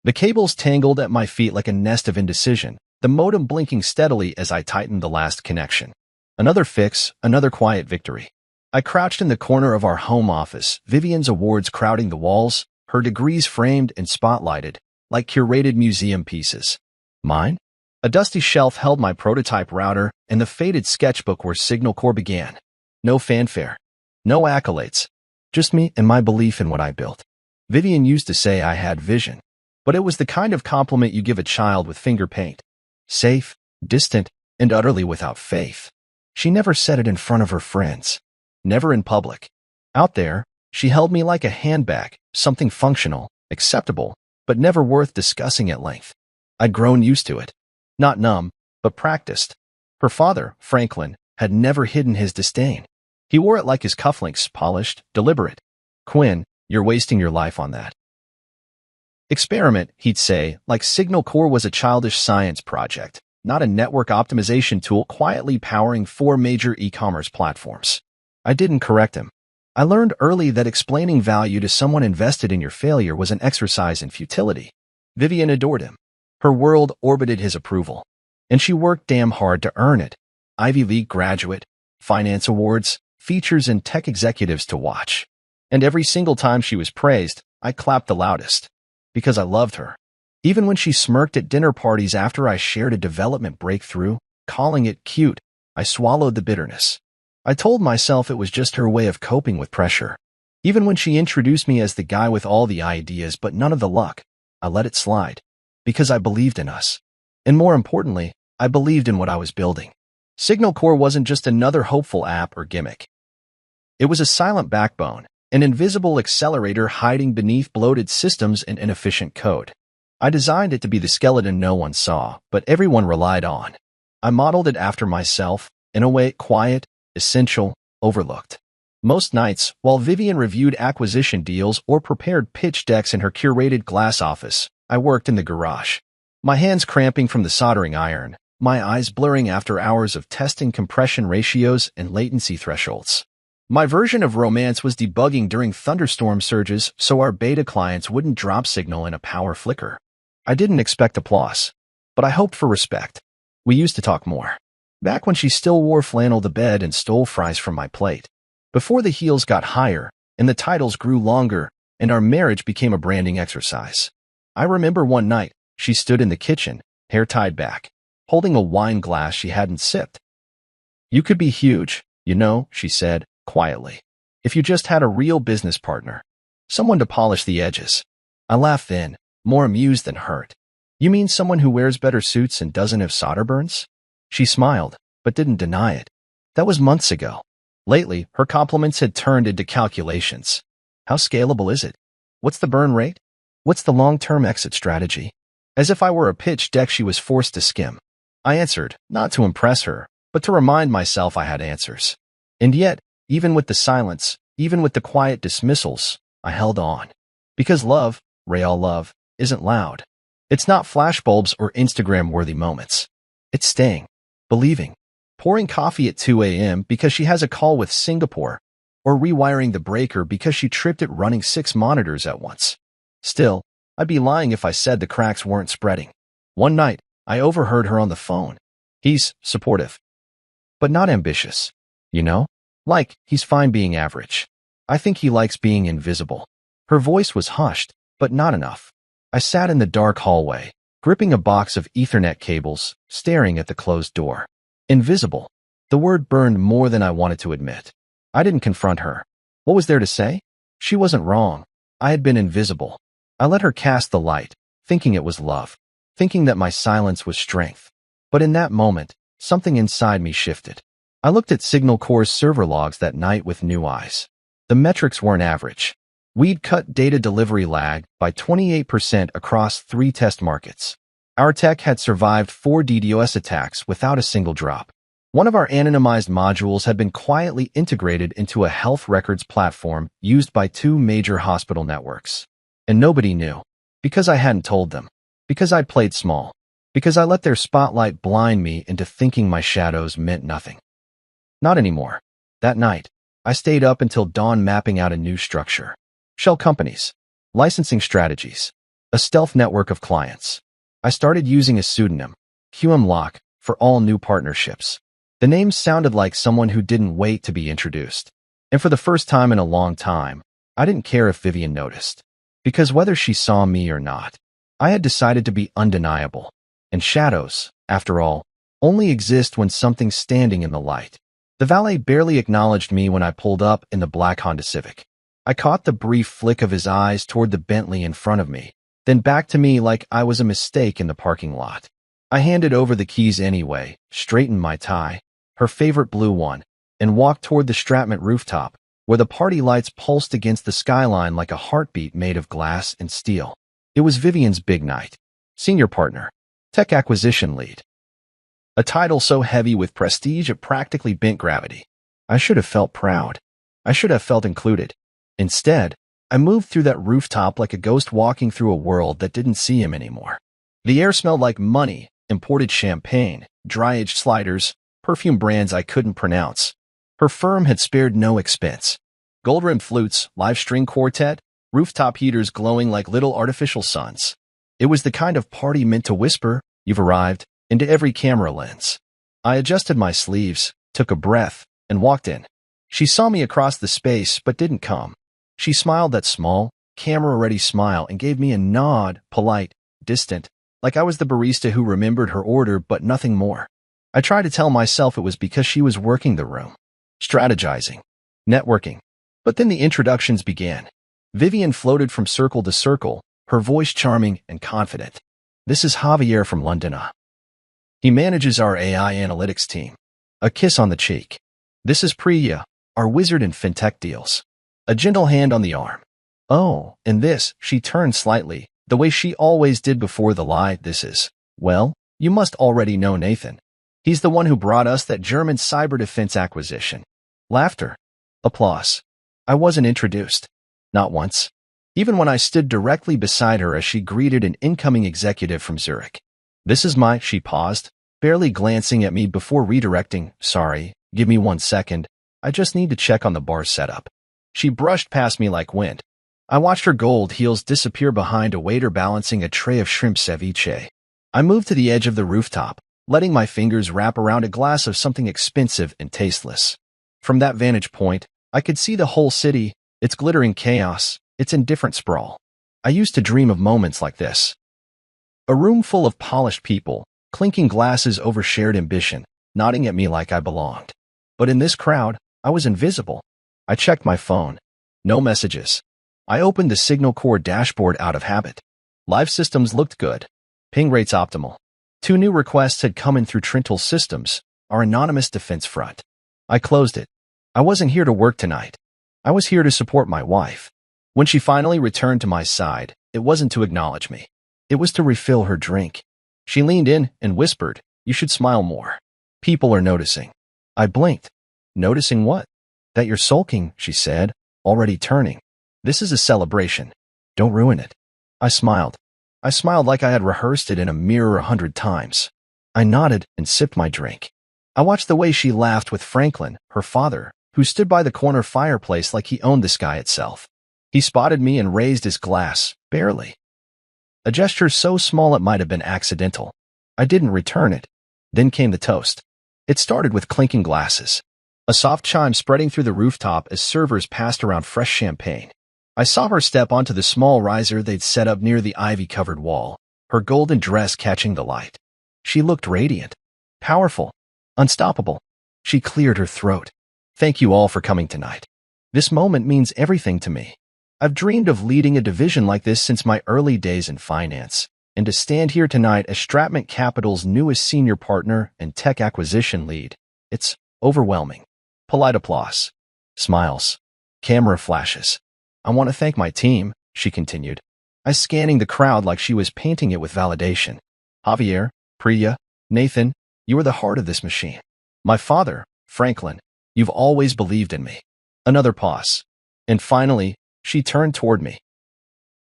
The cables tangled at my feet like a nest of indecision, the modem blinking steadily as I tightened the last connection. Another fix, another quiet victory. I crouched in the corner of our home office, Vivian's awards crowding the walls, her degrees framed and spotlighted, like curated museum pieces. Mine? A dusty shelf held my prototype router and the faded sketchbook where Signal Core began. No fanfare. No accolades. Just me and my belief in what I built. Vivian used to say I had vision, but it was the kind of compliment you give a child with finger paint. Safe, distant, and utterly without faith. She never said it in front of her friends. Never in public. Out there, she held me like a handbag, something functional, acceptable, but never worth discussing at length. I'd grown used to it. Not numb, but practiced. Her father, Franklin, had never hidden his disdain. He wore it like his cufflinks, polished, deliberate. Quinn, you're wasting your life on that. Experiment, he'd say, like Signal Core was a childish science project, not a network optimization tool quietly powering 4 major e-commerce platforms. I didn't correct him. I learned early that explaining value to someone invested in your failure was an exercise in futility. Vivian adored him. Her world orbited his approval. And she worked damn hard to earn it. Ivy League graduate, finance awards, features and tech executives to watch. And every single time she was praised, I clapped the loudest. Because I loved her. Even when she smirked at dinner parties after I shared a development breakthrough, calling it cute, I swallowed the bitterness. I told myself it was just her way of coping with pressure. Even when she introduced me as the guy with all the ideas but none of the luck, I let it slide. Because I believed in us. And more importantly, I believed in what I was building. Signal Core wasn't just another hopeful app or gimmick. It was a silent backbone, an invisible accelerator hiding beneath bloated systems and inefficient code. I designed it to be the skeleton no one saw, but everyone relied on. I modeled it after myself, in a way quiet, essential, overlooked. Most nights, while Vivian reviewed acquisition deals or prepared pitch decks in her curated glass office, I worked in the garage. My hands cramping from the soldering iron, my eyes blurring after hours of testing compression ratios and latency thresholds. My version of romance was debugging during thunderstorm surges so our beta clients wouldn't drop signal in a power flicker. I didn't expect applause, but I hoped for respect. We used to talk more. Back when she still wore flannel to bed and stole fries from my plate. Before the heels got higher and the titles grew longer and our marriage became a branding exercise. I remember one night, she stood in the kitchen, hair tied back, holding a wine glass she hadn't sipped. You could be huge, you know, she said, quietly. If you just had a real business partner. Someone to polish the edges. I laughed then, more amused than hurt. You mean someone who wears better suits and doesn't have solder burns? She smiled, but didn't deny it. That was months ago. Lately, her compliments had turned into calculations. How scalable is it? What's the burn rate? What's the long-term exit strategy? As if I were a pitch deck she was forced to skim. I answered, not to impress her, but to remind myself I had answers. And yet, even with the silence, even with the quiet dismissals, I held on. Because love, real love, isn't loud. It's not flashbulbs or Instagram-worthy moments. It's staying, believing, pouring coffee at 2 a.m. because she has a call with Singapore, or rewiring the breaker because she tripped it running 6 monitors at once. Still, I'd be lying if I said the cracks weren't spreading. One night, I overheard her on the phone. He's supportive, but not ambitious. You know? Like, he's fine being average. I think he likes being invisible. Her voice was hushed, but not enough. I sat in the dark hallway, gripping a box of Ethernet cables, staring at the closed door. Invisible. The word burned more than I wanted to admit. I didn't confront her. What was there to say? She wasn't wrong. I had been invisible. I let her cast the light, thinking it was love, thinking that my silence was strength. But in that moment, something inside me shifted. I looked at Signal Core's server logs that night with new eyes. The metrics weren't average. We'd cut data delivery lag by 28% across 3 test markets. Our tech had survived 4 DDoS attacks without a single drop. One of our anonymized modules had been quietly integrated into a health records platform used by 2 major hospital networks. And nobody knew. Because I hadn't told them. Because I'd played small. Because I let their spotlight blind me into thinking my shadows meant nothing. Not anymore. That night, I stayed up until dawn mapping out a new structure. Shell companies. Licensing strategies. A stealth network of clients. I started using a pseudonym, Locke, for all new partnerships. The name sounded like someone who didn't wait to be introduced. And for the first time in a long time, I didn't care if Vivian noticed. Because whether she saw me or not, I had decided to be undeniable. And shadows, after all, only exist when something's standing in the light. The valet barely acknowledged me when I pulled up in the black Honda Civic. I caught the brief flick of his eyes toward the Bentley in front of me, then back to me like I was a mistake in the parking lot. I handed over the keys anyway, straightened my tie, her favorite blue one, and walked toward the Stratmont rooftop, where the party lights pulsed against the skyline like a heartbeat made of glass and steel. It was Vivian's big night. Senior partner, tech acquisition lead. A title so heavy with prestige it practically bent gravity. I should have felt proud. I should have felt included. Instead, I moved through that rooftop like a ghost walking through a world that didn't see him anymore. The air smelled like money, imported champagne, dry-aged sliders, perfume brands I couldn't pronounce. Her firm had spared no expense. Gold-rimmed flutes, live string quartet, rooftop heaters glowing like little artificial suns. It was the kind of party meant to whisper, "You've arrived," into every camera lens. I adjusted my sleeves, took a breath, and walked in. She saw me across the space but didn't come. She smiled that small, camera-ready smile and gave me a nod, polite, distant, like I was the barista who remembered her order but nothing more. I tried to tell myself it was because she was working the room, strategizing, networking. But then the introductions began. Vivian floated from circle to circle, her voice charming and confident. "This is Javier from London. He manages our AI analytics team." A kiss on the cheek. "This is Priya, our wizard in fintech deals." A gentle hand on the arm. "Oh, and this," she turned slightly, the way she always did before the lie, "this is, well, you must already know Nathan. He's the one who brought us that German cyber defense acquisition." Laughter. Applause. I wasn't introduced. Not once. Even when I stood directly beside her as she greeted an incoming executive from Zurich. "This is my," she paused, barely glancing at me before redirecting, "Sorry, give me 1 second. I just need to check on the bar setup." She brushed past me like wind. I watched her gold heels disappear behind a waiter balancing a tray of shrimp ceviche. I moved to the edge of the rooftop, letting my fingers wrap around a glass of something expensive and tasteless. From that vantage point, I could see the whole city, its glittering chaos, its indifferent sprawl. I used to dream of moments like this. A room full of polished people, clinking glasses over shared ambition, nodding at me like I belonged. But in this crowd, I was invisible. I checked my phone. No messages. I opened the Signal Core dashboard out of habit. Live systems looked good. Ping rates optimal. 2 new requests had come in through Trental Systems, our anonymous defense front. I closed it. I wasn't here to work tonight. I was here to support my wife. When she finally returned to my side, it wasn't to acknowledge me. It was to refill her drink. She leaned in and whispered, "You should smile more. People are noticing." I blinked. "Noticing what?" "That you're sulking," she said, already turning. "This is a celebration. Don't ruin it." I smiled. I smiled like I had rehearsed it in a mirror 100 times. I nodded and sipped my drink. I watched the way she laughed with Franklin, her father, who stood by the corner fireplace like he owned the sky itself. He spotted me and raised his glass, barely. A gesture so small it might have been accidental. I didn't return it. Then came the toast. It started with clinking glasses. A soft chime spreading through the rooftop as servers passed around fresh champagne. I saw her step onto the small riser they'd set up near the ivy-covered wall, her golden dress catching the light. She looked radiant, powerful, unstoppable. She cleared her throat. "Thank you all for coming tonight. This moment means everything to me. I've dreamed of leading a division like this since my early days in finance, and to stand here tonight as Stratmont Capital's newest senior partner and tech acquisition lead, it's overwhelming." Polite applause. Smiles. Camera flashes. "I want to thank my team," she continued, eyes scanning the crowd like she was painting it with validation. "Javier, Priya, Nathan, you are the heart of this machine. My father, Franklin, you've always believed in me." Another pause. And finally, she turned toward me.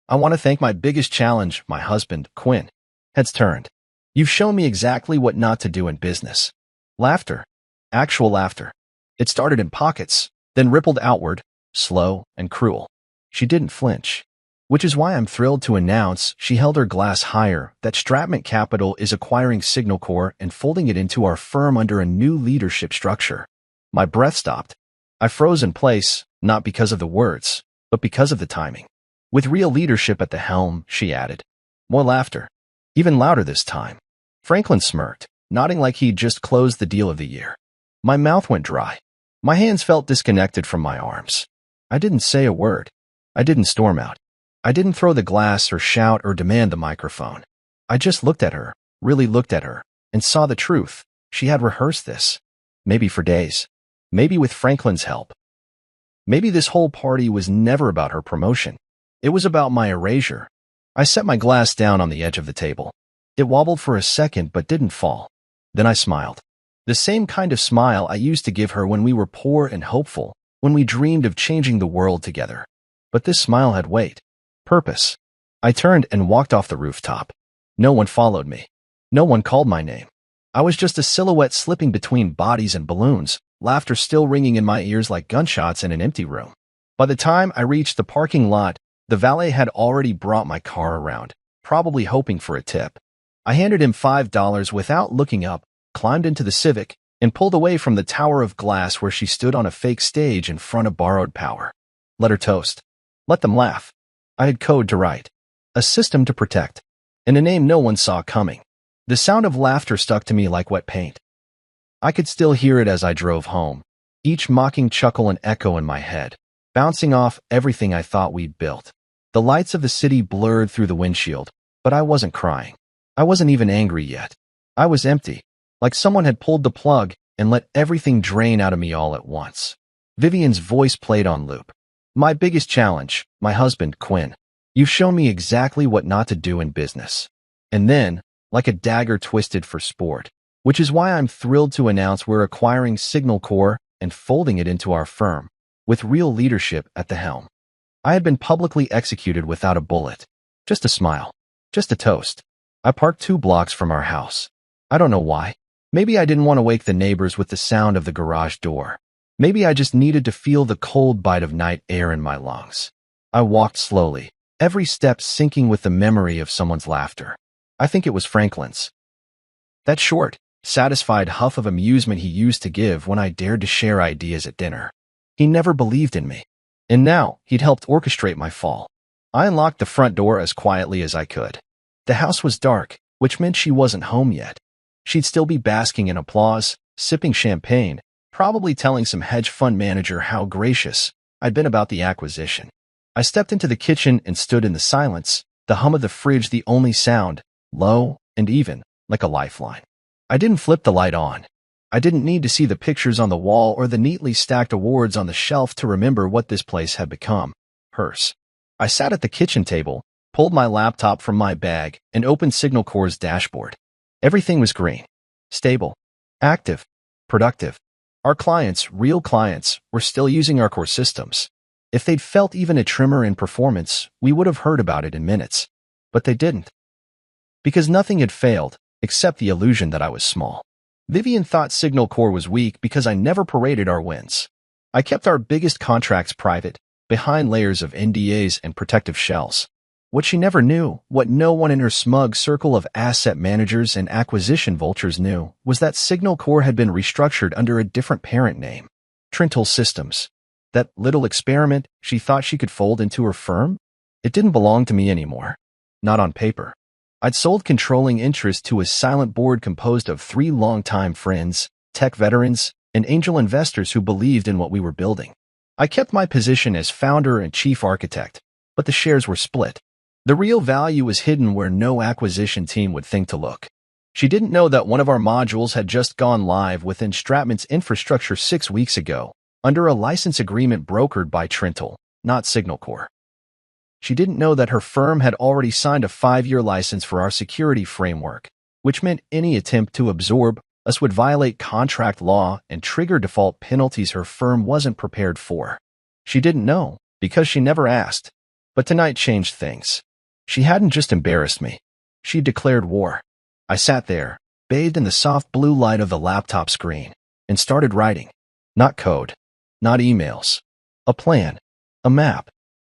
"I want to thank my biggest challenge, my husband, Quinn." Heads turned. "You've shown me exactly what not to do in business." Laughter. Actual laughter. It started in pockets, then rippled outward, slow and cruel. She didn't flinch. Which is why I'm thrilled to announce she held her glass higher that Stratman Capital is acquiring Signal Corp and folding it into our firm under a new leadership structure. My breath stopped. I froze in place, not because of the words, but because of the timing. With real leadership at the helm, she added. More laughter. Even louder this time. Franklin smirked, nodding like he'd just closed the deal of the year. My mouth went dry. My hands felt disconnected from my arms. I didn't say a word. I didn't storm out. I didn't throw the glass or shout or demand the microphone. I just looked at her, really looked at her, and saw the truth. She had rehearsed this. Maybe for days. Maybe with Franklin's help. Maybe this whole party was never about her promotion. It was about my erasure. I set my glass down on the edge of the table. It wobbled for a second but didn't fall. Then I smiled. The same kind of smile I used to give her when we were poor and hopeful, when we dreamed of changing the world together. But this smile had weight. Purpose. I turned and walked off the rooftop. No one followed me. No one called my name. I was just a silhouette slipping between bodies and balloons, laughter still ringing in my ears like gunshots in an empty room. By the time I reached the parking lot, the valet had already brought my car around, probably hoping for a tip. I handed him $5 without looking up, climbed into the Civic, and pulled away from the tower of glass where she stood on a fake stage in front of borrowed power. Let her toast. Let them laugh. I had code to write, a system to protect, and a name no one saw coming. The sound of laughter stuck to me like wet paint. I could still hear it as I drove home, each mocking chuckle and echo in my head, bouncing off everything I thought we'd built. The lights of the city blurred through the windshield, but I wasn't crying. I wasn't even angry yet. I was empty, like someone had pulled the plug and let everything drain out of me all at once. Vivian's voice played on loop. My biggest challenge, my husband, Quinn. You've shown me exactly what not to do in business. And then, like a dagger twisted for sport, which is why I'm thrilled to announce we're acquiring Signal Corp and folding it into our firm, with real leadership at the helm. I had been publicly executed without a bullet. Just a smile. Just a toast. I parked 2 blocks from our house. I don't know why. Maybe I didn't want to wake the neighbors with the sound of the garage door. Maybe I just needed to feel the cold bite of night air in my lungs. I walked slowly, every step syncing with the memory of someone's laughter. I think it was Franklin's. That short, satisfied huff of amusement he used to give when I dared to share ideas at dinner. He never believed in me. And now, he'd helped orchestrate my fall. I unlocked the front door as quietly as I could. The house was dark, which meant she wasn't home yet. She'd still be basking in applause, sipping champagne, probably telling some hedge fund manager how gracious I'd been about the acquisition. I stepped into the kitchen and stood in the silence, the hum of the fridge the only sound, low and even, like a lifeline. I didn't flip the light on. I didn't need to see the pictures on the wall or the neatly stacked awards on the shelf to remember what this place had become. Hers. I sat at the kitchen table, pulled my laptop from my bag, and opened Signal Corp's dashboard. Everything was green. Stable. Active. Productive. Our clients, real clients, were still using our core systems. If they'd felt even a tremor in performance, we would have heard about it in minutes. But they didn't. Because nothing had failed, except the illusion that I was small. Vivian thought Signal Corp was weak because I never paraded our wins. I kept our biggest contracts private, behind layers of NDAs and protective shells. What she never knew, what no one in her smug circle of asset managers and acquisition vultures knew, was that Signal Corp had been restructured under a different parent name. Trintel Systems. That little experiment she thought she could fold into her firm? It didn't belong to me anymore. Not on paper. I'd sold controlling interest to a silent board composed of 3 longtime friends, tech veterans, and angel investors who believed in what we were building. I kept my position as founder and chief architect, but the shares were split. The real value was hidden where no acquisition team would think to look. She didn't know that one of our modules had just gone live within Stratman's infrastructure 6 weeks ago, under a license agreement brokered by Trintel, not Signal Corp. She didn't know that her firm had already signed a 5-year license for our security framework, which meant any attempt to absorb us would violate contract law and trigger default penalties her firm wasn't prepared for. She didn't know, because she never asked. But tonight changed things. She hadn't just embarrassed me. She declared war. I sat there, bathed in the soft blue light of the laptop screen, and started writing. Not code. Not emails. A plan. A map.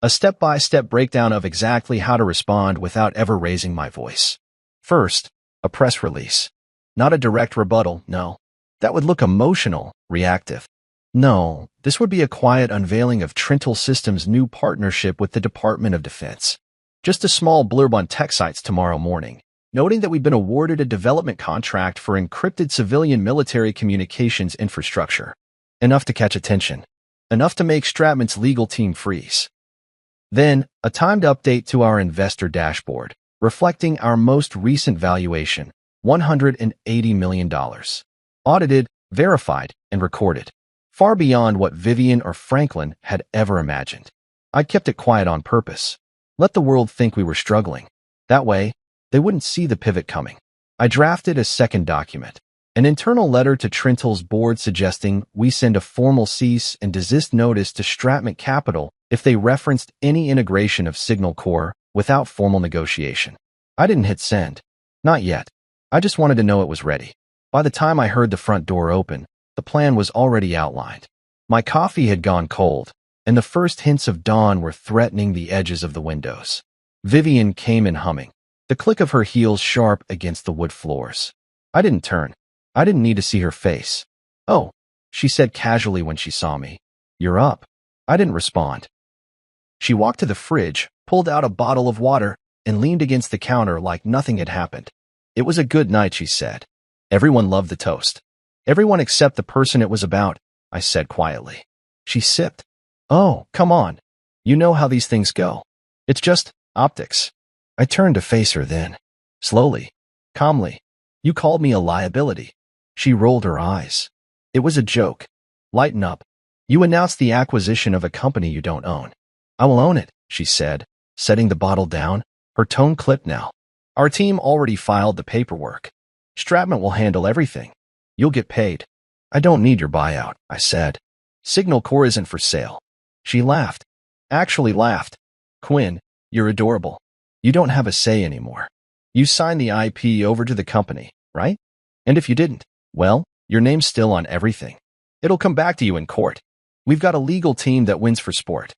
A step-by-step breakdown of exactly how to respond without ever raising my voice. First, a press release. Not a direct rebuttal, no. That would look emotional, reactive. No, this would be a quiet unveiling of Trintel Systems' new partnership with the Department of Defense. Just a small blurb on tech sites tomorrow morning, noting that we've been awarded a development contract for encrypted civilian military communications infrastructure. Enough to catch attention. Enough to make Stratman's legal team freeze. Then, a timed update to our investor dashboard, reflecting our most recent valuation, $180 million. Audited, verified, and recorded. Far beyond what Vivian or Franklin had ever imagined. I kept it quiet on purpose. Let the world think we were struggling. That way, they wouldn't see the pivot coming. I drafted a second document, an internal letter to Trintel's board suggesting we send a formal cease and desist notice to Stratman Capital if they referenced any integration of Signal Core without formal negotiation. I didn't hit send. Not yet. I just wanted to know it was ready. By the time I heard the front door open, the plan was already outlined. My coffee had gone cold, and the first hints of dawn were threatening the edges of the windows. Vivian came in humming, the click of her heels sharp against the wood floors. I didn't turn. I didn't need to see her face. "Oh," she said casually when she saw me. "You're up." I didn't respond. She walked to the fridge, pulled out a bottle of water, and leaned against the counter like nothing had happened. "It was a good night," she said. Everyone loved the toast. "Everyone except the person it was about," I said quietly. She sipped. "Oh, come on. You know how these things go. It's just optics." I turned to face her then. Slowly, calmly. "You called me a liability." She rolled her eyes. "It was a joke. Lighten up. You announced the acquisition of a company you don't own." "I will own it," she said, setting the bottle down, her tone clipped now. "Our team already filed the paperwork. Stratman will handle everything. You'll get paid." "I don't need your buyout," I said. "Signal Core isn't for sale." She laughed. Actually laughed. "Quinn, you're adorable. You don't have a say anymore. You signed the IP over to the company, right? And if you didn't, well, your name's still on everything. It'll come back to you in court. We've got a legal team that wins for sport."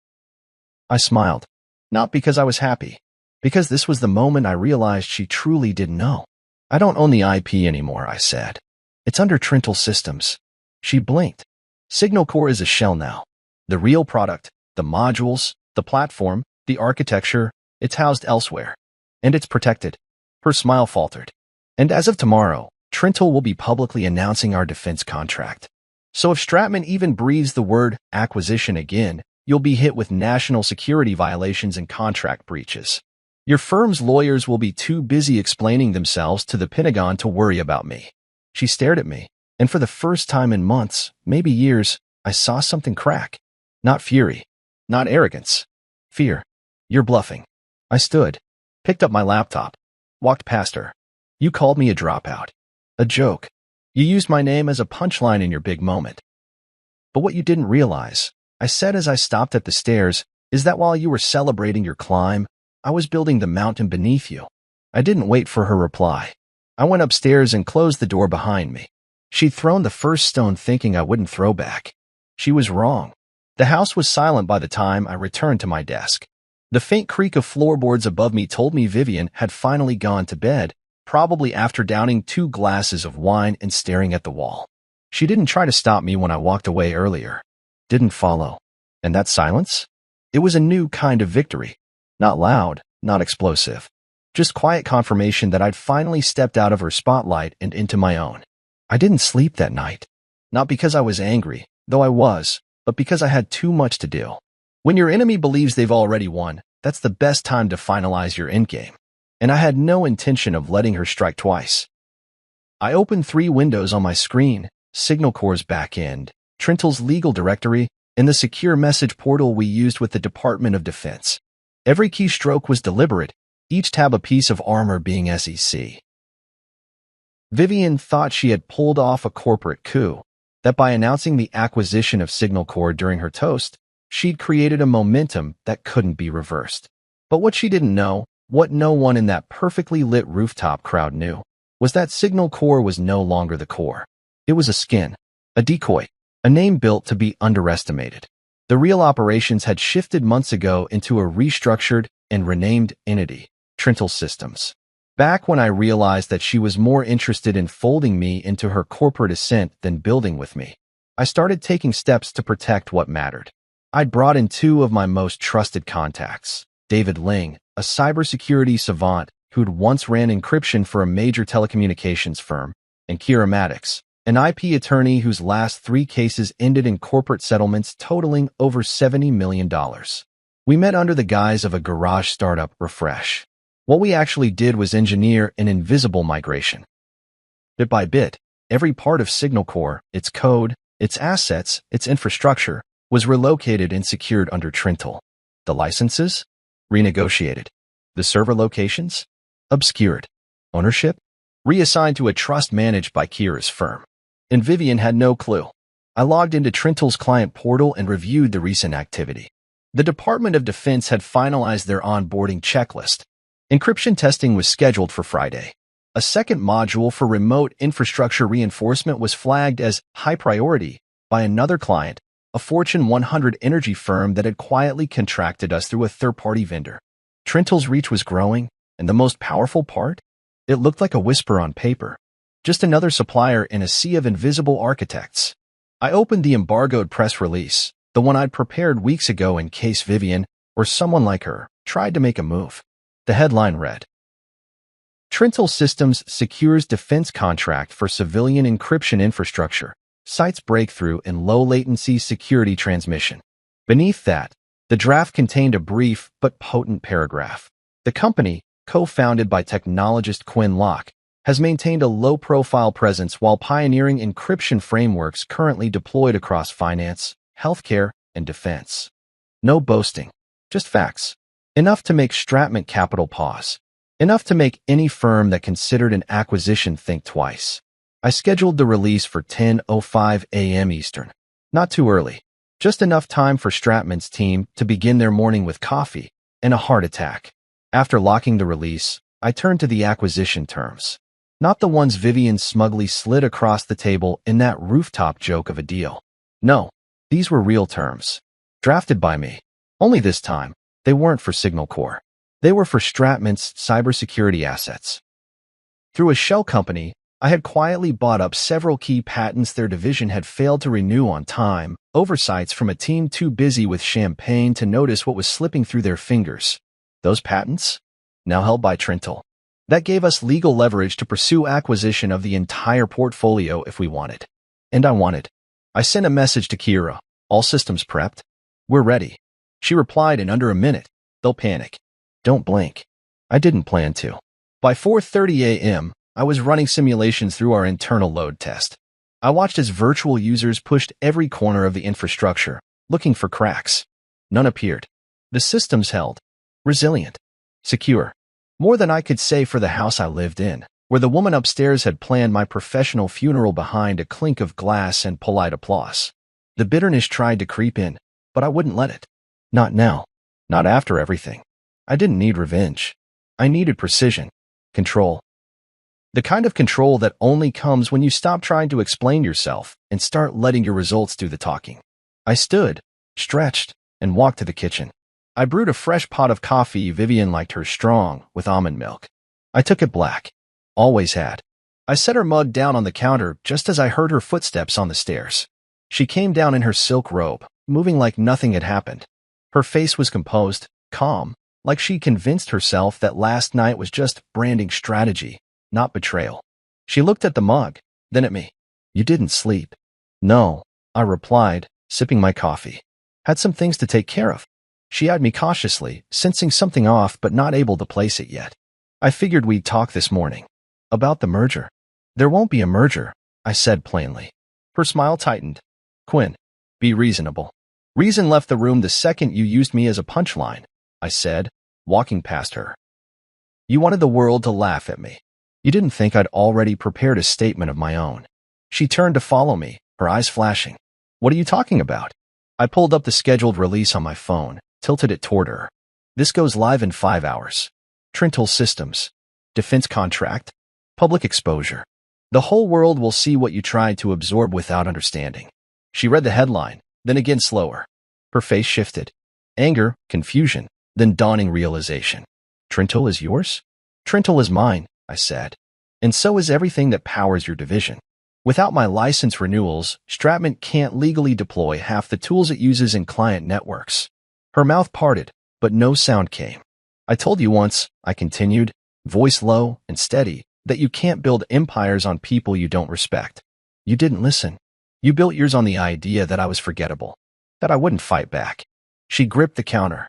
I smiled. Not because I was happy. Because this was the moment I realized she truly didn't know. "I don't own the IP anymore," I said. "It's under Trintel Systems." She blinked. Signal Core is a shell now. The real product, the modules, the platform, the architecture, it's housed elsewhere. And it's protected. Her smile faltered. "And as of tomorrow, Trintel will be publicly announcing our defense contract. So if Stratman even breathes the word acquisition again, you'll be hit with national security violations and contract breaches. Your firm's lawyers will be too busy explaining themselves to the Pentagon to worry about me." She stared at me, and for the first time in months, maybe years, I saw something crack. Not fury. Not arrogance. Fear. "You're bluffing." I stood, picked up my laptop, walked past her. "You called me a dropout. A joke. You used my name as a punchline in your big moment. But what you didn't realize," I said as I stopped at the stairs, "is that while you were celebrating your climb, I was building the mountain beneath you." I didn't wait for her reply. I went upstairs and closed the door behind me. She'd thrown the first stone thinking I wouldn't throw back. She was wrong. The house was silent by the time I returned to my desk. The faint creak of floorboards above me told me Vivian had finally gone to bed, probably after downing 2 glasses of wine and staring at the wall. She didn't try to stop me when I walked away earlier. Didn't follow. And that silence? It was a new kind of victory. Not loud, not explosive. Just quiet confirmation that I'd finally stepped out of her spotlight and into my own. I didn't sleep that night. Not because I was angry, though I was, but because I had too much to do. When your enemy believes they've already won, that's the best time to finalize your endgame. And I had no intention of letting her strike twice. I opened 3 windows on my screen: Signal Core's backend, Trintel's legal directory, and the secure message portal we used with the Department of Defense. Every keystroke was deliberate, each tab a piece of armor being SEC. Vivian thought she had pulled off a corporate coup, that by announcing the acquisition of Signal Core during her toast, she'd created a momentum that couldn't be reversed. But what she didn't know, what no one in that perfectly lit rooftop crowd knew, was that Signal Core was no longer the core. It was a skin, a decoy, a name built to be underestimated. The real operations had shifted months ago into a restructured and renamed entity, Trintel Systems. Back when I realized that she was more interested in folding me into her corporate ascent than building with me, I started taking steps to protect what mattered. I'd brought in two of my most trusted contacts, David Ling, a cybersecurity savant who'd once ran encryption for a major telecommunications firm, and Kira Maddox, an IP attorney whose last 3 cases ended in corporate settlements totaling over $70 million. We met under the guise of a garage startup refresh. What we actually did was engineer an invisible migration. Bit by bit, every part of Signal Core, its code, its assets, its infrastructure, was relocated and secured under Trintel. The licenses? Renegotiated. The server locations? Obscured. Ownership? Reassigned to a trust managed by Kira's firm. And Vivian had no clue. I logged into Trintel's client portal and reviewed the recent activity. The Department of Defense had finalized their onboarding checklist. Encryption testing was scheduled for Friday. A second module for remote infrastructure reinforcement was flagged as high priority by another client, a Fortune 100 energy firm that had quietly contracted us through a third-party vendor. Trintel's reach was growing, and the most powerful part? It looked like a whisper on paper. Just another supplier in a sea of invisible architects. I opened the embargoed press release, the one I'd prepared weeks ago in case Vivian, or someone like her, tried to make a move. The headline read, Trintel Systems secures defense contract for civilian encryption infrastructure, cites breakthrough in low-latency security transmission. Beneath that, the draft contained a brief but potent paragraph. The company, co-founded by technologist Quinn Locke, has maintained a low-profile presence while pioneering encryption frameworks currently deployed across finance, healthcare, and defense. No boasting, just facts. Enough to make Stratman Capital pause. Enough to make any firm that considered an acquisition think twice. I scheduled the release for 10:05 a.m. Eastern. Not too early. Just enough time for Stratman's team to begin their morning with coffee and a heart attack. After locking the release, I turned to the acquisition terms. Not the ones Vivian smugly slid across the table in that rooftop joke of a deal. No, these were real terms. Drafted by me. Only this time, they weren't for Signal Core. They were for Stratman's cybersecurity assets. Through a shell company, I had quietly bought up several key patents their division had failed to renew on time, oversights from a team too busy with champagne to notice what was slipping through their fingers. Those patents? Now held by Trintel. That gave us legal leverage to pursue acquisition of the entire portfolio if we wanted. And I wanted. I sent a message to Kira. All systems prepped? We're ready. She replied in under a minute. They'll panic. Don't blink. I didn't plan to. By 4:30 a.m., I was running simulations through our internal load test. I watched as virtual users pushed every corner of the infrastructure, looking for cracks. None appeared. The systems held. Resilient. Secure. More than I could say for the house I lived in, where the woman upstairs had planned my professional funeral behind a clink of glass and polite applause. The bitterness tried to creep in, but I wouldn't let it. Not now. Not after everything. I didn't need revenge. I needed precision. Control. The kind of control that only comes when you stop trying to explain yourself and start letting your results do the talking. I stood, stretched, and walked to the kitchen. I brewed a fresh pot of coffee Vivian liked her strong, with almond milk. I took it black. Always had. I set her mug down on the counter just as I heard her footsteps on the stairs. She came down in her silk robe, moving like nothing had happened. Her face was composed, calm, like she convinced herself that last night was just branding strategy, not betrayal. She looked at the mug, then at me. You didn't sleep. No, I replied, sipping my coffee. Had some things to take care of. She eyed me cautiously, sensing something off but not able to place it yet. I figured we'd talk this morning. About the merger. There won't be a merger, I said plainly. Her smile tightened. Quinn, be reasonable. Reason left the room the second you used me as a punchline, I said, walking past her. You wanted the world to laugh at me. You didn't think I'd already prepared a statement of my own. She turned to follow me, her eyes flashing. What are you talking about? I pulled up the scheduled release on my phone, tilted it toward her. This goes live in 5 hours. Trintel Systems. Defense contract. Public exposure. The whole world will see what you tried to absorb without understanding. She read the headline, then again slower. Her face shifted. Anger, confusion, then dawning realization. Trintle is yours? Trintle is mine, I said. And so is everything that powers your division. Without my license renewals, Stratman can't legally deploy half the tools it uses in client networks. Her mouth parted, but no sound came. I told you once, I continued, voice low and steady, that you can't build empires on people you don't respect. You didn't listen. You built yours on the idea that I was forgettable, that I wouldn't fight back. She gripped the counter.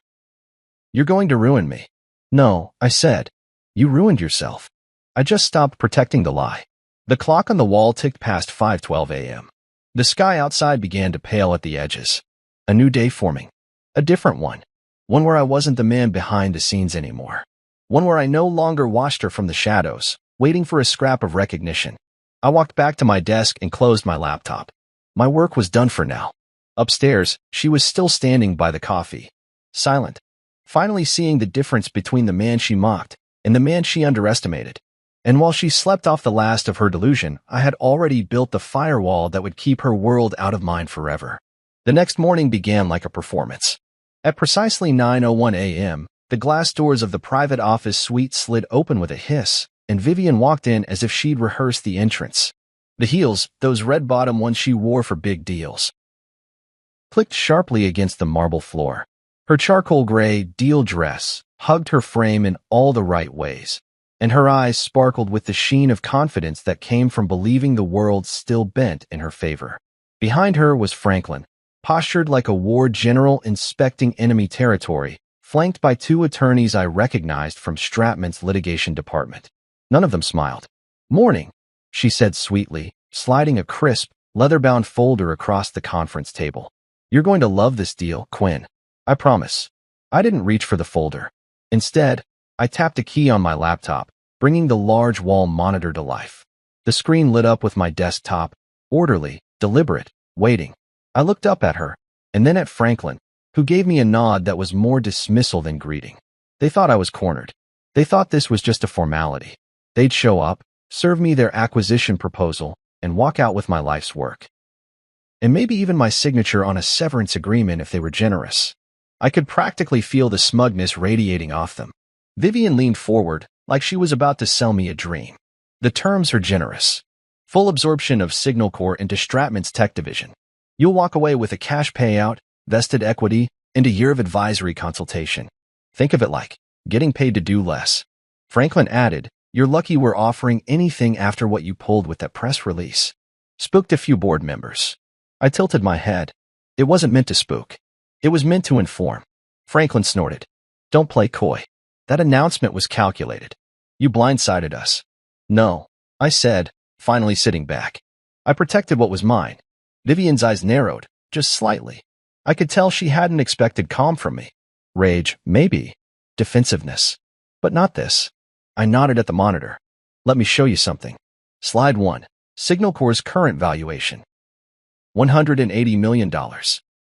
You're going to ruin me. No, I said. You ruined yourself. I just stopped protecting the lie. The clock on the wall ticked past 5:12 a.m. The sky outside began to pale at the edges. A new day forming. A different one. One where I wasn't the man behind the scenes anymore. One where I no longer watched her from the shadows, waiting for a scrap of recognition. I walked back to my desk and closed my laptop. My work was done for now. Upstairs, she was still standing by the coffee. Silent. Finally seeing the difference between the man she mocked and the man she underestimated. And while she slept off the last of her delusion, I had already built the firewall that would keep her world out of mine forever. The next morning began like a performance. At precisely 9:01 a.m., the glass doors of the private office suite slid open with a hiss, and Vivian walked in as if she'd rehearsed the entrance. The heels, those red-bottom ones she wore for big deals, clicked sharply against the marble floor. Her charcoal gray deal dress hugged her frame in all the right ways, and her eyes sparkled with the sheen of confidence that came from believing the world still bent in her favor. Behind her was Franklin, postured like a war general inspecting enemy territory, flanked by two attorneys I recognized from Stratman's litigation department. None of them smiled. "Morning," she said sweetly, sliding a crisp, leather-bound folder across the conference table. "You're going to love this deal, Quinn. I promise." I didn't reach for the folder. Instead, I tapped a key on my laptop, bringing the large wall monitor to life. The screen lit up with my desktop, orderly, deliberate, waiting. I looked up at her, and then at Franklin, who gave me a nod that was more dismissal than greeting. They thought I was cornered. They thought this was just a formality. They'd show up, serve me their acquisition proposal, and walk out with my life's work. And maybe even my signature on a severance agreement if they were generous. I could practically feel the smugness radiating off them. Vivian leaned forward, like she was about to sell me a dream. The terms are generous. Full absorption of Signal Corps into Stratman's tech division. You'll walk away with a cash payout, vested equity, and a year of advisory consultation. Think of it like getting paid to do less. Franklin added, "You're lucky we're offering anything after what you pulled with that press release." Spooked a few board members. I tilted my head. It wasn't meant to spook. It was meant to inform. Franklin snorted. "Don't play coy. That announcement was calculated. You blindsided us." "No," I said, finally sitting back. I protected what was mine. Vivian's eyes narrowed, just slightly. I could tell she hadn't expected calm from me. Rage, maybe. Defensiveness. But not this. I nodded at the monitor. "Let me show you something." Slide 1. Signal Corps' current valuation. $180 million.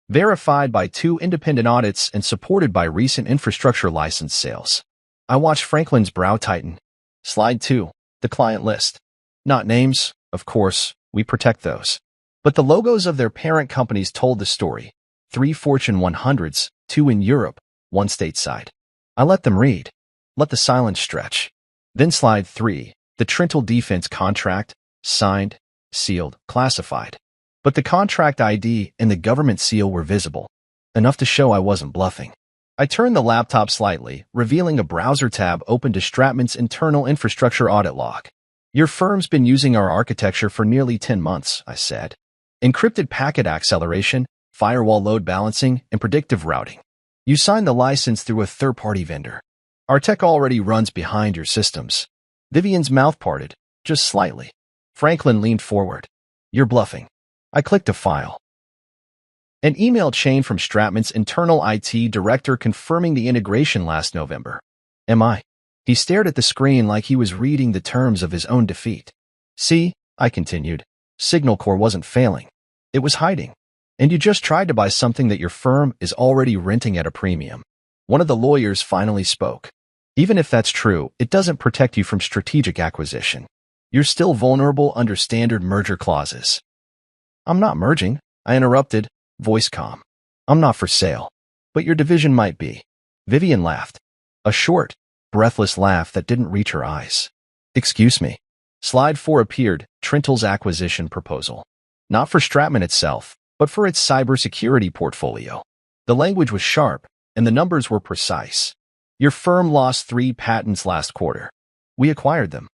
Verified by 2 independent audits and supported by recent infrastructure license sales. I watched Franklin's brow tighten. Slide 2. The client list. Not names, of course, we protect those. But the logos of their parent companies told the story. 3 Fortune 100s, 2 in Europe, 1 stateside. I let them read. Let the silence stretch. Then slide 3. The Trental Defense contract, signed, sealed, classified. But the contract ID and the government seal were visible, enough to show I wasn't bluffing. I turned the laptop slightly, revealing a browser tab open to Stratman's internal infrastructure audit log. "Your firm's been using our architecture for nearly 10 months, I said. Encrypted packet acceleration, firewall load balancing, and predictive routing. You signed the license through a third-party vendor. Our tech already runs behind your systems." Vivian's mouth parted, just slightly. Franklin leaned forward. "You're bluffing." I clicked a file. An email chain from Stratman's internal IT director confirming the integration last November. "Am I?" He stared at the screen like he was reading the terms of his own defeat. "See," I continued, "Signal Corps wasn't failing. It was hiding. And you just tried to buy something that your firm is already renting at a premium." One of the lawyers finally spoke. "Even if that's true, it doesn't protect you from strategic acquisition. You're still vulnerable under standard merger clauses." "I'm not merging," I interrupted, voice calm. I'm not for sale. But your division might be. Vivian laughed. A short, breathless laugh that didn't reach her eyes. Excuse me. Slide 4 appeared, Trintle's acquisition proposal. Not for Stratman itself, but for its cybersecurity portfolio. The language was sharp, and the numbers were precise. Your firm lost 3 patents last quarter. We acquired them.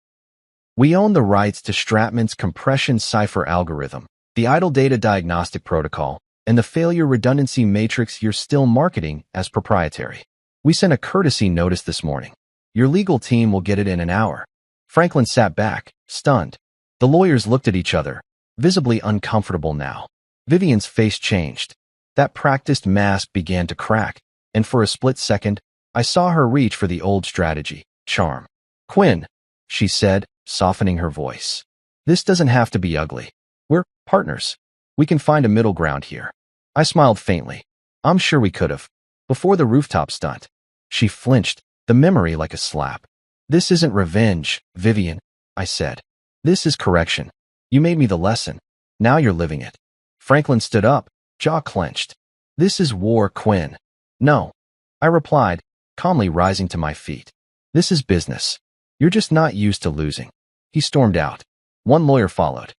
We own the rights to Stratman's compression cipher algorithm, the idle data diagnostic protocol, and the failure redundancy matrix you're still marketing as proprietary. We sent a courtesy notice this morning. Your legal team will get it in an hour. Franklin sat back, stunned. The lawyers looked at each other, visibly uncomfortable now. Vivian's face changed. That practiced mask began to crack, and for a split second, I saw her reach for the old strategy, charm. Quinn, she said, softening her voice. This doesn't have to be ugly. We're partners. We can find a middle ground here. I smiled faintly. I'm sure we could have. Before the rooftop stunt. She flinched, the memory like a slap. This isn't revenge, Vivian, I said. This is correction. You made me the lesson. Now you're living it. Franklin stood up, jaw clenched. This is war, Quinn. No, I replied, calmly rising to my feet. This is business. You're just not used to losing. He stormed out. One lawyer followed.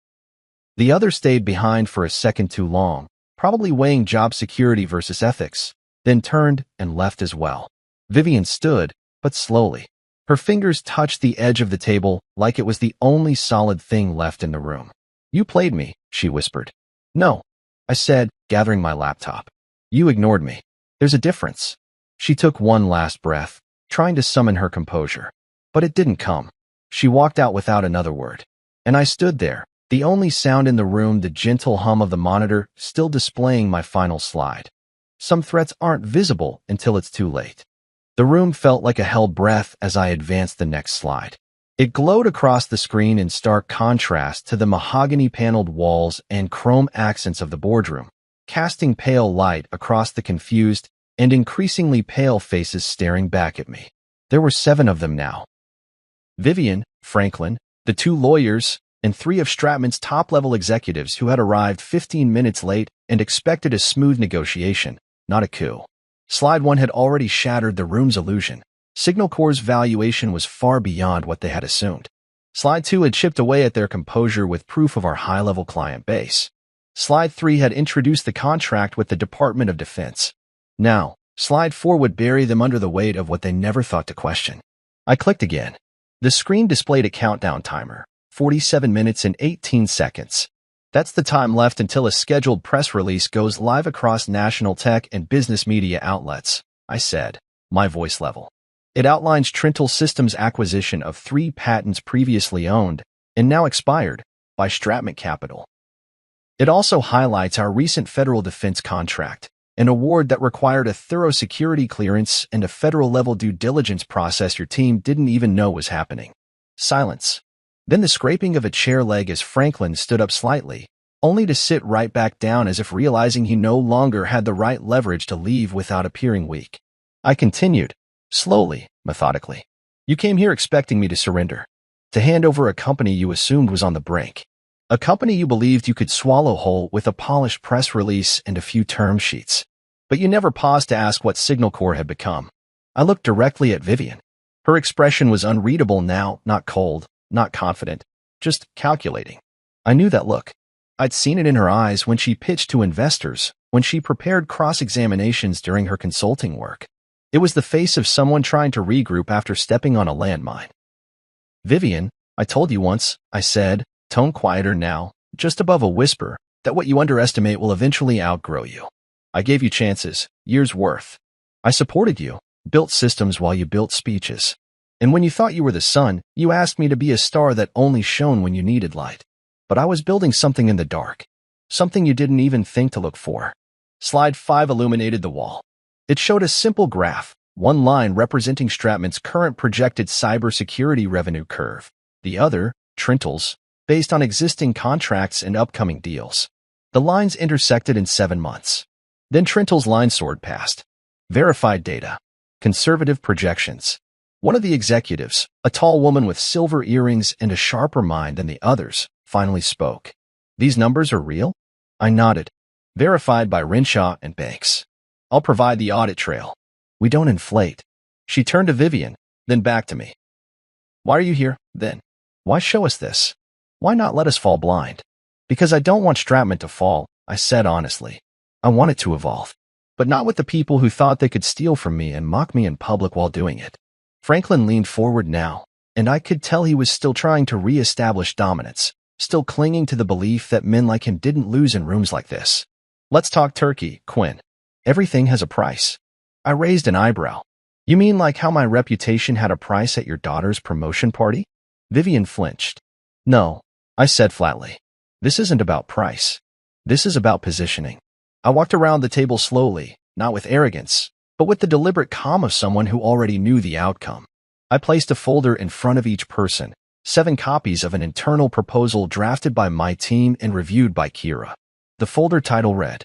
The other stayed behind for a second too long, probably weighing job security versus ethics, then turned and left as well. Vivian stood, but slowly. Her fingers touched the edge of the table like it was the only solid thing left in the room. You played me, she whispered. No, I said, gathering my laptop. You ignored me. There's a difference. She took one last breath, trying to summon her composure. But it didn't come. She walked out without another word. And I stood there, the only sound in the room the gentle hum of the monitor still displaying my final slide. Some threats aren't visible until it's too late. The room felt like a held breath as I advanced the next slide. It glowed across the screen in stark contrast to the mahogany-paneled walls and chrome accents of the boardroom, casting pale light across the confused and increasingly pale faces staring back at me. There were 7 of them now. Vivian, Franklin, the 2 lawyers, and 3 of Stratman's top-level executives who had arrived 15 minutes late and expected a smooth negotiation, not a coup. Slide 1 had already shattered the room's illusion. Signal Corp's valuation was far beyond what they had assumed. Slide 2 had chipped away at their composure with proof of our high-level client base. Slide 3 had introduced the contract with the Department of Defense. Now, Slide 4 would bury them under the weight of what they never thought to question. I clicked again. The screen displayed a countdown timer, 47 minutes and 18 seconds. That's the time left until a scheduled press release goes live across national tech and business media outlets, I said, my voice level. It outlines Trintle Systems' acquisition of 3 patents previously owned and now expired by Stratman Capital. It also highlights our recent federal defense contract, an award that required a thorough security clearance and a federal-level due diligence process your team didn't even know was happening. Silence. Then the scraping of a chair leg as Franklin stood up slightly, only to sit right back down as if realizing he no longer had the right leverage to leave without appearing weak. I continued, slowly, methodically. You came here expecting me to surrender, to hand over a company you assumed was on the brink. A company you believed you could swallow whole with a polished press release and a few term sheets. But you never paused to ask what Signal Corp had become. I looked directly at Vivian. Her expression was unreadable now, not cold, not confident, just calculating. I knew that look. I'd seen it in her eyes when she pitched to investors, when she prepared cross-examinations during her consulting work. It was the face of someone trying to regroup after stepping on a landmine. Vivian, I told you once, I said, tone quieter now, just above a whisper, that what you underestimate will eventually outgrow you. I gave you chances, years' worth. I supported you, built systems while you built speeches. And when you thought you were the sun, you asked me to be a star that only shone when you needed light. But I was building something in the dark, something you didn't even think to look for. Slide 5 illuminated the wall. It showed a simple graph, one line representing Stratman's current projected cybersecurity revenue curve, the other, Trintle's, based on existing contracts and upcoming deals. The lines intersected in 7 months. Then Trintle's line soared past. Verified data. Conservative projections. One of the executives, a tall woman with silver earrings and a sharper mind than the others, finally spoke. These numbers are real? I nodded. Verified by Renshaw and Banks. I'll provide the audit trail. We don't inflate. She turned to Vivian, then back to me. Why are you here, then? Why show us this? Why not let us fall blind? Because I don't want Stratman to fall, I said honestly. I want it to evolve. But not with the people who thought they could steal from me and mock me in public while doing it. Franklin leaned forward now, and I could tell he was still trying to re-establish dominance, still clinging to the belief that men like him didn't lose in rooms like this. Let's talk turkey, Quinn. Everything has a price. I raised an eyebrow. You mean like how my reputation had a price at your daughter's promotion party? Vivian flinched. No, I said flatly. This isn't about price. This is about positioning. I walked around the table slowly, not with arrogance, but with the deliberate calm of someone who already knew the outcome. I placed a folder in front of each person, 7 copies of an internal proposal drafted by my team and reviewed by Kira. The folder title read,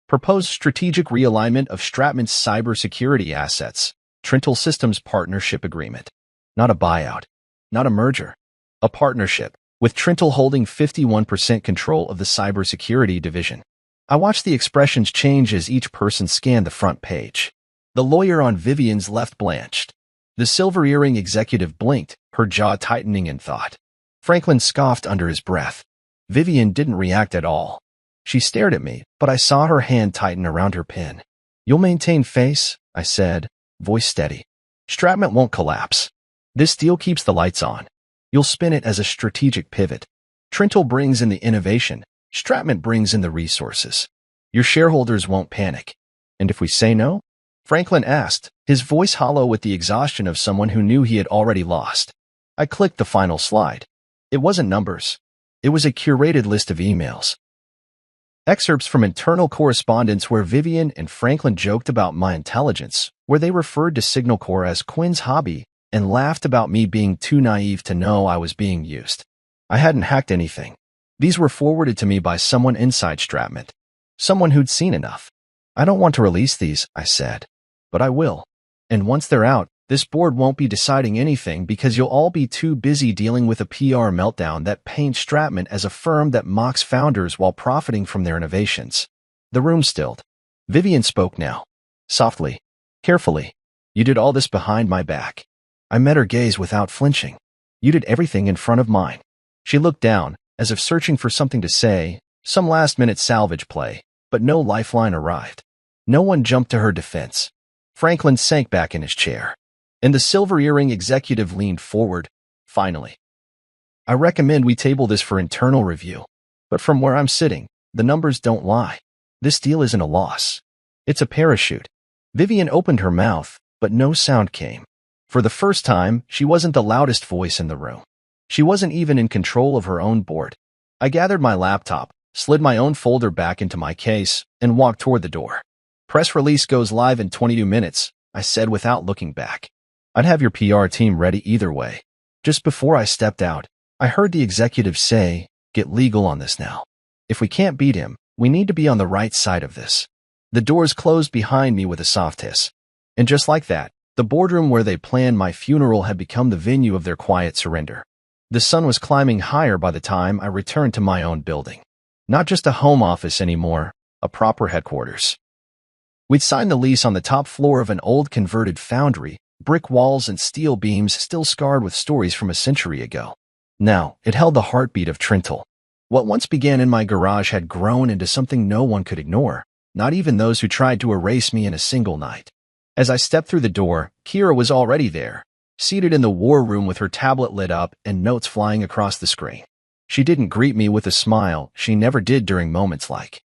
Proposed Strategic Realignment of Stratman's Cybersecurity Assets, Trintel Systems Partnership Agreement. Not a buyout, not a merger, a partnership, with Trintel holding 51% control of the cybersecurity division. I watched the expressions change as each person scanned the front page. The lawyer on Vivian's left blanched. The silver earring executive blinked, her jaw tightening in thought. Franklin scoffed under his breath. Vivian didn't react at all. She stared at me, but I saw her hand tighten around her pen. You'll maintain face, I said, voice steady. Stratman won't collapse. This deal keeps the lights on. You'll spin it as a strategic pivot. Trintel brings in the innovation. Stratman brings in the resources. Your shareholders won't panic. And if we say no? Franklin asked, his voice hollow with the exhaustion of someone who knew he had already lost. I clicked the final slide. It wasn't numbers. It was a curated list of emails. Excerpts from internal correspondence where Vivian and Franklin joked about my intelligence, where they referred to Signal Corps as Quinn's hobby, and laughed about me being too naive to know I was being used. I hadn't hacked anything. These were forwarded to me by someone inside Stratman, someone who'd seen enough. I don't want to release these, I said, but I will. And once they're out, this board won't be deciding anything because you'll all be too busy dealing with a PR meltdown that paints Stratman as a firm that mocks founders while profiting from their innovations. The room stilled. Vivian spoke now. Softly, carefully. You did all this behind my back. I met her gaze without flinching. You did everything in front of mine. She looked down, as if searching for something to say, some last-minute salvage play, but no lifeline arrived. No one jumped to her defense. Franklin sank back in his chair, and the silver earring executive leaned forward, finally. I recommend we table this for internal review, but from where I'm sitting, the numbers don't lie. This deal isn't a loss. It's a parachute. Vivian opened her mouth, but no sound came. For the first time, she wasn't the loudest voice in the room. She wasn't even in control of her own board. I gathered my laptop, slid my own folder back into my case, and walked toward the door. Press release goes live in 22 minutes, I said without looking back. I'd have your PR team ready either way. Just before I stepped out, I heard the executive say, get legal on this now. If we can't beat him, we need to be on the right side of this. The doors closed behind me with a soft hiss. And just like that, the boardroom where they planned my funeral had become the venue of their quiet surrender. The sun was climbing higher by the time I returned to my own building. Not just a home office anymore, a proper headquarters. We'd signed the lease on the top floor of an old converted foundry, brick walls and steel beams still scarred with stories from a century ago. Now, it held the heartbeat of Trintel. What once began in my garage had grown into something no one could ignore, not even those who tried to erase me in a single night. As I stepped through the door, Kira was already there, seated in the war room with her tablet lit up and notes flying across the screen. She didn't greet me with a smile she never did during moments like.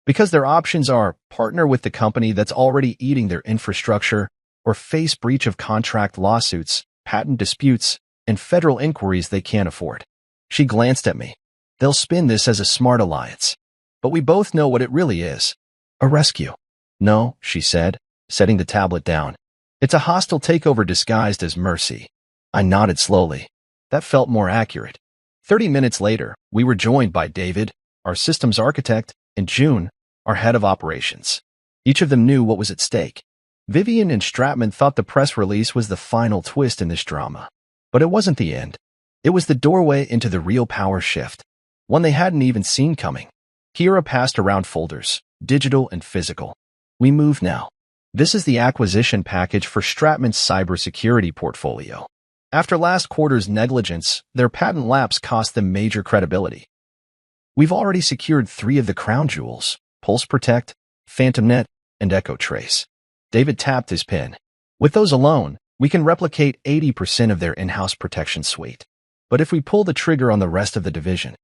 Because their options are partner with the company that's already eating their infrastructure or face breach of contract lawsuits, patent disputes, and federal inquiries they can't afford. She glanced at me. They'll spin this as a smart alliance. But we both know what it really is. A rescue. No, she said, setting the tablet down. It's a hostile takeover disguised as mercy. I nodded slowly. That felt more accurate. 30 minutes later, we were joined by David, our systems architect, and June, our head of operations. Each of them knew what was at stake. Vivian and Stratman thought the press release was the final twist in this drama. But it wasn't the end. It was the doorway into the real power shift, one they hadn't even seen coming. Kira passed around folders, digital and physical. We move now. This is the acquisition package for Stratman's cybersecurity portfolio. After last quarter's negligence, their patent lapse cost them major credibility. We've already secured 3 of the crown jewels, Pulse Protect, PhantomNet, and Echo Trace. David tapped his pen. With those alone, we can replicate 80% of their in-house protection suite. But if we pull the trigger on the rest of the division,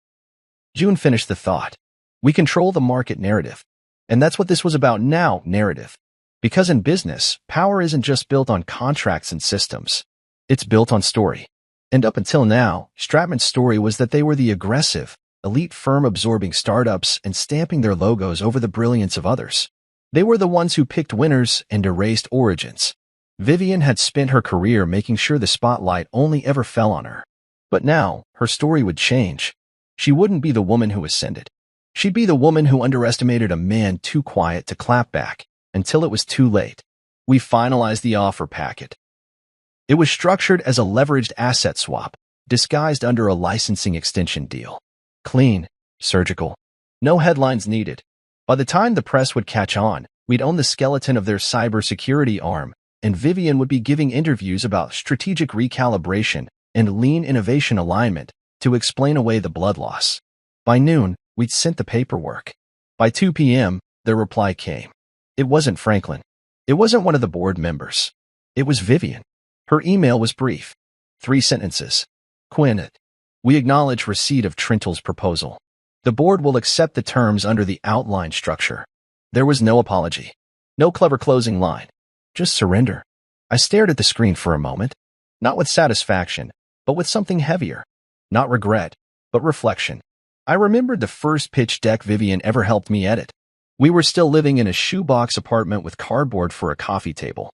June finished the thought. We control the market narrative. And that's what this was about now, narrative. Because in business, power isn't just built on contracts and systems. It's built on story. And up until now, Stratman's story was that they were the aggressive, elite firm absorbing startups and stamping their logos over the brilliance of others. They were the ones who picked winners and erased origins. Vivian had spent her career making sure the spotlight only ever fell on her. But now, her story would change. She wouldn't be the woman who ascended. She'd be the woman who underestimated a man too quiet to clap back until it was too late. We finalized the offer packet. It was structured as a leveraged asset swap, disguised under a licensing extension deal. Clean, surgical, no headlines needed. By the time the press would catch on, we'd own the skeleton of their cybersecurity arm, and Vivian would be giving interviews about strategic recalibration and lean innovation alignment to explain away the blood loss. By noon, we'd sent the paperwork. By 2 p.m., their reply came. It wasn't Franklin. It wasn't one of the board members. It was Vivian. Her email was brief. 3 sentences. Quinn, we acknowledge receipt of Trentle's proposal. The board will accept the terms under the outline structure. There was no apology. No clever closing line. Just surrender. I stared at the screen for a moment. Not with satisfaction, but with something heavier. Not regret, but reflection. I remembered the first pitch deck Vivian ever helped me edit. We were still living in a shoebox apartment with cardboard for a coffee table.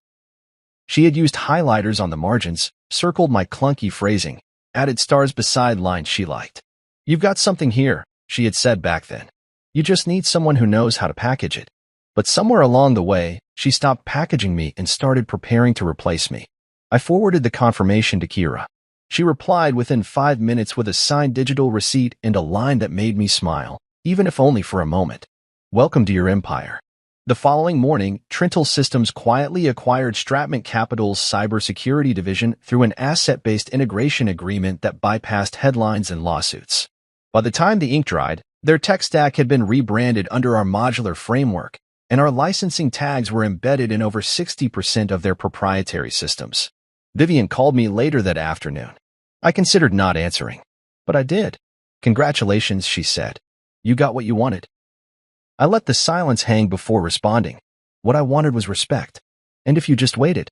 She had used highlighters on the margins, circled my clunky phrasing, added stars beside lines she liked. You've got something here, she had said back then. You just need someone who knows how to package it. But somewhere along the way, she stopped packaging me and started preparing to replace me. I forwarded the confirmation to Kira. She replied within 5 minutes with a signed digital receipt and a line that made me smile, even if only for a moment. Welcome to your empire. The following morning, Trentle Systems quietly acquired Stratman Capital's cybersecurity division through an asset-based integration agreement that bypassed headlines and lawsuits. By the time the ink dried, their tech stack had been rebranded under our modular framework, and our licensing tags were embedded in over 60% of their proprietary systems. Vivian called me later that afternoon. I considered not answering, but I did. Congratulations, she said. You got what you wanted. I let the silence hang before responding. What I wanted was respect. And if you just waited?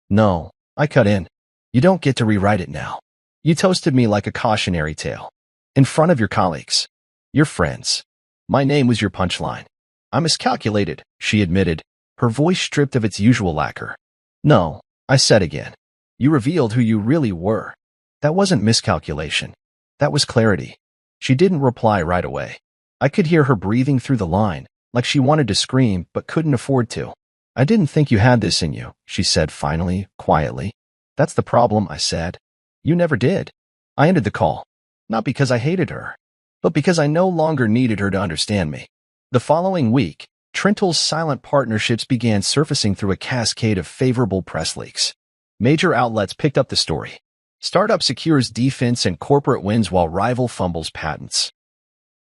No, I cut in. You don't get to rewrite it now. You toasted me like a cautionary tale. In front of your colleagues. Your friends. My name was your punchline. I miscalculated, she admitted, her voice stripped of its usual lacquer. No, I said again. You revealed who you really were. That wasn't miscalculation. That was clarity. She didn't reply right away. I could hear her breathing through the line, like she wanted to scream but couldn't afford to. I didn't think you had this in you, she said finally, quietly. That's the problem, I said. You never did. I ended the call. Not because I hated her, but because I no longer needed her to understand me. The following week, Trentle's silent partnerships began surfacing through a cascade of favorable press leaks. Major outlets picked up the story. Startup secures defense and corporate wins while rival fumbles patents.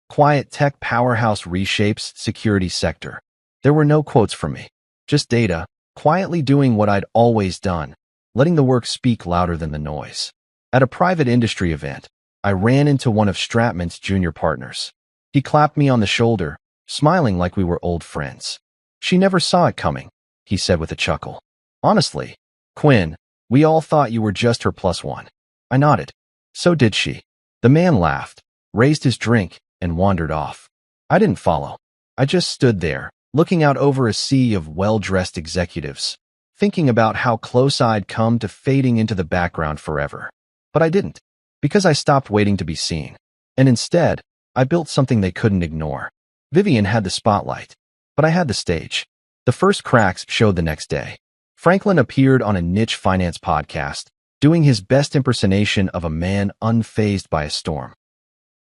Quiet tech powerhouse reshapes security sector. There were no quotes from me. Just data, quietly doing what I'd always done, letting the work speak louder than the noise. At a private industry event, I ran into one of Stratman's junior partners. He clapped me on the shoulder, smiling like we were old friends. She never saw it coming, he said with a chuckle. Honestly, Quinn, we all thought you were just her +1. I nodded. So did she. The man laughed, raised his drink, and wandered off. I didn't follow. I just stood there, looking out over a sea of well-dressed executives, thinking about how close I'd come to fading into the background forever. But I didn't, because I stopped waiting to be seen. And instead, I built something they couldn't ignore. Vivian had the spotlight, but I had the stage. The first cracks showed the next day. Franklin appeared on a niche finance podcast, doing his best impersonation of a man unfazed by a storm.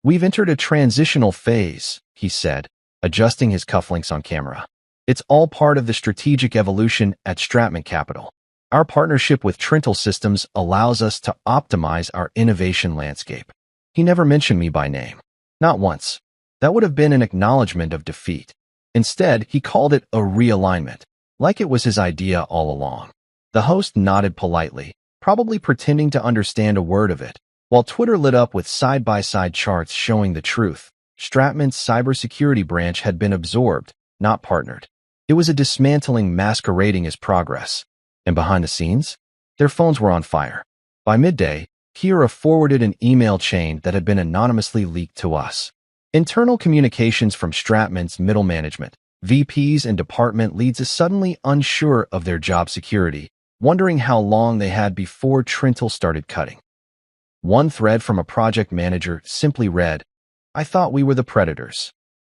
We've entered a transitional phase, he said, adjusting his cufflinks on camera. It's all part of the strategic evolution at Stratman Capital. Our partnership with Trintel Systems allows us to optimize our innovation landscape. He never mentioned me by name. Not once. That would have been an acknowledgement of defeat. Instead, he called it a realignment, like it was his idea all along. The host nodded politely, probably pretending to understand a word of it, while Twitter lit up with side-by-side charts showing the truth. Stratman's cybersecurity branch had been absorbed, not partnered. It was a dismantling masquerading as progress. And behind the scenes, their phones were on fire. By midday, Kira forwarded an email chain that had been anonymously leaked to us. Internal communications from Stratman's middle management, VPs and department leads is suddenly unsure of their job security, wondering how long they had before Trintel started cutting. One thread from a project manager simply read, "I thought we were the predators."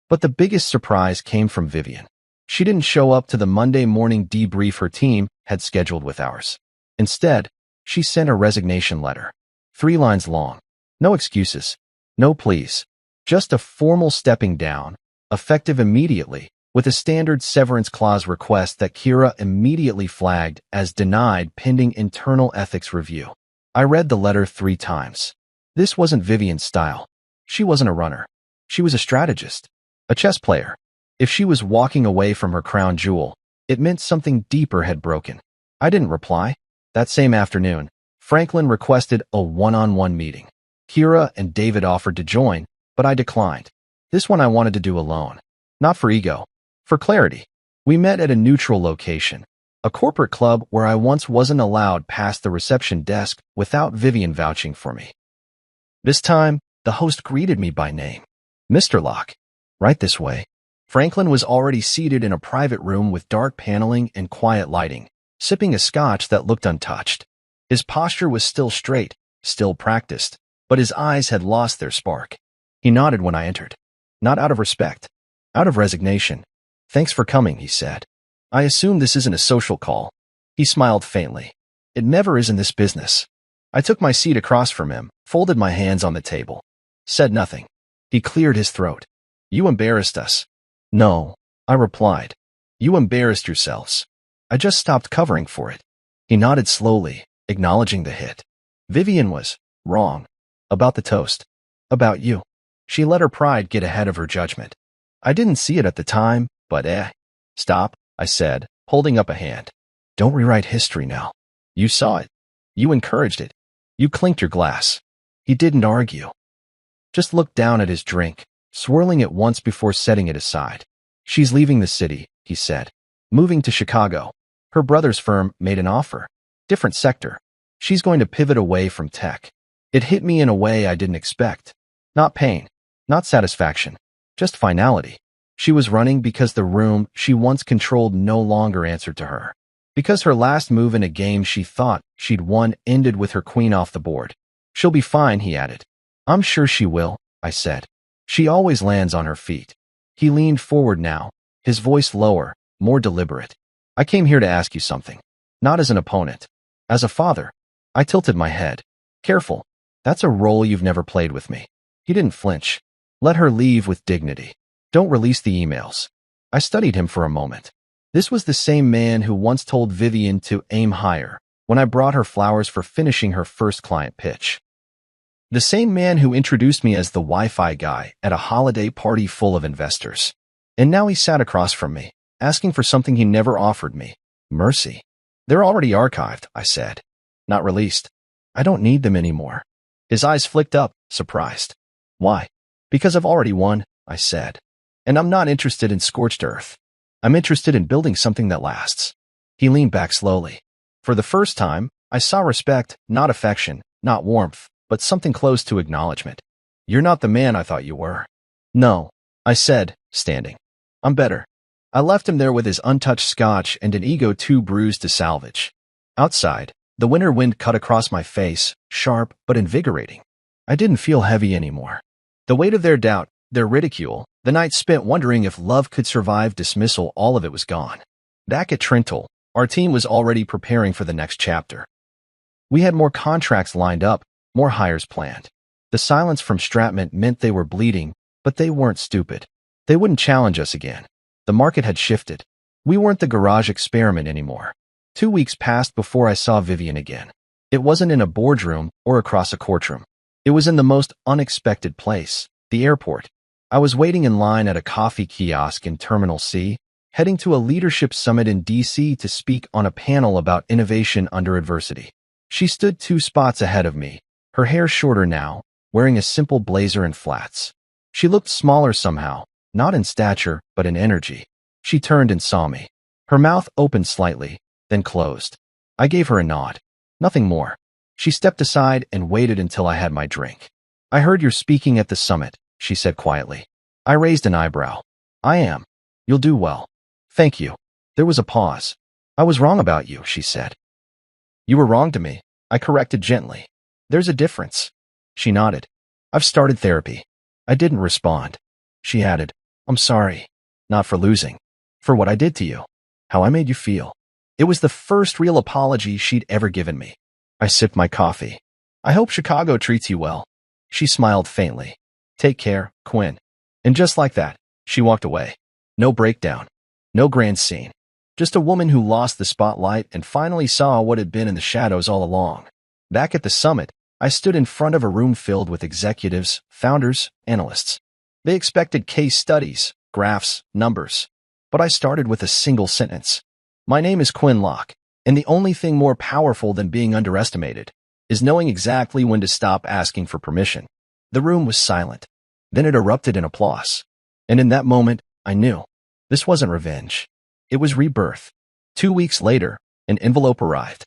But the biggest surprise came from Vivian. She didn't show up to the Monday morning debrief her team had scheduled with ours. Instead, she sent a resignation letter. 3 lines long. No excuses. No pleas. Just a formal stepping down, effective immediately, with a standard severance clause request that Kira immediately flagged as denied pending internal ethics review. I read the letter 3 times. This wasn't Vivian's style. She wasn't a runner. She was a strategist, a chess player. If she was walking away from her crown jewel, it meant something deeper had broken. I didn't reply. That same afternoon, Franklin requested a one-on-one meeting. Kira and David offered to join, but I declined. This one I wanted to do alone. Not for ego, for clarity. We met at a neutral location, a corporate club where I once wasn't allowed past the reception desk without Vivian vouching for me. This time, the host greeted me by name. Mr. Locke. Right this way. Franklin was already seated in a private room with dark paneling and quiet lighting, sipping a scotch that looked untouched. His posture was still straight, still practiced, but his eyes had lost their spark. He nodded when I entered. Not out of respect, out of resignation. "Thanks for coming," he said. "I assume this isn't a social call." He smiled faintly. "It never is in this business." I took my seat across from him, folded my hands on the table. Said nothing. He cleared his throat. "You embarrassed us." "No," I replied. "You embarrassed yourselves. I just stopped covering for it." He nodded slowly, acknowledging the hit. "Vivian was wrong. About the toast. About you." She let her pride get ahead of her judgment. I didn't see it at the time, but Stop, I said, holding up a hand. "Don't rewrite history now. You saw it. You encouraged it. You clinked your glass." He didn't argue. Just looked down at his drink, swirling it once before setting it aside. "She's leaving the city," he said. "Moving to Chicago. Her brother's firm made an offer. Different sector. She's going to pivot away from tech." It hit me in a way I didn't expect. Not pain, not satisfaction, just finality. She was running because the room she once controlled no longer answered to her. Because her last move in a game she thought she'd won ended with her queen off the board. "She'll be fine," he added. "I'm sure she will," I said. "She always lands on her feet." He leaned forward now, his voice lower, more deliberate. "I came here to ask you something. Not as an opponent. As a father." I tilted my head. "Careful. That's a role you've never played with me." He didn't flinch. "Let her leave with dignity. Don't release the emails." I studied him for a moment. This was the same man who once told Vivian to aim higher when I brought her flowers for finishing her first client pitch. The same man who introduced me as the Wi-Fi guy at a holiday party full of investors. And now he sat across from me, asking for something he never offered me. Mercy. "They're already archived," I said. "Not released. I don't need them anymore." His eyes flicked up, surprised. "Why?" "Because I've already won," I said. "And I'm not interested in scorched earth. I'm interested in building something that lasts." He leaned back slowly. For the first time, I saw respect, not affection, not warmth, but something close to acknowledgement. "You're not the man I thought you were." "No," I said, standing. "I'm better." I left him there with his untouched scotch and an ego too bruised to salvage. Outside, the winter wind cut across my face, sharp but invigorating. I didn't feel heavy anymore. The weight of their doubt, their ridicule, the night spent wondering if love could survive dismissal, all of it was gone. Back at Trintel, our team was already preparing for the next chapter. We had more contracts lined up, more hires planned. The silence from Stratman meant they were bleeding, but they weren't stupid. They wouldn't challenge us again. The market had shifted. We weren't the garage experiment anymore. 2 weeks passed before I saw Vivian again. It wasn't in a boardroom or across a courtroom. It was in the most unexpected place, the airport. I was waiting in line at a coffee kiosk in Terminal C, heading to a leadership summit in D.C. to speak on a panel about innovation under adversity. She stood 2 spots ahead of me, her hair shorter now, wearing a simple blazer and flats. She looked smaller somehow, not in stature, but in energy. She turned and saw me. Her mouth opened slightly, then closed. I gave her a nod. Nothing more. She stepped aside and waited until I had my drink. "I heard you're speaking at the summit," she said quietly. I raised an eyebrow. "I am. You'll do well." "Thank you." There was a pause. "I was wrong about you," she said. "You were wrong to me," I corrected gently. "There's a difference." She nodded. "I've started therapy." I didn't respond. She added, "I'm sorry. Not for losing. For what I did to you. How I made you feel." It was the first real apology she'd ever given me. I sipped my coffee. "I hope Chicago treats you well." She smiled faintly. "Take care, Quinn." And just like that, she walked away. No breakdown. No grand scene. Just a woman who lost the spotlight and finally saw what had been in the shadows all along. Back at the summit, I stood in front of a room filled with executives, founders, analysts. They expected case studies, graphs, numbers. But I started with a single sentence. "My name is Quinn Locke, and the only thing more powerful than being underestimated is knowing exactly when to stop asking for permission." The room was silent. Then it erupted in applause. And in that moment, I knew. This wasn't revenge. It was rebirth. 2 weeks later, an envelope arrived.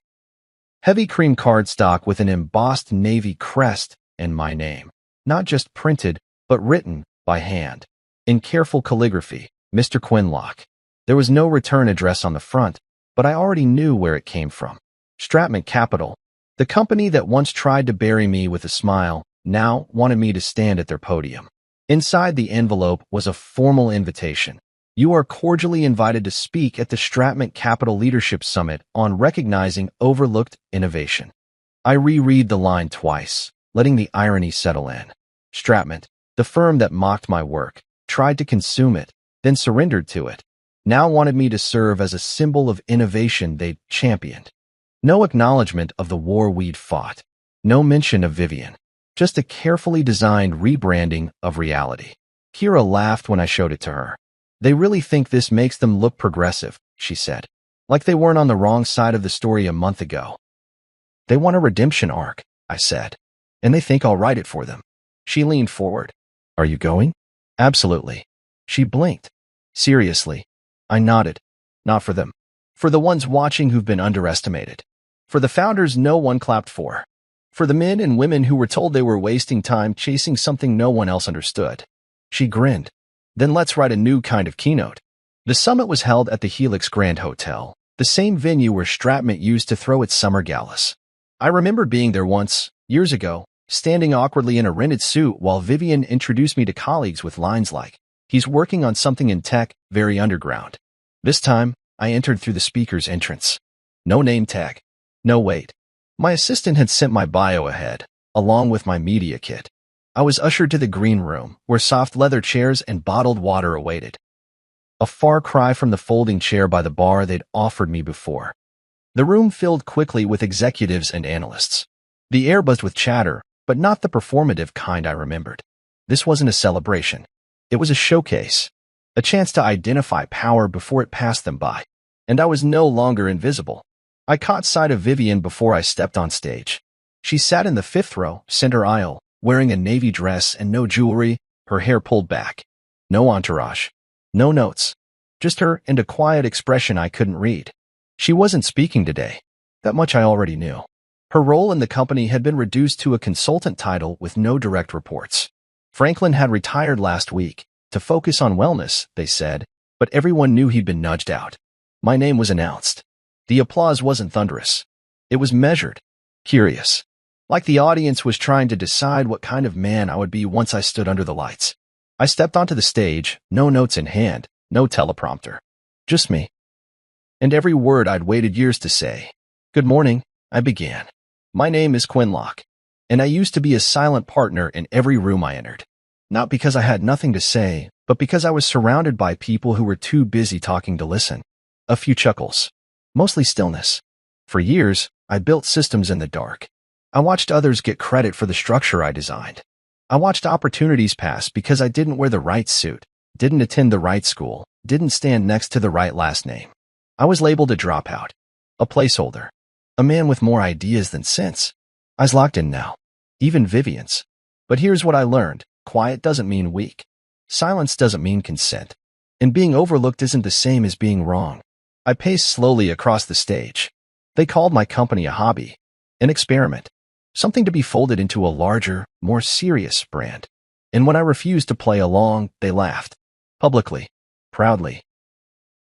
Heavy cream cardstock with an embossed navy crest and my name. Not just printed, but written by hand. In careful calligraphy, Mr. Quinn Locke. There was no return address on the front, but I already knew where it came from. Stratman Capital, the company that once tried to bury me with a smile, now wanted me to stand at their podium. Inside the envelope was a formal invitation. "You are cordially invited to speak at the Stratman Capital Leadership Summit on recognizing overlooked innovation." I reread the line twice, letting the irony settle in. Stratman, the firm that mocked my work, tried to consume it, then surrendered to it, now wanted me to serve as a symbol of innovation they'd championed. No acknowledgement of the war we'd fought. No mention of Vivian. Just a carefully designed rebranding of reality. Kira laughed when I showed it to her. "They really think this makes them look progressive," she said. "Like they weren't on the wrong side of the story a month ago." "They want a redemption arc," I said. "And they think I'll write it for them." She leaned forward. "Are you going?" "Absolutely." She blinked. "Seriously?" I nodded. "Not for them. For the ones watching who've been underestimated. For the founders no one clapped for. For the men and women who were told they were wasting time chasing something no one else understood." She grinned. "Then let's write a new kind of keynote." The summit was held at the Helix Grand Hotel, the same venue where Stratman used to throw its summer galas. I remember being there once, years ago, standing awkwardly in a rented suit while Vivian introduced me to colleagues with lines like, "He's working on something in tech, very underground." This time, I entered through the speaker's entrance. No name tag. No wait. My assistant had sent my bio ahead, along with my media kit. I was ushered to the green room, where soft leather chairs and bottled water awaited. A far cry from the folding chair by the bar they'd offered me before. The room filled quickly with executives and analysts. The air buzzed with chatter, but not the performative kind I remembered. This wasn't a celebration. It was a showcase. A chance to identify power before it passed them by. And I was no longer invisible. I caught sight of Vivian before I stepped on stage. She sat in the 5th row, center aisle, wearing a navy dress and no jewelry, her hair pulled back. No entourage. No notes. Just her and a quiet expression I couldn't read. She wasn't speaking today. That much I already knew. Her role in the company had been reduced to a consultant title with no direct reports. Franklin had retired last week, to focus on wellness, they said, but everyone knew he'd been nudged out. My name was announced. The applause wasn't thunderous. It was measured, curious. Like the audience was trying to decide what kind of man I would be once I stood under the lights. I stepped onto the stage, no notes in hand, no teleprompter. Just me. And every word I'd waited years to say. "Good morning," I began. "My name is Quinn Locke, and I used to be a silent partner in every room I entered. Not because I had nothing to say, but because I was surrounded by people who were too busy talking to listen. A few chuckles. Mostly stillness. For years, I built systems in the dark. I watched others get credit for the structure I designed. I watched opportunities pass because I didn't wear the right suit, didn't attend the right school, didn't stand next to the right last name. I was labeled a dropout, a placeholder, a man with more ideas than sense. I was locked in now, even Vivian's. But here's what I learned. Quiet doesn't mean weak. Silence doesn't mean consent. And being overlooked isn't the same as being wrong. I paced slowly across the stage. They called my company a hobby, an experiment, something to be folded into a larger, more serious brand. And when I refused to play along, they laughed. Publicly. Proudly.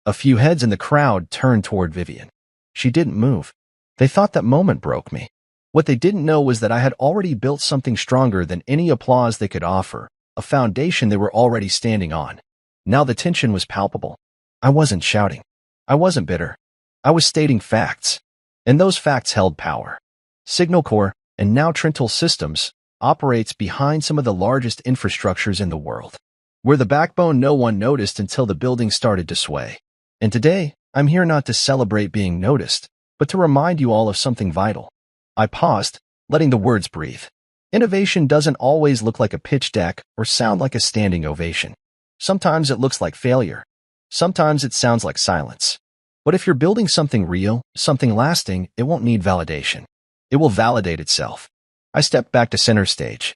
A few heads in the crowd turned toward Vivian. She didn't move. They thought that moment broke me. What they didn't know was that I had already built something stronger than any applause they could offer, a foundation they were already standing on. Now the tension was palpable. I wasn't shouting. I wasn't bitter. I was stating facts. And those facts held power. Signal Corps, and now Trental Systems, operates behind some of the largest infrastructures in the world. We're the backbone no one noticed until the building started to sway. And today, I'm here not to celebrate being noticed, but to remind you all of something vital. I paused, letting the words breathe. Innovation doesn't always look like a pitch deck or sound like a standing ovation. Sometimes it looks like failure. Sometimes it sounds like silence. But if you're building something real, something lasting, it won't need validation. It will validate itself. I stepped back to center stage.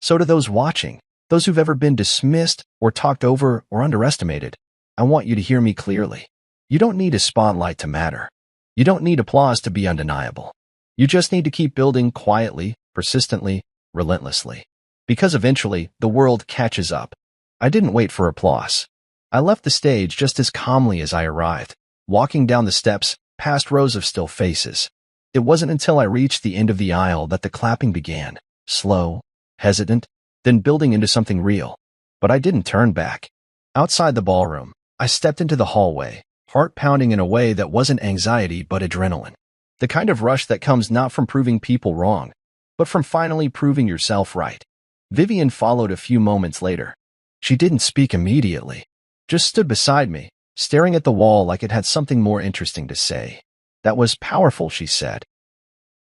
So to those watching, those who've ever been dismissed or talked over or underestimated, I want you to hear me clearly. You don't need a spotlight to matter. You don't need applause to be undeniable. You just need to keep building quietly, persistently, relentlessly. Because eventually, the world catches up. I didn't wait for applause. I left the stage just as calmly as I arrived, walking down the steps, past rows of still faces. It wasn't until I reached the end of the aisle that the clapping began, slow, hesitant, then building into something real. But I didn't turn back. Outside the ballroom, I stepped into the hallway, heart pounding in a way that wasn't anxiety but adrenaline. The kind of rush that comes not from proving people wrong, but from finally proving yourself right. Vivian followed a few moments later. She didn't speak immediately, just stood beside me, staring at the wall like it had something more interesting to say. That was powerful, she said.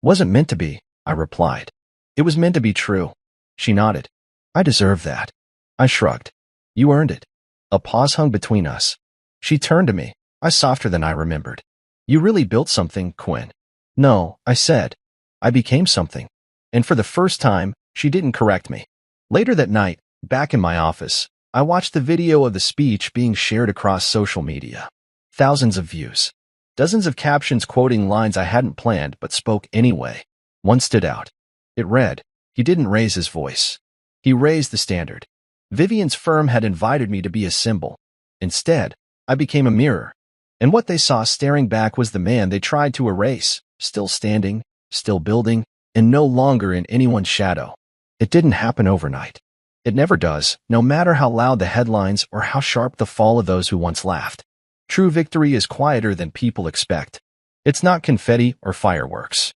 Wasn't meant to be, I replied. It was meant to be true. She nodded. I deserve that. I shrugged. You earned it. A pause hung between us. She turned to me, eyes softer than I remembered. You really built something, Quinn. No, I said. I became something. And for the first time, she didn't correct me. Later that night, back in my office, I watched the video of the speech being shared across social media. Thousands of views. Dozens of captions quoting lines I hadn't planned but spoke anyway. One stood out. It read, he didn't raise his voice. He raised the standard. Vivian's firm had invited me to be a symbol. Instead, I became a mirror. And what they saw staring back was the man they tried to erase, still standing, still building, and no longer in anyone's shadow. It didn't happen overnight. It never does, no matter how loud the headlines or how sharp the fall of those who once laughed. True victory is quieter than people expect. It's not confetti or fireworks.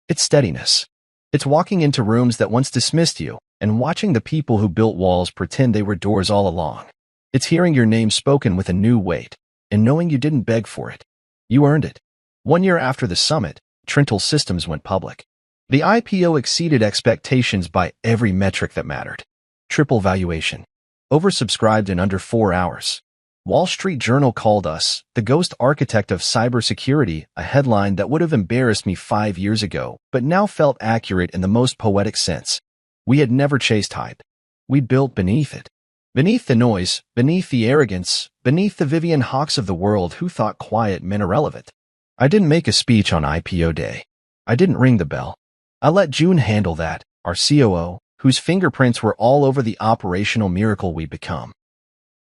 It's steadiness. It's walking into rooms that once dismissed you and watching the people who built walls pretend they were doors all along. It's hearing your name spoken with a new weight and knowing you didn't beg for it. You earned it. 1 year after the summit, Trental Systems went public. The IPO exceeded expectations by every metric that mattered. Triple valuation. Oversubscribed in under 4 hours. Wall Street Journal called us the ghost architect of cybersecurity, a headline that would have embarrassed me 5 years ago, but now felt accurate in the most poetic sense. We had never chased hype. We'd built beneath it. Beneath the noise, beneath the arrogance, beneath the Vivian Hawks of the world who thought quiet meant irrelevant. I didn't make a speech on IPO day. I didn't ring the bell. I let June handle that, our COO, whose fingerprints were all over the operational miracle we'd become.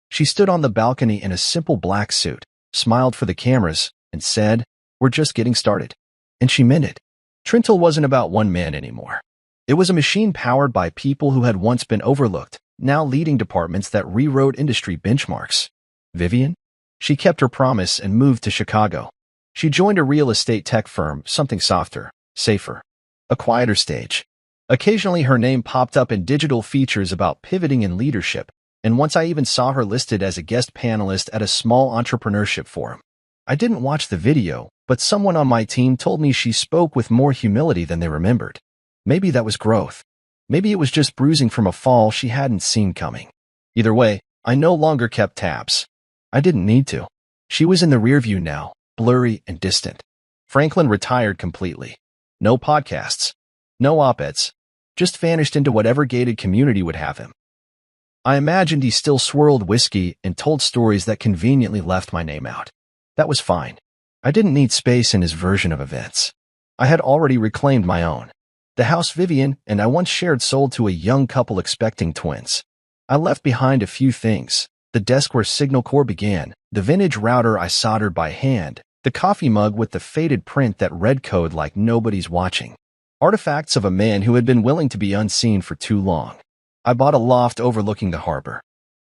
She stood on the balcony in a simple black suit, smiled for the cameras, and said, "We're just getting started." And she meant it. Trental wasn't about one man anymore. It was a machine powered by people who had once been overlooked, now leading departments that rewrote industry benchmarks. Vivian? She kept her promise and moved to Chicago. She joined a real estate tech firm, something softer, safer, a quieter stage. Occasionally her name popped up in digital features about pivoting and leadership, and once I even saw her listed as a guest panelist at a small entrepreneurship forum. I didn't watch the video, but someone on my team told me she spoke with more humility than they remembered. Maybe that was growth. Maybe it was just bruising from a fall she hadn't seen coming. Either way, I no longer kept tabs. I didn't need to. She was in the rearview now, blurry and distant. Franklin retired completely. No podcasts. No op-eds. Just vanished into whatever gated community would have him. I imagined he still swirled whiskey and told stories that conveniently left my name out. That was fine. I didn't need space in his version of events. I had already reclaimed my own. The house Vivian and I once shared sold to a young couple expecting twins. I left behind a few things: the desk where Signal Core began, the vintage router I soldered by hand, the coffee mug with the faded print that read code like nobody's watching. Artifacts of a man who had been willing to be unseen for too long. I bought a loft overlooking the harbor.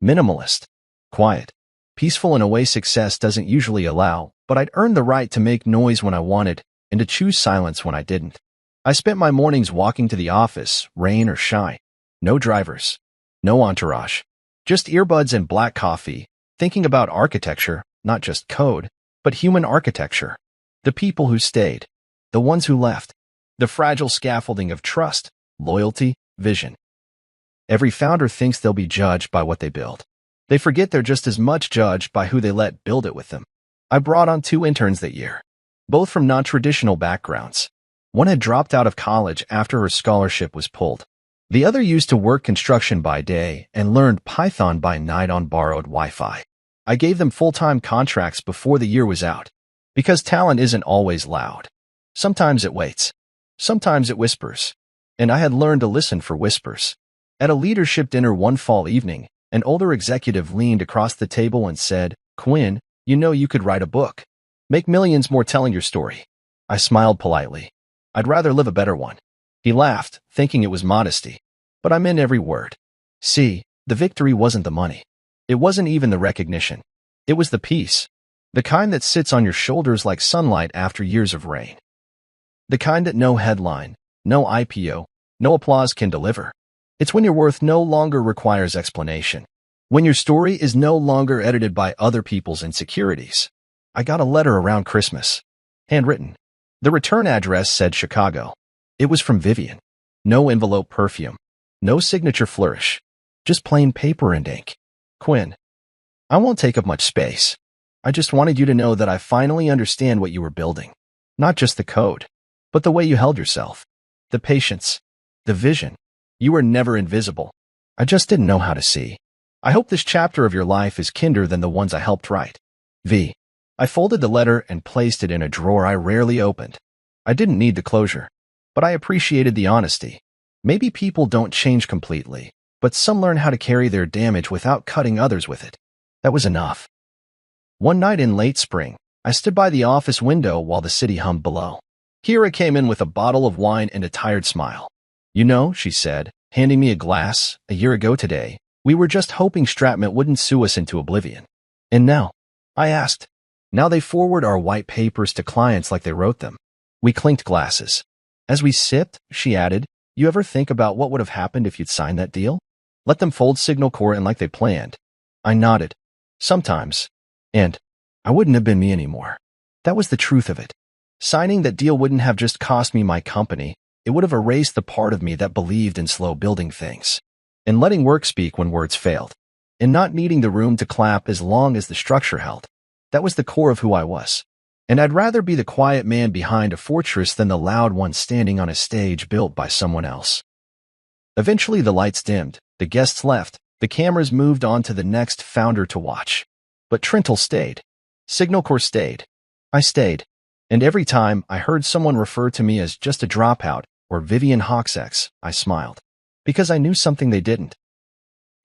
Minimalist. Quiet. Peaceful in a way success doesn't usually allow, but I'd earned the right to make noise when I wanted and to choose silence when I didn't. I spent my mornings walking to the office, rain or shine. No drivers. No entourage. Just earbuds and black coffee, thinking about architecture, not just code, but human architecture. The people who stayed. The ones who left. The fragile scaffolding of trust, loyalty, vision. Every founder thinks they'll be judged by what they build. They forget they're just as much judged by who they let build it with them. I brought on 2 interns that year, both from non-traditional backgrounds. One had dropped out of college after her scholarship was pulled. The other used to work construction by day and learned Python by night on borrowed Wi-Fi. I gave them full-time contracts before the year was out, because talent isn't always loud. Sometimes it waits. Sometimes it whispers. And I had learned to listen for whispers. At a leadership dinner one fall evening, an older executive leaned across the table and said, "Quinn, you know you could write a book. Make millions more telling your story." I smiled politely. I'd rather live a better one. He laughed, thinking it was modesty. But I meant every word. See, the victory wasn't the money. It wasn't even the recognition. It was the peace. The kind that sits on your shoulders like sunlight after years of rain. The kind that no headline, no IPO, no applause can deliver. It's when your worth no longer requires explanation. When your story is no longer edited by other people's insecurities. I got a letter around Christmas. Handwritten. The return address said Chicago. It was from Vivian. No envelope perfume. No signature flourish. Just plain paper and ink. Quinn, I won't take up much space. I just wanted you to know that I finally understand what you were building. Not just the code, but the way you held yourself. The patience. The vision. You were never invisible. I just didn't know how to see. I hope this chapter of your life is kinder than the ones I helped write. V. I folded the letter and placed it in a drawer I rarely opened. I didn't need the closure, but I appreciated the honesty. Maybe people don't change completely, but some learn how to carry their damage without cutting others with it. That was enough. One night in late spring, I stood by the office window while the city hummed below. Kira came in with a bottle of wine and a tired smile. "You know," she said, handing me a glass, "a year ago today, we were just hoping Stratman wouldn't sue us into oblivion. And now?" I asked. "Now they forward our white papers to clients like they wrote them." We clinked glasses. As we sipped, she added, "You ever think about what would have happened if you'd signed that deal? Let them fold Signal Core in like they planned?" I nodded. "Sometimes. And I wouldn't have been me anymore." That was the truth of it. Signing that deal wouldn't have just cost me my company. It would have erased the part of me that believed in slow building things. In letting work speak when words failed. In not needing the room to clap as long as the structure held. That was the core of who I was. And I'd rather be the quiet man behind a fortress than the loud one standing on a stage built by someone else. Eventually the lights dimmed, the guests left, the cameras moved on to the next founder to watch. But Trentle stayed. Signal Core stayed. I stayed. And every time I heard someone refer to me as just a dropout or Vivian Hawksex, I smiled. Because I knew something they didn't.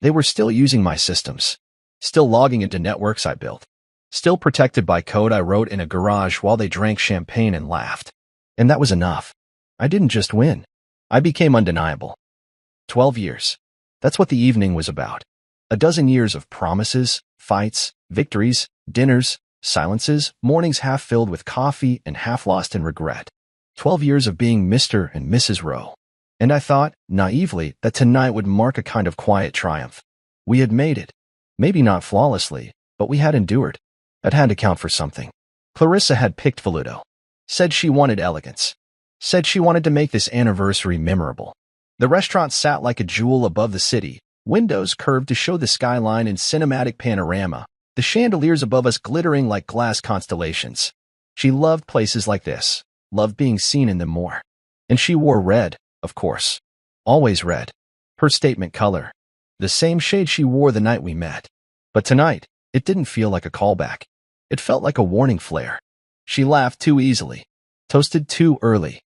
They were still using my systems. Still logging into networks I built. Still protected by code I wrote in a garage while they drank champagne and laughed. And that was enough. I didn't just win. I became undeniable. 12 years. That's what the evening was about. A dozen years of promises, fights, victories, dinners, silences, mornings half filled with coffee and half lost in regret. 12 years of being Mr. and Mrs. Rowe. And I thought, naively, that tonight would mark a kind of quiet triumph. We had made it. Maybe not flawlessly, but we had endured. That had to count for something. Clarissa had picked Voluto. Said she wanted elegance. Said she wanted to make this anniversary memorable. The restaurant sat like a jewel above the city, windows curved to show the skyline in cinematic panorama, the chandeliers above us glittering like glass constellations. She loved places like this, loved being seen in them more. And she wore red, of course. Always red. Her statement color. The same shade she wore the night we met. But tonight, it didn't feel like a callback. It felt like a warning flare. She laughed too easily. Toasted too early.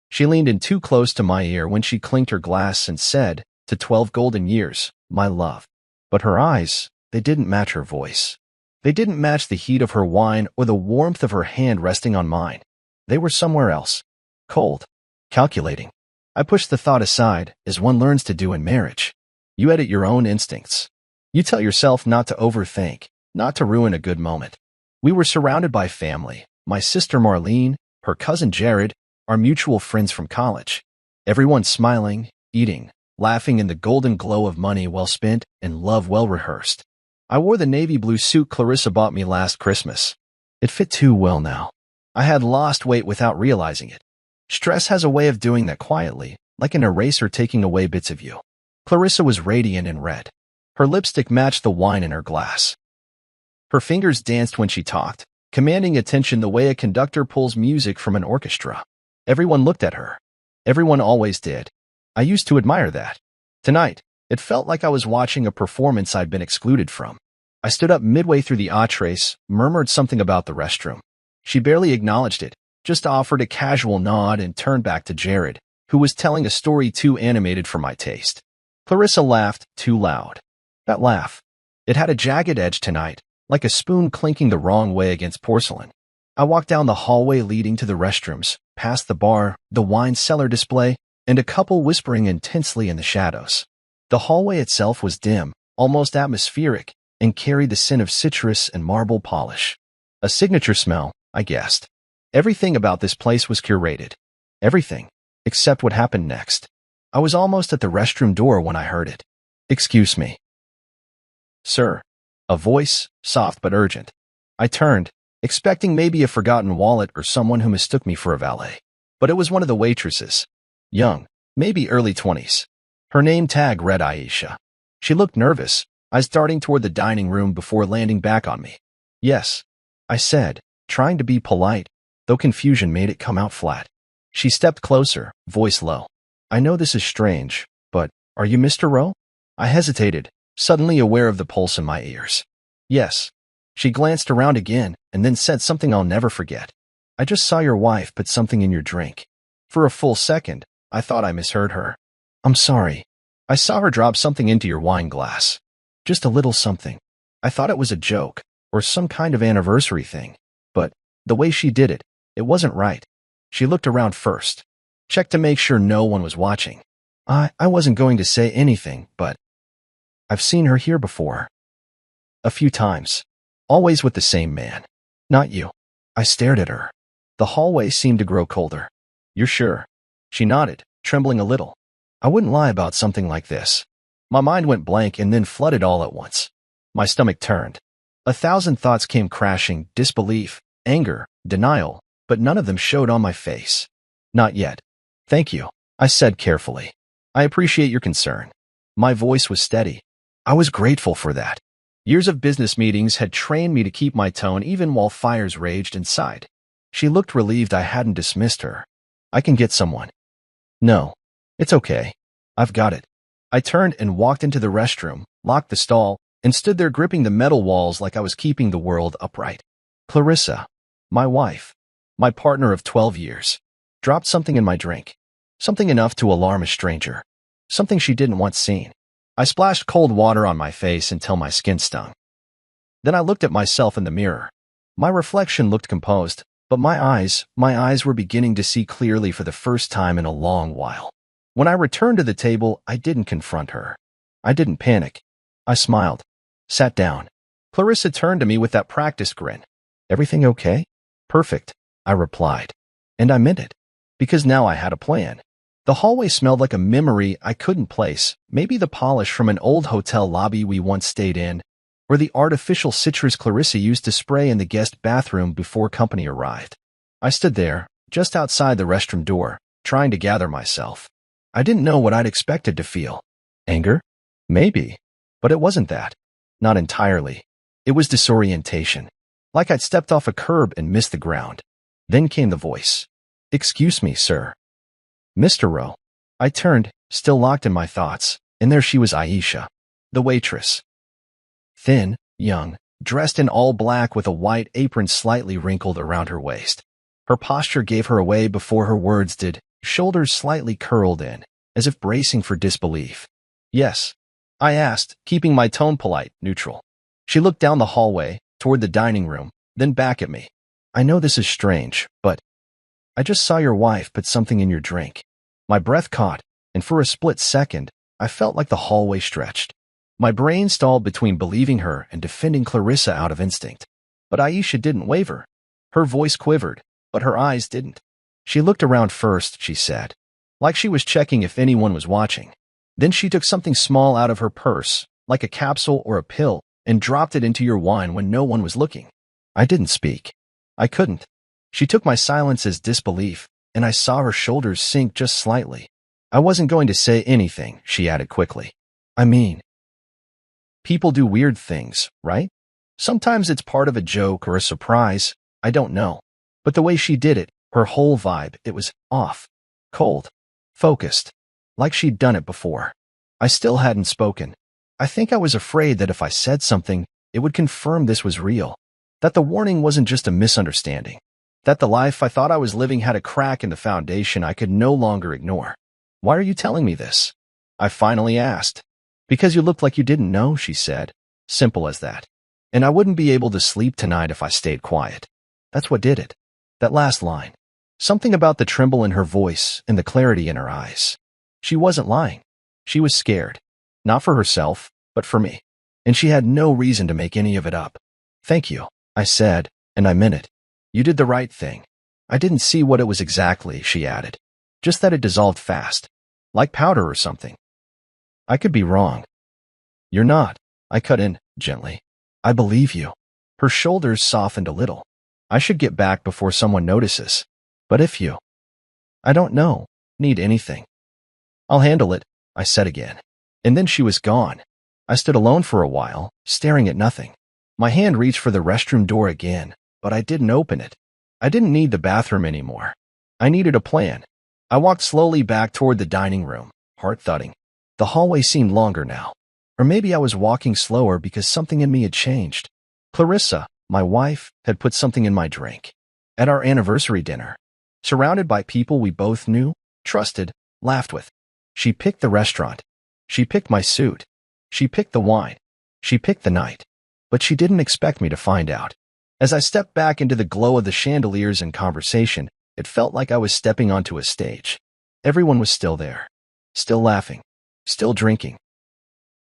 She leaned in too close to my ear when she clinked her glass and said, "To 12 golden years, my love." But her eyes, they didn't match her voice. They didn't match the heat of her wine or the warmth of her hand resting on mine. They were somewhere else. Cold. Calculating. I pushed the thought aside, as one learns to do in marriage. You edit your own instincts. You tell yourself not to overthink, not to ruin a good moment. We were surrounded by family, my sister Marlene, her cousin Jared, our mutual friends from college. Everyone smiling, eating, laughing in the golden glow of money well spent and love well rehearsed. I wore the navy blue suit Clarissa bought me last Christmas. It fit too well now. I had lost weight without realizing it. Stress has a way of doing that quietly, like an eraser taking away bits of you. Clarissa was radiant in red. Her lipstick matched the wine in her glass. Her fingers danced when she talked, commanding attention the way a conductor pulls music from an orchestra. Everyone looked at her. Everyone always did. I used to admire that. Tonight, it felt like I was watching a performance I'd been excluded from. I stood up midway through the entrees, murmured something about the restroom. She barely acknowledged it, just offered a casual nod and turned back to Jared, who was telling a story too animated for my taste. Clarissa laughed too loud. That laugh. It had a jagged edge tonight, like a spoon clinking the wrong way against porcelain. I walked down the hallway leading to the restrooms, past the bar, the wine cellar display, and a couple whispering intensely in the shadows. The hallway itself was dim, almost atmospheric, and carried the scent of citrus and marble polish. A signature smell, I guessed. Everything about this place was curated. Everything, except what happened next. I was almost at the restroom door when I heard it. "Excuse me." "Sir." A voice, soft but urgent. I turned, expecting maybe a forgotten wallet or someone who mistook me for a valet. But it was one of the waitresses. Young, maybe early 20s. Her name tag read Aisha. She looked nervous, eyes darting toward the dining room before landing back on me. "Yes," I said, trying to be polite, though confusion made it come out flat. She stepped closer, voice low. "I know this is strange, but are you Mr. Rowe?" I hesitated, suddenly aware of the pulse in my ears. "Yes." She glanced around again and then said something I'll never forget. "I just saw your wife put something in your drink." For a full second, I thought I misheard her. "I'm sorry. I saw her drop something into your wine glass. Just a little something. I thought it was a joke, or some kind of anniversary thing. But the way she did it, it wasn't right." She looked around first, checked to make sure no one was watching. I wasn't going to say anything, but I've seen her here before. A few times. Always with the same man. Not you. I stared at her. The hallway seemed to grow colder. "You're sure?" She nodded, trembling a little. I wouldn't lie about something like this. My mind went blank and then flooded all at once. My stomach turned. 1,000 thoughts came crashing, disbelief, anger, denial, but none of them showed on my face. "Not yet. Thank you," I said carefully. "I appreciate your concern." My voice was steady. I was grateful for that. Years of business meetings had trained me to keep my tone even while fires raged inside. She looked relieved I hadn't dismissed her. "I can get someone." "No. It's okay. I've got it." I turned and walked into the restroom, locked the stall, and stood there gripping the metal walls like I was keeping the world upright. Clarissa, my wife, my partner of 12 years, dropped something in my drink. Something enough to alarm a stranger. Something she didn't want seen. I splashed cold water on my face until my skin stung. Then I looked at myself in the mirror. My reflection looked composed, but my eyes were beginning to see clearly for the first time in a long while. When I returned to the table, I didn't confront her. I didn't panic. I smiled. Sat down. Clarissa turned to me with that practiced grin. "Everything okay?" "Perfect," I replied. And I meant it. Because now I had a plan. The hallway smelled like a memory I couldn't place, maybe the polish from an old hotel lobby we once stayed in, or the artificial citrus Clarissa used to spray in the guest bathroom before company arrived. I stood there, just outside the restroom door, trying to gather myself. I didn't know what I'd expected to feel. Anger? Maybe. But it wasn't that. Not entirely. It was disorientation. Like I'd stepped off a curb and missed the ground. Then came the voice. "Excuse me, sir." "Mr. Rowe." I turned, still locked in my thoughts, and there she was, Aisha, the waitress. Thin, young, dressed in all black with a white apron slightly wrinkled around her waist. Her posture gave her away before her words did, shoulders slightly curled in, as if bracing for disbelief. "Yes," I asked, keeping my tone polite, neutral. She looked down the hallway, toward the dining room, then back at me. "I know this is strange, but I just saw your wife put something in your drink." My breath caught, and for a split second, I felt like the hallway stretched. My brain stalled between believing her and defending Clarissa out of instinct. But Aisha didn't waver. Her voice quivered, but her eyes didn't. "She looked around first," she said, like she was checking if anyone was watching. "Then she took something small out of her purse, like a capsule or a pill, and dropped it into your wine when no one was looking." I didn't speak. I couldn't. She took my silence as disbelief, and I saw her shoulders sink just slightly. "I wasn't going to say anything," she added quickly. "I mean, people do weird things, right? Sometimes it's part of a joke or a surprise, I don't know. But the way she did it, her whole vibe, it was off. Cold. Focused. Like she'd done it before." I still hadn't spoken. I think I was afraid that if I said something, it would confirm this was real. That the warning wasn't just a misunderstanding. That the life I thought I was living had a crack in the foundation I could no longer ignore. "Why are you telling me this?" I finally asked. "Because you looked like you didn't know," she said. Simple as that. "And I wouldn't be able to sleep tonight if I stayed quiet." That's what did it. That last line. Something about the tremble in her voice and the clarity in her eyes. She wasn't lying. She was scared. Not for herself, but for me. And she had no reason to make any of it up. "Thank you," I said, and I meant it. "You did the right thing." I didn't see what it was exactly, she added. Just that it dissolved fast. Like powder or something. I could be wrong. "You're not," I cut in, gently. "I believe you." Her shoulders softened a little. "I should get back before someone notices. But if you, I don't know, need anything." "I'll handle it," I said again. And then she was gone. I stood alone for a while, staring at nothing. My hand reached for the restroom door again, but I didn't open it. I didn't need the bathroom anymore. I needed a plan. I walked slowly back toward the dining room, heart thudding. The hallway seemed longer now. Or maybe I was walking slower because something in me had changed. Clarissa, my wife, had put something in my drink. At our anniversary dinner. Surrounded by people we both knew, trusted, laughed with. She picked the restaurant. She picked my suit. She picked the wine. She picked the night. But she didn't expect me to find out. As I stepped back into the glow of the chandeliers and conversation, it felt like I was stepping onto a stage. Everyone was still there. Still laughing. Still drinking.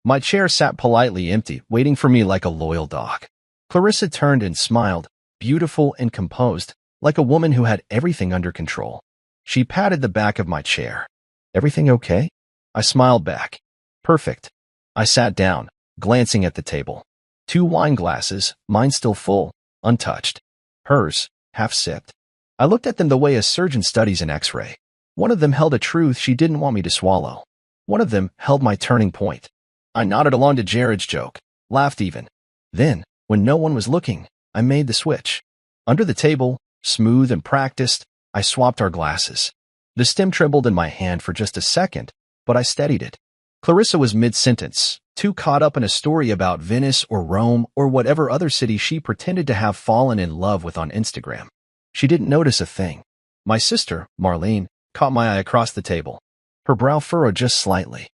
My chair sat politely empty, waiting for me like a loyal dog. Clarissa turned and smiled, beautiful and composed, like a woman who had everything under control. She patted the back of my chair. "Everything okay?" I smiled back. "Perfect." I sat down, glancing at the table. 2 wine glasses, mine still full, untouched. Hers, half sipped. I looked at them the way a surgeon studies an X-ray. One of them held a truth she didn't want me to swallow. One of them held my turning point. I nodded along to Jared's joke, laughed even. Then, when no one was looking, I made the switch. Under the table, smooth and practiced, I swapped our glasses. The stem trembled in my hand for just a second, but I steadied it. Clarissa was mid-sentence, too caught up in a story about Venice or Rome or whatever other city she pretended to have fallen in love with on Instagram. She didn't notice a thing. My sister, Marlene, caught my eye across the table. Her brow furrowed just slightly.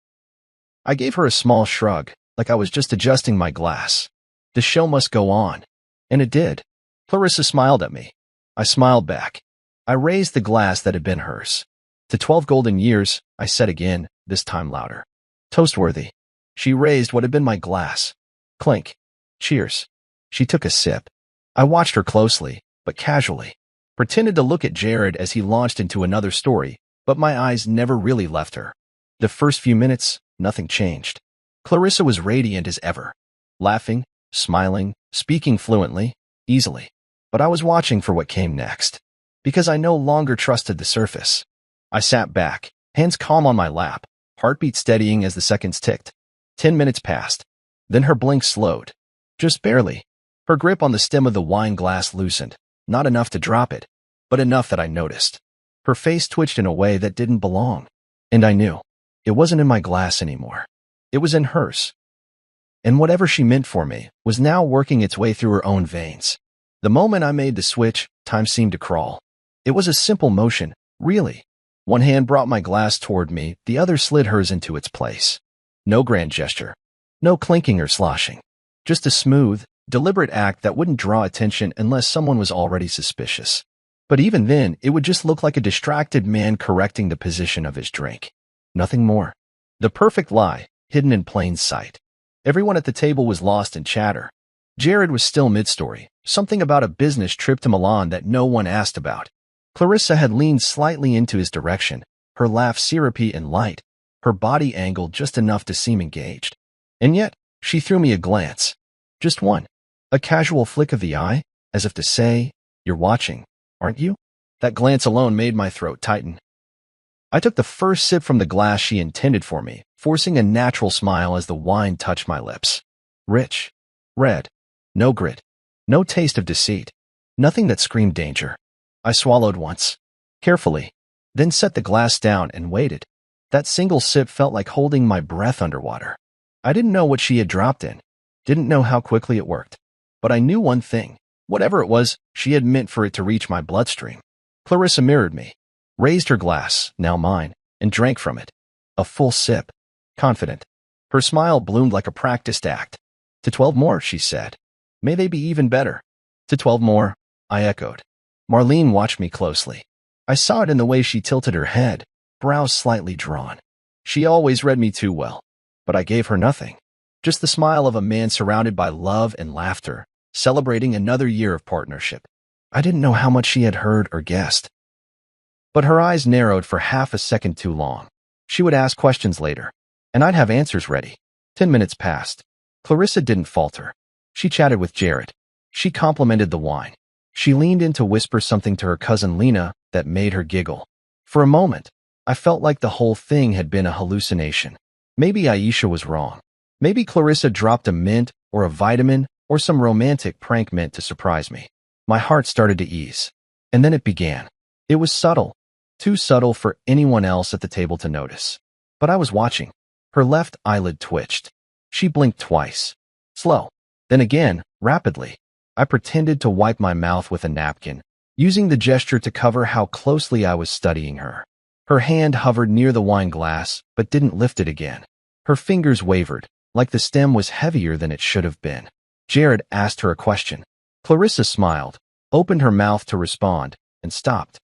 I gave her a small shrug, like I was just adjusting my glass. The show must go on. And it did. Clarissa smiled at me. I smiled back. I raised the glass that had been hers. "To 12 golden years," I said again, this time louder. "Toastworthy." She raised what had been my glass. Clink. "Cheers." She took a sip. I watched her closely, but casually. Pretended to look at Jared as he launched into another story, but my eyes never really left her. The first few minutes, nothing changed. Clarissa was radiant as ever, laughing, smiling, speaking fluently, easily. But I was watching for what came next, because I no longer trusted the surface. I sat back, hands calm on my lap, heartbeat steadying as the seconds ticked. 10 minutes passed. Then her blink slowed. Just barely. Her grip on the stem of the wine glass loosened, not enough to drop it, but enough that I noticed. Her face twitched in a way that didn't belong. And I knew. It wasn't in my glass anymore. It was in hers. And whatever she meant for me was now working its way through her own veins. The moment I made the switch, time seemed to crawl. It was a simple motion, really. One hand brought my glass toward me, the other slid hers into its place. No grand gesture. No clinking or sloshing. Just a smooth, deliberate act that wouldn't draw attention unless someone was already suspicious. But even then, it would just look like a distracted man correcting the position of his drink. Nothing more. The perfect lie, hidden in plain sight. Everyone at the table was lost in chatter. Jared was still mid-story, something about a business trip to Milan that no one asked about. Clarissa had leaned slightly into his direction, her laugh syrupy and light, her body angled just enough to seem engaged. And yet, she threw me a glance. Just one. A casual flick of the eye, as if to say, "You're watching, aren't you?" That glance alone made my throat tighten. I took the first sip from the glass she intended for me, forcing a natural smile as the wine touched my lips. Rich. Red. No grit. No taste of deceit. Nothing that screamed danger. I swallowed once. Carefully. Then set the glass down and waited. That single sip felt like holding my breath underwater. I didn't know what she had dropped in. Didn't know how quickly it worked. But I knew one thing. Whatever it was, she had meant for it to reach my bloodstream. Clarissa mirrored me, raised her glass, now mine, and drank from it. A full sip. Confident. Her smile bloomed like a practiced act. "To 12 more," she said. "May they be even better." "To 12 more," I echoed. Marlene watched me closely. I saw it in the way she tilted her head, brows slightly drawn. She always read me too well. But I gave her nothing. Just the smile of a man surrounded by love and laughter, celebrating another year of partnership. I didn't know how much she had heard or guessed. But her eyes narrowed for half a second too long. She would ask questions later, and I'd have answers ready. 10 minutes passed. Clarissa didn't falter. She chatted with Jared. She complimented the wine. She leaned in to whisper something to her cousin Lena that made her giggle. For a moment, I felt like the whole thing had been a hallucination. Maybe Aisha was wrong. Maybe Clarissa dropped a mint or a vitamin or some romantic prank meant to surprise me. My heart started to ease. And then it began. It was subtle. Too subtle for anyone else at the table to notice. But I was watching. Her left eyelid twitched. She blinked twice. Slow. Then again, rapidly. I pretended to wipe my mouth with a napkin, using the gesture to cover how closely I was studying her. Her hand hovered near the wine glass, but didn't lift it again. Her fingers wavered, like the stem was heavier than it should have been. Jared asked her a question. Clarissa smiled, opened her mouth to respond, and stopped.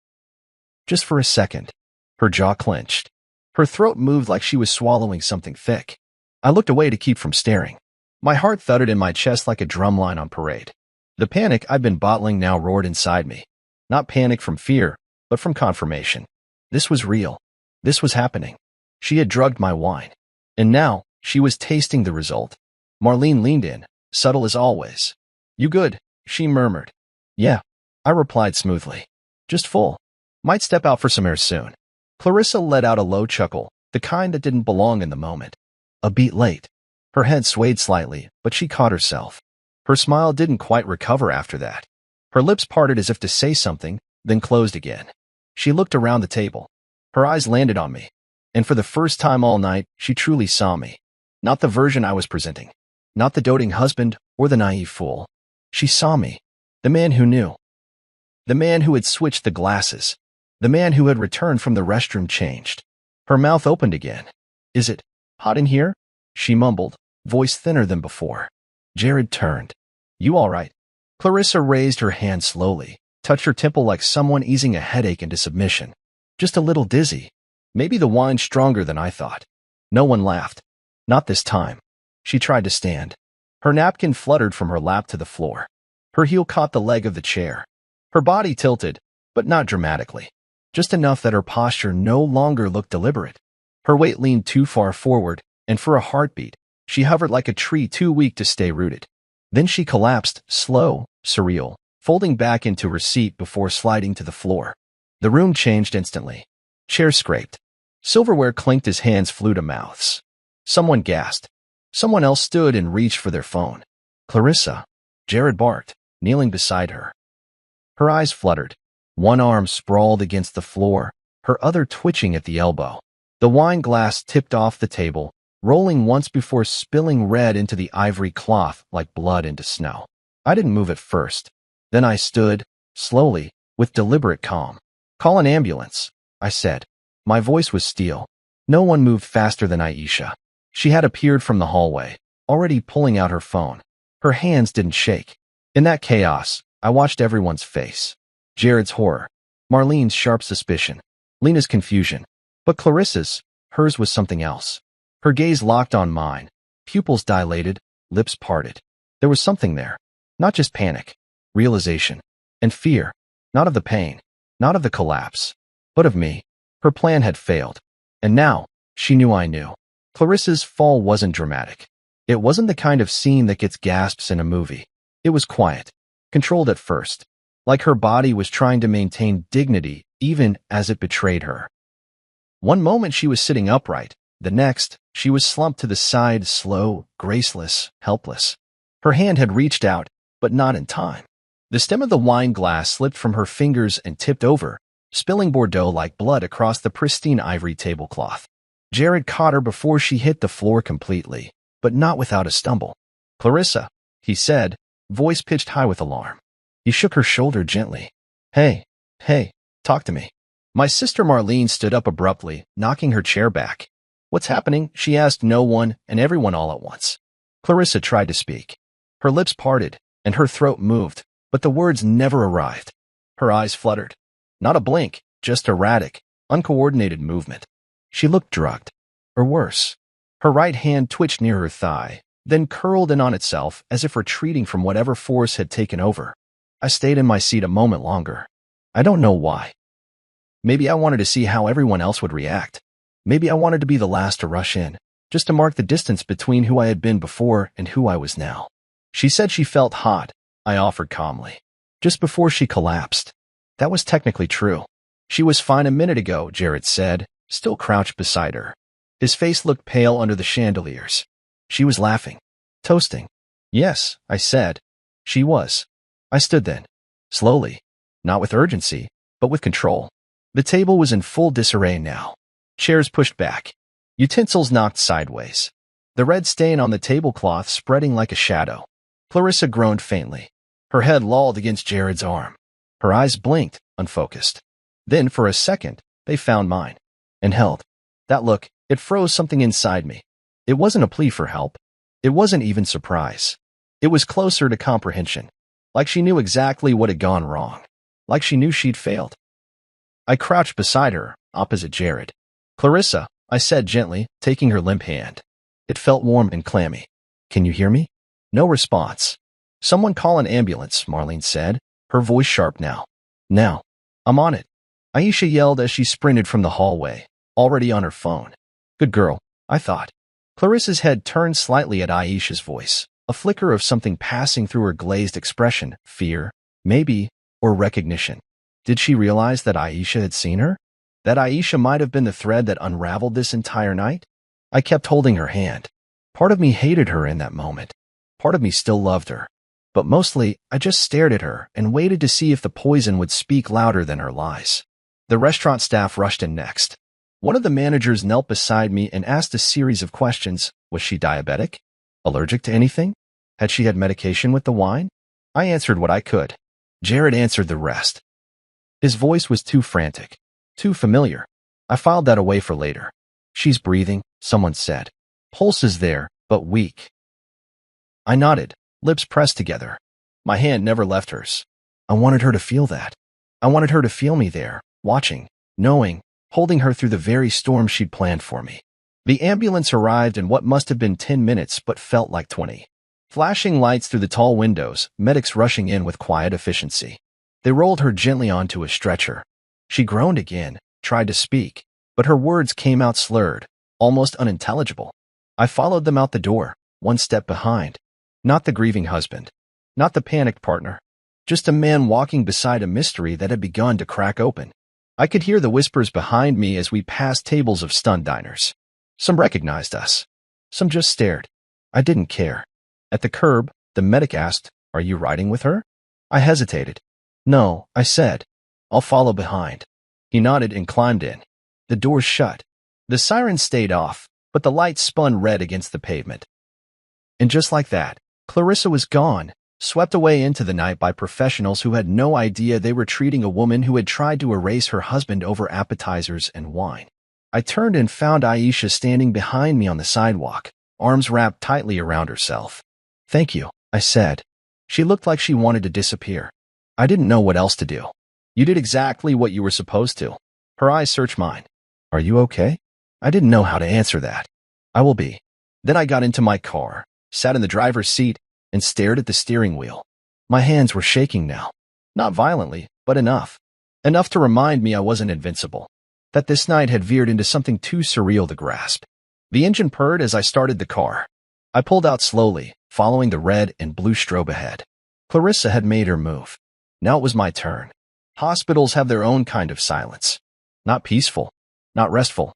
Just for a second. Her jaw clenched. Her throat moved like she was swallowing something thick. I looked away to keep from staring. My heart thudded in my chest like a drumline on parade. The panic I'd been bottling now roared inside me. Not panic from fear, but from confirmation. This was real. This was happening. She had drugged my wine. And now, she was tasting the result. Marlene leaned in, subtle as always. "You good?" she murmured. "Yeah," I replied smoothly. "Just full. Might step out for some air soon." Clarissa let out a low chuckle, the kind that didn't belong in the moment. A beat late. Her head swayed slightly, but she caught herself. Her smile didn't quite recover after that. Her lips parted as if to say something, then closed again. She looked around the table. Her eyes landed on me. And for the first time all night, she truly saw me. Not the version I was presenting. Not the doting husband or the naive fool. She saw me. The man who knew. The man who had switched the glasses. The man who had returned from the restroom changed. Her mouth opened again. "Is it hot in here?" she mumbled, voice thinner than before. Jared turned. "You all right?" Clarissa raised her hand slowly, touched her temple like someone easing a headache into submission. "Just a little dizzy. Maybe the wine's stronger than I thought." No one laughed. Not this time. She tried to stand. Her napkin fluttered from her lap to the floor. Her heel caught the leg of the chair. Her body tilted, but not dramatically. just enough that her posture no longer looked deliberate. Her weight leaned too far forward, and for a heartbeat, she hovered like a tree too weak to stay rooted. Then she collapsed, slow, surreal, folding back into her seat before sliding to the floor. The room changed instantly. Chairs scraped. Silverware clinked as hands flew to mouths. Someone gasped. Someone else stood and reached for their phone. "Clarissa," Jared barked, kneeling beside her. Her eyes fluttered. One arm sprawled against the floor, her other twitching at the elbow. The wine glass tipped off the table, rolling once before spilling red into the ivory cloth like blood into snow. I didn't move at first. Then I stood, slowly, with deliberate calm. "Call an ambulance," I said. My voice was steel. No one moved faster than Aisha. She had appeared from the hallway, already pulling out her phone. Her hands didn't shake. In that chaos, I watched everyone's face. Jared's horror, Marlene's sharp suspicion, Lena's confusion. But Clarissa's, hers was something else. Her gaze locked on mine, pupils dilated, lips parted. There was something there. Not just panic, realization, and fear. Not of the pain, not of the collapse, but of me. Her plan had failed. And now, she knew I knew. Clarissa's fall wasn't dramatic. It wasn't the kind of scene that gets gasps in a movie. It was quiet, controlled at first, like her body was trying to maintain dignity even as it betrayed her. One moment she was sitting upright, the next, she was slumped to the side, slow, graceless, helpless. Her hand had reached out, but not in time. The stem of the wine glass slipped from her fingers and tipped over, spilling Bordeaux-like blood across the pristine ivory tablecloth. Jared caught her before she hit the floor completely, but not without a stumble. "Clarissa," he said, voice pitched high with alarm. He shook her shoulder gently. Hey, talk to me." My sister Marlene stood up abruptly, knocking her chair back. "What's happening?" she asked no one and everyone all at once. Clarissa tried to speak. Her lips parted, and her throat moved, but the words never arrived. Her eyes fluttered. Not a blink, just erratic, uncoordinated movement. She looked drugged, or worse. Her right hand twitched near her thigh, then curled in on itself as if retreating from whatever force had taken over. I stayed in my seat a moment longer. I don't know why. Maybe I wanted to see how everyone else would react. Maybe I wanted to be the last to rush in, just to mark the distance between who I had been before and who I was now. "She said she felt hot," I offered calmly. "Just before she collapsed." That was technically true. "She was fine a minute ago," Jared said, still crouched beside her. His face looked pale under the chandeliers. "She was laughing. Toasting." "Yes," I said. "She was." I stood then, slowly, not with urgency, but with control. The table was in full disarray now. Chairs pushed back. Utensils knocked sideways. The red stain on the tablecloth spreading like a shadow. Clarissa groaned faintly. Her head lolled against Jared's arm. Her eyes blinked, unfocused. Then, for a second, they found mine. And held. That look, it froze something inside me. It wasn't a plea for help. It wasn't even surprise. It was closer to comprehension. Like she knew exactly what had gone wrong. Like she knew she'd failed. I crouched beside her, opposite Jared. "Clarissa," I said gently, taking her limp hand. It felt warm and clammy. "Can you hear me?" No response. "Someone call an ambulance," Marlene said, her voice sharp now. "Now." "I'm on it," Aisha yelled as she sprinted from the hallway, already on her phone. Good girl, I thought. Clarissa's head turned slightly at Aisha's voice, a flicker of something passing through her glazed expression, fear, maybe, or recognition. Did she realize that Aisha had seen her? That Aisha might have been the thread that unraveled this entire night? I kept holding her hand. Part of me hated her in that moment. Part of me still loved her. But mostly, I just stared at her and waited to see if the poison would speak louder than her lies. The restaurant staff rushed in next. One of the managers knelt beside me and asked a series of questions. Was she diabetic? Allergic to anything? Had she had medication with the wine? I answered what I could. Jared answered the rest. His voice was too frantic, too familiar. I filed that away for later. She's breathing, someone said. Pulse is there, but weak. I nodded, lips pressed together. My hand never left hers. I wanted her to feel that. I wanted her to feel me there, watching, knowing, holding her through the very storm she'd planned for me. The ambulance arrived in what must have been 10 minutes but felt like 20. Flashing lights through the tall windows, medics rushing in with quiet efficiency. They rolled her gently onto a stretcher. She groaned again, tried to speak, but her words came out slurred, almost unintelligible. I followed them out the door, one step behind. Not the grieving husband, not the panicked partner, just a man walking beside a mystery that had begun to crack open. I could hear the whispers behind me as we passed tables of stunned diners. Some recognized us. Some just stared. I didn't care. At the curb, the medic asked, "Are you riding with her?" I hesitated. "No," I said. "I'll follow behind." He nodded and climbed in. The doors shut. The siren stayed off, but the lights spun red against the pavement. And just like that, Clarissa was gone, swept away into the night by professionals who had no idea they were treating a woman who had tried to erase her husband over appetizers and wine. I turned and found Aisha standing behind me on the sidewalk, arms wrapped tightly around herself. "Thank you," I said. She looked like she wanted to disappear. I didn't know what else to do. "You did exactly what you were supposed to." Her eyes searched mine. "Are you okay?" I didn't know how to answer that. "I will be." Then I got into my car, sat in the driver's seat, and stared at the steering wheel. My hands were shaking now. Not violently, but enough. Enough to remind me I wasn't invincible. That this night had veered into something too surreal to grasp. The engine purred as I started the car. I pulled out slowly, following the red and blue strobe ahead. Clarissa had made her move. Now it was my turn. Hospitals have their own kind of silence. Not peaceful, not restful,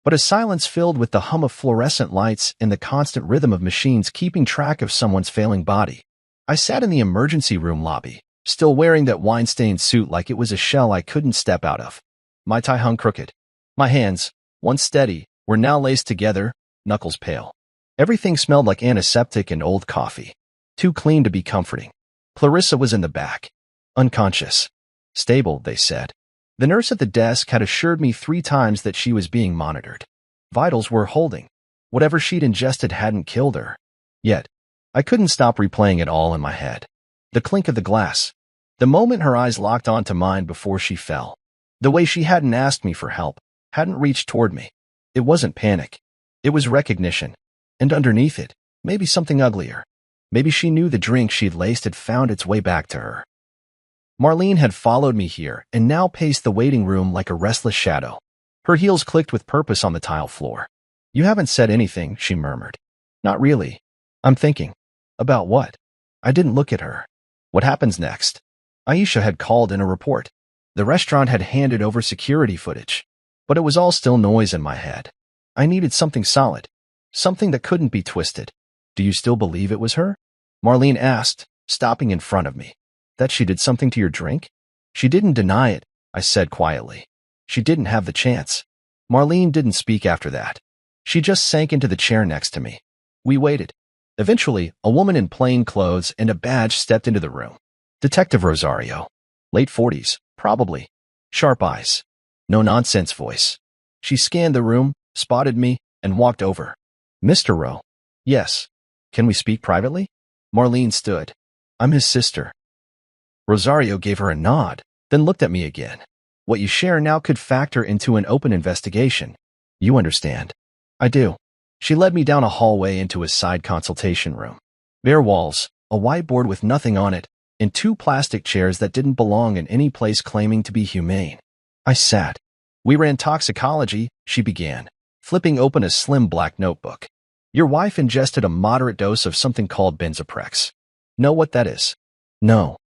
but a silence filled with the hum of fluorescent lights and the constant rhythm of machines keeping track of someone's failing body. I sat in the emergency room lobby, still wearing that wine-stained suit like it was a shell I couldn't step out of. My tie hung crooked. My hands, once steady, were now laced together, knuckles pale. Everything smelled like antiseptic and old coffee. Too clean to be comforting. Clarissa was in the back. Unconscious. Stable, they said. The nurse at the desk had assured me 3 times that she was being monitored. Vitals were holding. Whatever she'd ingested hadn't killed her. Yet, I couldn't stop replaying it all in my head. The clink of the glass. The moment her eyes locked onto mine before she fell. The way she hadn't asked me for help, hadn't reached toward me. It wasn't panic. It was recognition. And underneath it, maybe something uglier. Maybe she knew the drink she'd laced had found its way back to her. Marlene had followed me here and now paced the waiting room like a restless shadow. Her heels clicked with purpose on the tile floor. "You haven't said anything," she murmured. "Not really. I'm thinking." "About what?" I didn't look at her. "What happens next?" Aisha had called in a report. The restaurant had handed over security footage. But it was all still noise in my head. I needed something solid. Something that couldn't be twisted. "Do you still believe it was her?" Marlene asked, stopping in front of me. "That she did something to your drink?" "She didn't deny it," I said quietly. "She didn't have the chance." Marlene didn't speak after that. She just sank into the chair next to me. We waited. Eventually, a woman in plain clothes and a badge stepped into the room. Detective Rosario. Late 40s, probably. Sharp eyes. No-nonsense voice. She scanned the room, spotted me, and walked over. "Mr. Rowe." "Yes. Can we speak privately?" Marlene stood. "I'm his sister." Rosario gave her a nod, then looked at me again. "What you share now could factor into an open investigation. You understand?" "I do." She led me down a hallway into a side consultation room. Bare walls, a whiteboard with nothing on it, and 2 plastic chairs that didn't belong in any place claiming to be humane. I sat. "We ran toxicology," she began, flipping open a slim black notebook. "Your wife ingested a moderate dose of something called benzoprex. Know what that is?" "No."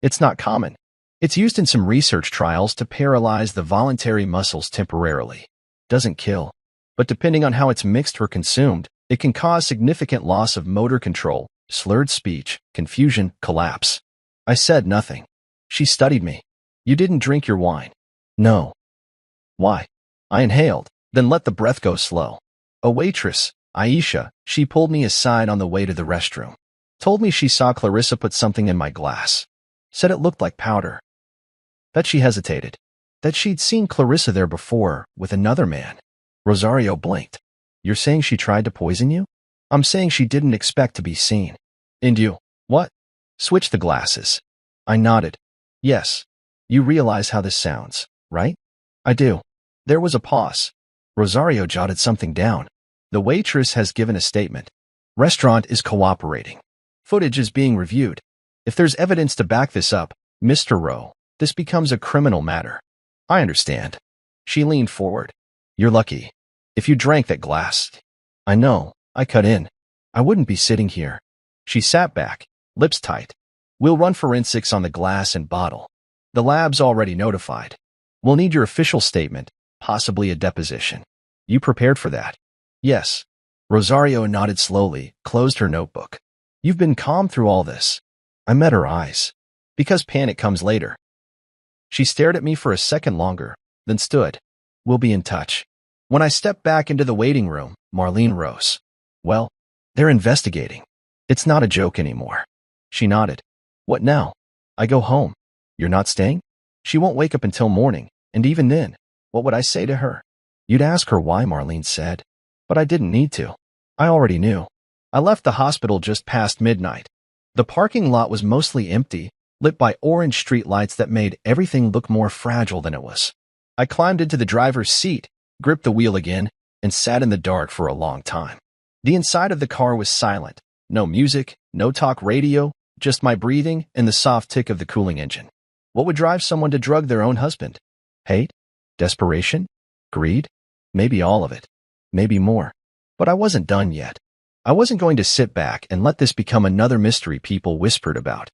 "It's not common. It's used in some research trials to paralyze the voluntary muscles temporarily. Doesn't kill. But depending on how it's mixed or consumed, it can cause significant loss of motor control, slurred speech, confusion, collapse." I said nothing. She studied me. "You didn't drink your wine?" "No." "Why?" I inhaled, then let the breath go slow. "A waitress, Aisha," she pulled me aside on the way to the restroom. "Told me she saw Clarissa put something in my glass. Said it looked like powder." That she hesitated. That she'd seen Clarissa there before, with another man. Rosario blinked. "You're saying she tried to poison you?" "I'm saying she didn't expect to be seen." "And you, what?" "Switch the glasses." I nodded. "Yes. You realize how this sounds, right?" "I do." There was a pause. Rosario jotted something down. "The waitress has given a statement. Restaurant is cooperating. Footage is being reviewed. If there's evidence to back this up, Mr. Rowe, this becomes a criminal matter. I understand. She leaned forward. You're lucky. If you drank that glass. I know, I cut in. I wouldn't be sitting here. She sat back, lips tight. We'll run forensics on the glass and bottle. The lab's already notified. We'll need your official statement, possibly a deposition. You prepared for that? Yes. Rosario nodded slowly, closed her notebook. You've been calm through all this. I met her eyes. Because panic comes later. She stared at me for a second longer, then stood. We'll be in touch. When I stepped back into the waiting room, Marlene rose. Well, they're investigating. It's not a joke anymore. She nodded. What now? I go home. You're not staying? She won't wake up until morning, and even then, what would I say to her? You'd ask her why, Marlene said. But I didn't need to. I already knew. I left the hospital just past midnight. The parking lot was mostly empty, lit by orange street lights that made everything look more fragile than it was. I climbed into the driver's seat, gripped the wheel again, and sat in the dark for a long time. The inside of the car was silent. No music, no talk radio, just my breathing and the soft tick of the cooling engine. What would drive someone to drug their own husband? Hate? Desperation? Greed? Maybe all of it. Maybe more. But I wasn't done yet. I wasn't going to sit back and let this become another mystery people whispered about.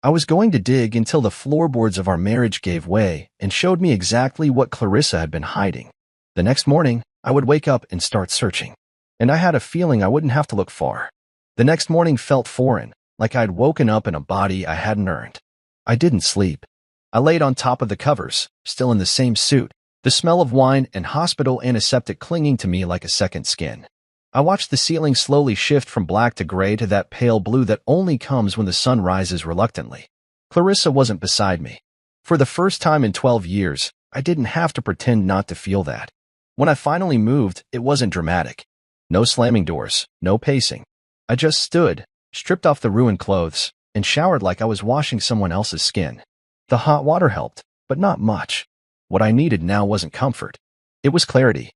I was going to dig until the floorboards of our marriage gave way and showed me exactly what Clarissa had been hiding. The next morning, I would wake up and start searching. And I had a feeling I wouldn't have to look far. The next morning felt foreign, like I'd woken up in a body I hadn't earned. I didn't sleep. I laid on top of the covers, still in the same suit, the smell of wine and hospital antiseptic clinging to me like a second skin. I watched the ceiling slowly shift from black to gray to that pale blue that only comes when the sun rises reluctantly. Clarissa wasn't beside me. For the first time in 12 years, I didn't have to pretend not to feel that. When I finally moved, it wasn't dramatic. No slamming doors, no pacing. I just stood, stripped off the ruined clothes, and showered like I was washing someone else's skin. The hot water helped, but not much. What I needed now wasn't comfort. It was clarity.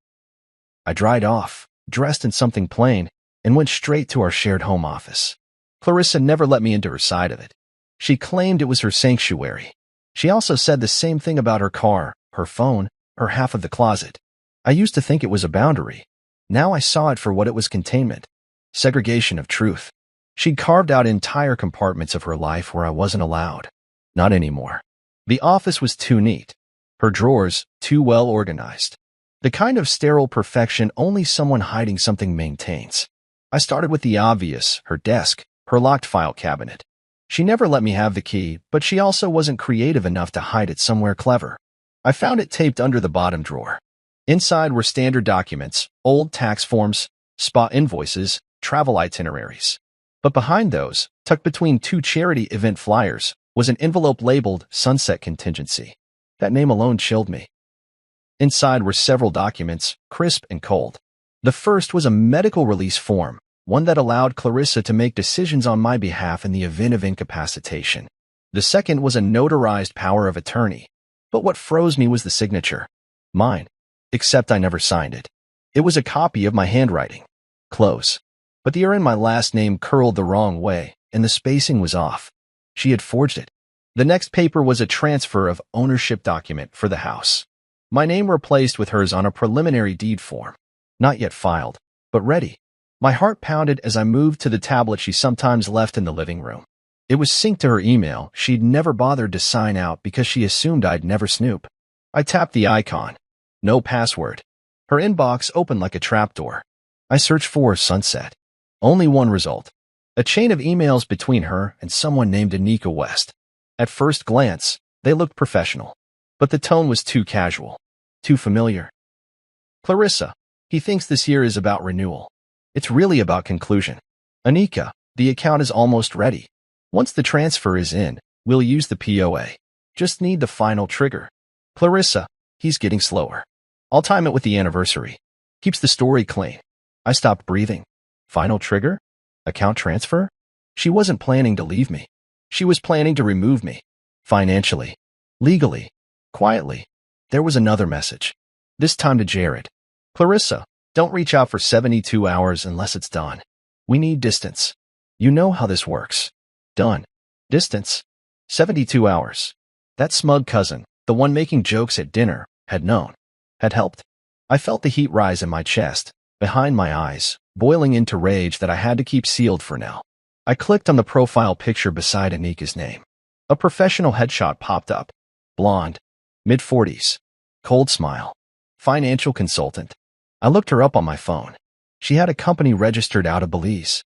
I dried off, dressed in something plain, and went straight to our shared home office. Clarissa never let me into her side of it. She claimed it was her sanctuary. She also said the same thing about her car, her phone, her half of the closet. I used to think it was a boundary. Now I saw it for what it was: containment. Segregation of truth. She'd carved out entire compartments of her life where I wasn't allowed. Not anymore. The office was too neat. Her drawers, too well organized. The kind of sterile perfection only someone hiding something maintains. I started with the obvious: her desk, her locked file cabinet. She never let me have the key, but she also wasn't creative enough to hide it somewhere clever. I found it taped under the bottom drawer. Inside were standard documents, old tax forms, spa invoices, travel itineraries. But behind those, tucked between two charity event flyers, was an envelope labeled Sunset Contingency. That name alone chilled me. Inside were several documents, crisp and cold. The first was a medical release form, one that allowed Clarissa to make decisions on my behalf in the event of incapacitation. The second was a notarized power of attorney. But what froze me was the signature. Mine. Except I never signed it. It was a copy of my handwriting. Close. But the R in my last name curled the wrong way, and the spacing was off. She had forged it. The next paper was a transfer of ownership document for the house. My name replaced with hers on a preliminary deed form. Not yet filed, but ready. My heart pounded as I moved to the tablet she sometimes left in the living room. It was synced to her email she'd never bothered to sign out because she assumed I'd never snoop. I tapped the icon. No password. Her inbox opened like a trapdoor. I searched for Sunset. Only one result. A chain of emails between her and someone named Anika West. At first glance, they looked professional. But the tone was too casual. Too familiar. Clarissa, he thinks this year is about renewal. It's really about conclusion. Anika, the account is almost ready. Once the transfer is in, we'll use the POA. Just need the final trigger. Clarissa, he's getting slower. I'll time it with the anniversary. Keeps the story clean. I stopped breathing. Final trigger? Account transfer? She wasn't planning to leave me. She was planning to remove me. Financially. Legally. Quietly. There was another message. This time to Jared. Clarissa, don't reach out for 72 hours unless it's done. We need distance. You know how this works. Done. Distance. 72 hours. That smug cousin, the one making jokes at dinner, had known, had helped. I felt the heat rise in my chest, behind my eyes, boiling into rage that I had to keep sealed for now. I clicked on the profile picture beside Anika's name. A professional headshot popped up. Blonde, mid-40s, cold smile, financial consultant. I looked her up on my phone. She had a company registered out of Belize.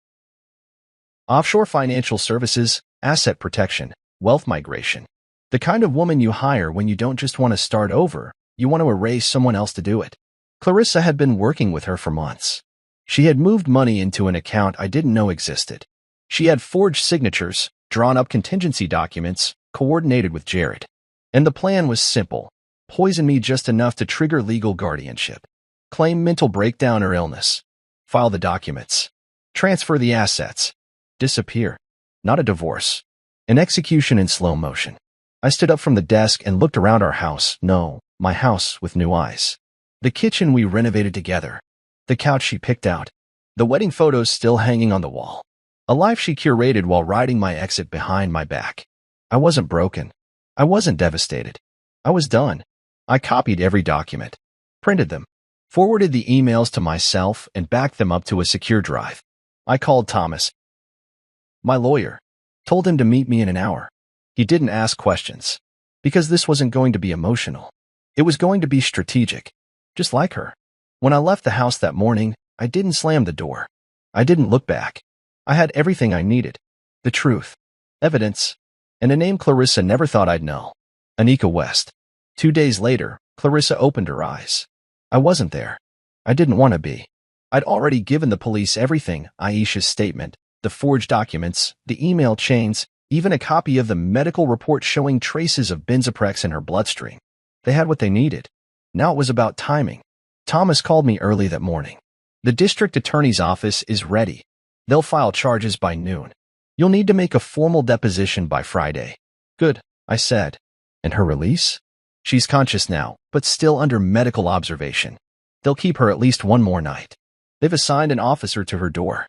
Offshore financial services, asset protection, wealth migration. The kind of woman you hire when you don't just want to start over, you want to erase someone else to do it. Clarissa had been working with her for months. She had moved money into an account I didn't know existed. She had forged signatures, drawn up contingency documents, coordinated with Jared. And the plan was simple. Poison me just enough to trigger legal guardianship. Claim mental breakdown or illness. File the documents. Transfer the assets. Disappear. Not a divorce. An execution in slow motion. I stood up from the desk and looked around our house. No, my house with new eyes. The kitchen we renovated together. The couch she picked out. The wedding photos still hanging on the wall. A life she curated while riding my exit behind my back. I wasn't broken. I wasn't devastated. I was done. I copied every document, printed them, forwarded the emails to myself, and backed them up to a secure drive. I called Thomas, my lawyer, told him to meet me in an hour. He didn't ask questions, because this wasn't going to be emotional. It was going to be strategic, just like her. When I left the house that morning, I didn't slam the door. I didn't look back. I had everything I needed. The truth, evidence, and a name Clarissa never thought I'd know. Anika West. 2 days later, Clarissa opened her eyes. I wasn't there. I didn't want to be. I'd already given the police everything: Aisha's statement, the forged documents, the email chains, even a copy of the medical report showing traces of benzoprex in her bloodstream. They had what they needed. Now it was about timing. Thomas called me early that morning. The district attorney's office is ready. They'll file charges by noon. You'll need to make a formal deposition by Friday. Good, I said. And her release? She's conscious now, but still under medical observation. They'll keep her at least one more night. They've assigned an officer to her door.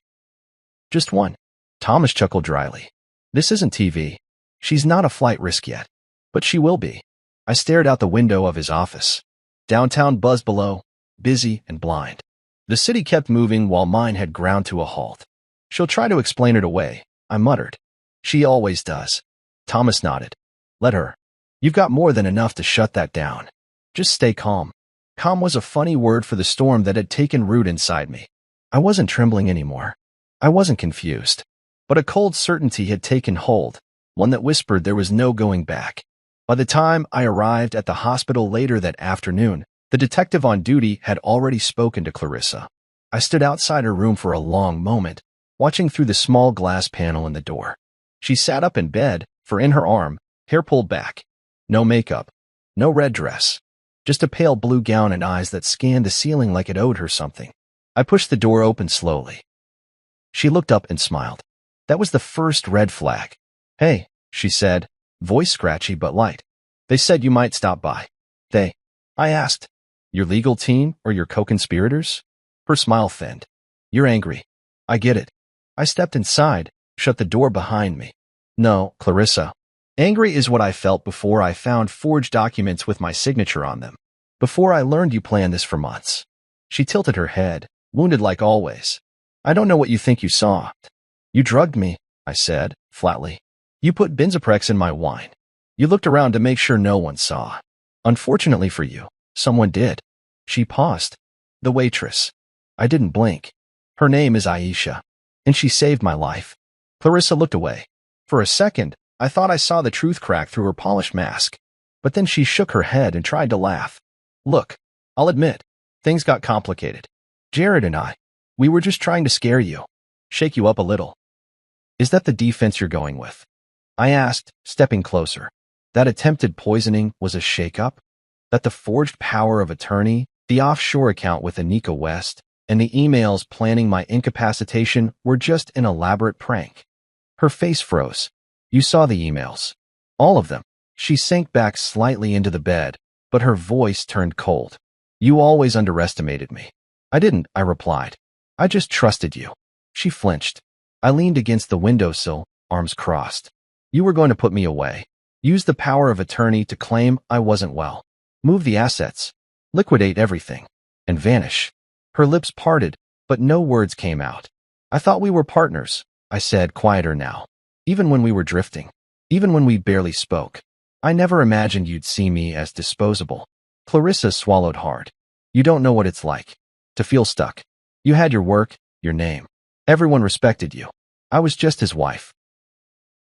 Just one. Thomas chuckled dryly. This isn't TV. She's not a flight risk yet. But she will be. I stared out the window of his office. Downtown buzzed below, busy and blind. The city kept moving while mine had ground to a halt. She'll try to explain it away, I muttered. She always does. Thomas nodded. Let her. You've got more than enough to shut that down. Just stay calm. Calm was a funny word for the storm that had taken root inside me. I wasn't trembling anymore. I wasn't confused. But a cold certainty had taken hold, one that whispered there was no going back. By the time I arrived at the hospital later that afternoon, the detective on duty had already spoken to Clarissa. I stood outside her room for a long moment, watching through the small glass panel in the door. She sat up in bed, fur in her arm, hair pulled back. No makeup, no red dress, just a pale blue gown and eyes that scanned the ceiling like it owed her something. I pushed the door open slowly. She looked up and smiled. That was the first red flag. Hey, she said, voice scratchy but light. They said you might stop by. They? I asked. Your legal team or your co-conspirators? Her smile thinned. You're angry. I get it. I stepped inside, shut the door behind me. No, Clarissa. Angry is what I felt before I found forged documents with my signature on them. Before I learned you planned this for months. She tilted her head, wounded like always. I don't know what you think you saw. You drugged me, I said, flatly. You put benzoprex in my wine. You looked around to make sure no one saw. Unfortunately for you, someone did. She paused. The waitress. I didn't blink. Her name is Aisha. And she saved my life. Clarissa looked away. For a second, I thought I saw the truth crack through her polished mask. But then she shook her head and tried to laugh. Look, I'll admit, things got complicated. Jared and I, we were just trying to scare you. Shake you up a little. Is that the defense you're going with? I asked, stepping closer. That attempted poisoning was a shake-up? That the forged power of attorney, the offshore account with Anika West, and the emails planning my incapacitation were just an elaborate prank? Her face froze. You saw the emails. All of them. She sank back slightly into the bed, but her voice turned cold. You always underestimated me. I didn't, I replied. I just trusted you. She flinched. I leaned against the windowsill, arms crossed. You were going to put me away. Use the power of attorney to claim I wasn't well. Move the assets. Liquidate everything. And vanish. Her lips parted, but no words came out. I thought we were partners, I said, quieter now. Even when we were drifting. Even when we barely spoke. I never imagined you'd see me as disposable. Clarissa swallowed hard. You don't know what it's like. To feel stuck. You had your work, your name. Everyone respected you. I was just his wife.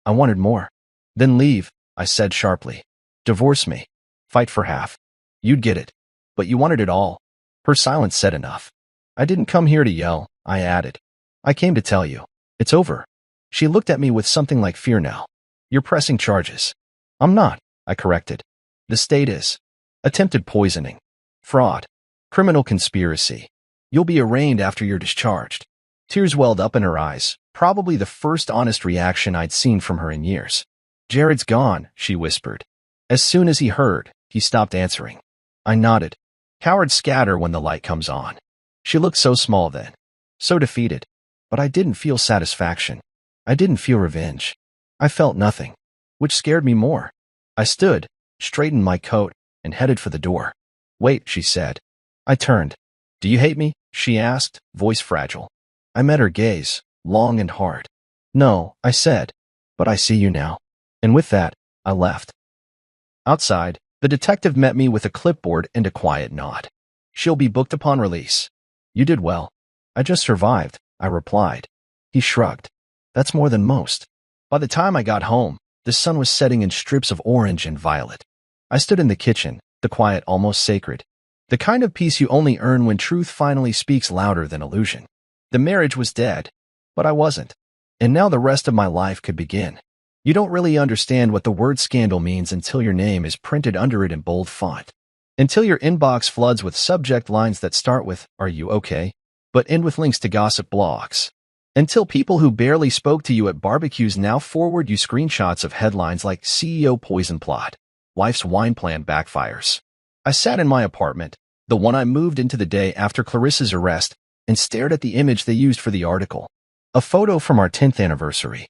I wanted more. Then leave, I said sharply. Divorce me. Fight for half. You'd get it. But you wanted it all. Her silence said enough. I didn't come here to yell, I added. I came to tell you. It's over. She looked at me with something like fear now. You're pressing charges. I'm not, I corrected. The state is. Attempted poisoning. Fraud. Criminal conspiracy. You'll be arraigned after you're discharged. Tears welled up in her eyes, probably the first honest reaction I'd seen from her in years. Jared's gone, she whispered. As soon as he heard, he stopped answering. I nodded. Cowards scatter when the light comes on. She looked so small then. So defeated. But I didn't feel satisfaction. I didn't feel revenge. I felt nothing. Which scared me more. I stood, straightened my coat, and headed for the door. Wait, she said. I turned. Do you hate me? She asked, voice fragile. I met her gaze, long and hard. No, I said. But I see you now. And with that, I left. Outside, the detective met me with a clipboard and a quiet nod. She'll be booked upon release. You did well. I just survived, I replied. He shrugged. That's more than most. By the time I got home, the sun was setting in strips of orange and violet. I stood in the kitchen, the quiet almost sacred. The kind of peace you only earn when truth finally speaks louder than illusion. The marriage was dead, but I wasn't. And now the rest of my life could begin. You don't really understand what the word scandal means until your name is printed under it in bold font. Until your inbox floods with subject lines that start with, "Are you okay?" but end with links to gossip blogs. Until people who barely spoke to you at barbecues now forward you screenshots of headlines like CEO poison plot, wife's wine plan backfires. I sat in my apartment, the one I moved into the day after Clarissa's arrest, and stared at the image they used for the article. A photo from our 10th anniversary.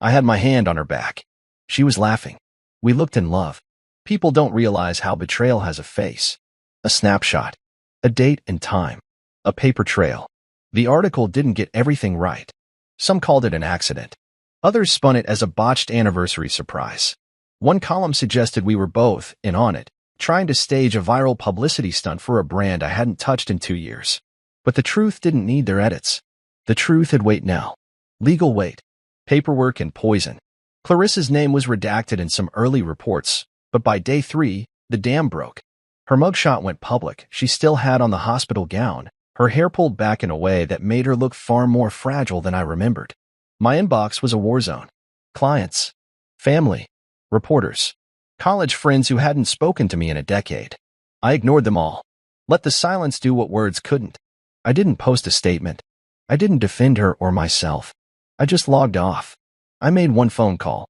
I had my hand on her back. She was laughing. We looked in love. People don't realize how betrayal has a face. A snapshot. A date and time. A paper trail. The article didn't get everything right. Some called it an accident. Others spun it as a botched anniversary surprise. One column suggested we were both in on it, trying to stage a viral publicity stunt for a brand I hadn't touched in 2 years. But the truth didn't need their edits. The truth had weight now. Legal weight. Paperwork and poison. Clarissa's name was redacted in some early reports, but by day 3, the dam broke. Her mugshot went public. She still had on the hospital gown, her hair pulled back in a way that made her look far more fragile than I remembered. My inbox was a war zone. Clients. Family. Reporters. College friends who hadn't spoken to me in a decade. I ignored them all. Let the silence do what words couldn't. I didn't post a statement. I didn't defend her or myself. I just logged off. I made one phone call.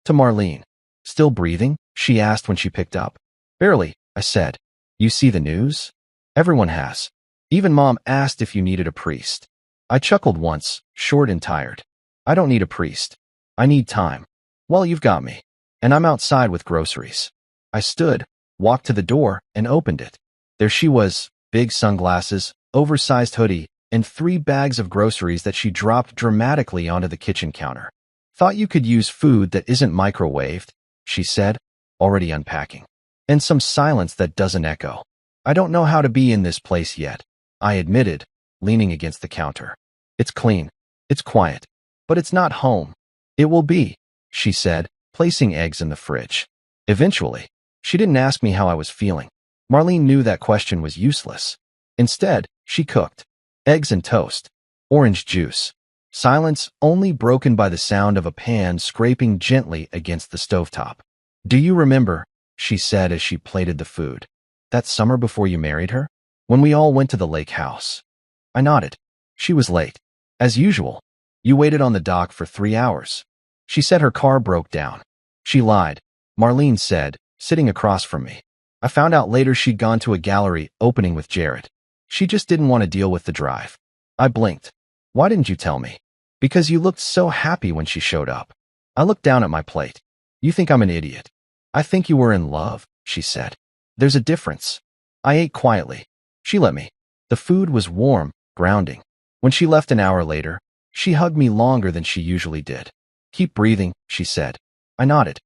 To Marlene. Still breathing? She asked when she picked up. Barely, I said. You see the news? Everyone has. Even Mom asked if you needed a priest. I chuckled once, short and tired. I don't need a priest. I need time. Well, you've got me. And I'm outside with groceries. I stood, walked to the door, and opened it. There she was, big sunglasses, oversized hoodie, and 3 bags of groceries that she dropped dramatically onto the kitchen counter. Thought you could use food that isn't microwaved, she said, already unpacking. And some silence that doesn't echo. I don't know how to be in this place yet, I admitted, leaning against the counter. It's clean. It's quiet. But it's not home. It will be, she said, placing eggs in the fridge. Eventually. She didn't ask me how I was feeling. Marlene knew that question was useless. Instead, she cooked. Eggs and toast. Orange juice. Silence only broken by the sound of a pan scraping gently against the stovetop. Do you remember, she said as she plated the food, that summer before you married her? When we all went to the lake house. I nodded. She was late. As usual. You waited on the dock for 3 hours. She said her car broke down. She lied. Marlene said, sitting across from me. I found out later she'd gone to a gallery opening with Jared. She just didn't want to deal with the drive. I blinked. Why didn't you tell me? Because you looked so happy when she showed up. I looked down at my plate. You think I'm an idiot. I think you were in love, she said. There's a difference. I ate quietly. She let me. The food was warm, grounding. When she left an hour later, she hugged me longer than she usually did. Keep breathing, she said. I nodded.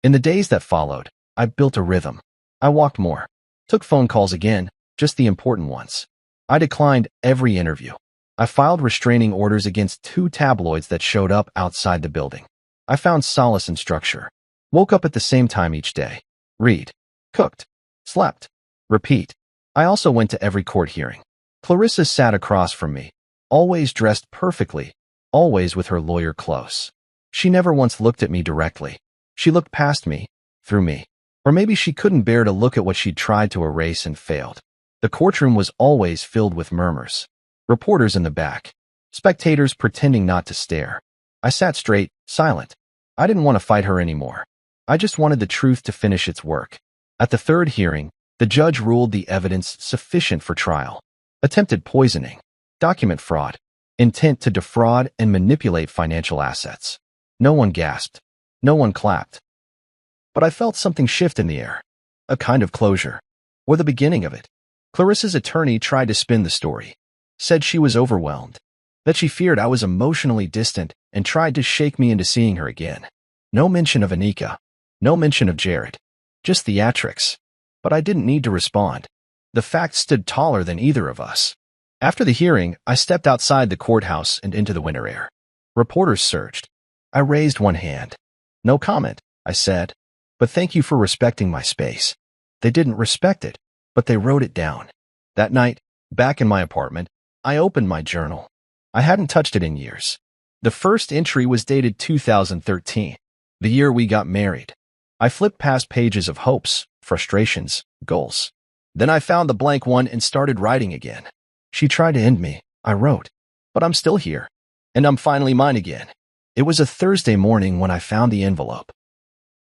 In the days that followed, I built a rhythm. I walked more. Took phone calls again, just the important ones. I declined every interview. I filed restraining orders against 2 tabloids that showed up outside the building. I found solace in structure. Woke up at the same time each day. Read. Cooked. Slept. Repeat. I also went to every court hearing. Clarissa sat across from me, always dressed perfectly, always with her lawyer close. She never once looked at me directly. She looked past me, through me. Or maybe she couldn't bear to look at what she'd tried to erase and failed. The courtroom was always filled with murmurs. Reporters in the back. Spectators pretending not to stare. I sat straight, silent. I didn't want to fight her anymore. I just wanted the truth to finish its work. At the 3rd hearing, the judge ruled the evidence sufficient for trial. Attempted poisoning, document fraud, intent to defraud and manipulate financial assets. No one gasped. No one clapped. But I felt something shift in the air. A kind of closure. Or the beginning of it. Clarissa's attorney tried to spin the story. Said she was overwhelmed. That she feared I was emotionally distant and tried to shake me into seeing her again. No mention of Anika. No mention of Jared. Just theatrics. But I didn't need to respond. The facts stood taller than either of us. After the hearing, I stepped outside the courthouse and into the winter air. Reporters surged. I raised one hand. No comment, I said. But thank you for respecting my space. They didn't respect it, but they wrote it down. That night, back in my apartment, I opened my journal. I hadn't touched it in years. The first entry was dated 2013, the year we got married. I flipped past pages of hopes, frustrations, goals. Then I found the blank one and started writing again. She tried to end me, I wrote. But I'm still here. And I'm finally mine again. It was a Thursday morning when I found the envelope.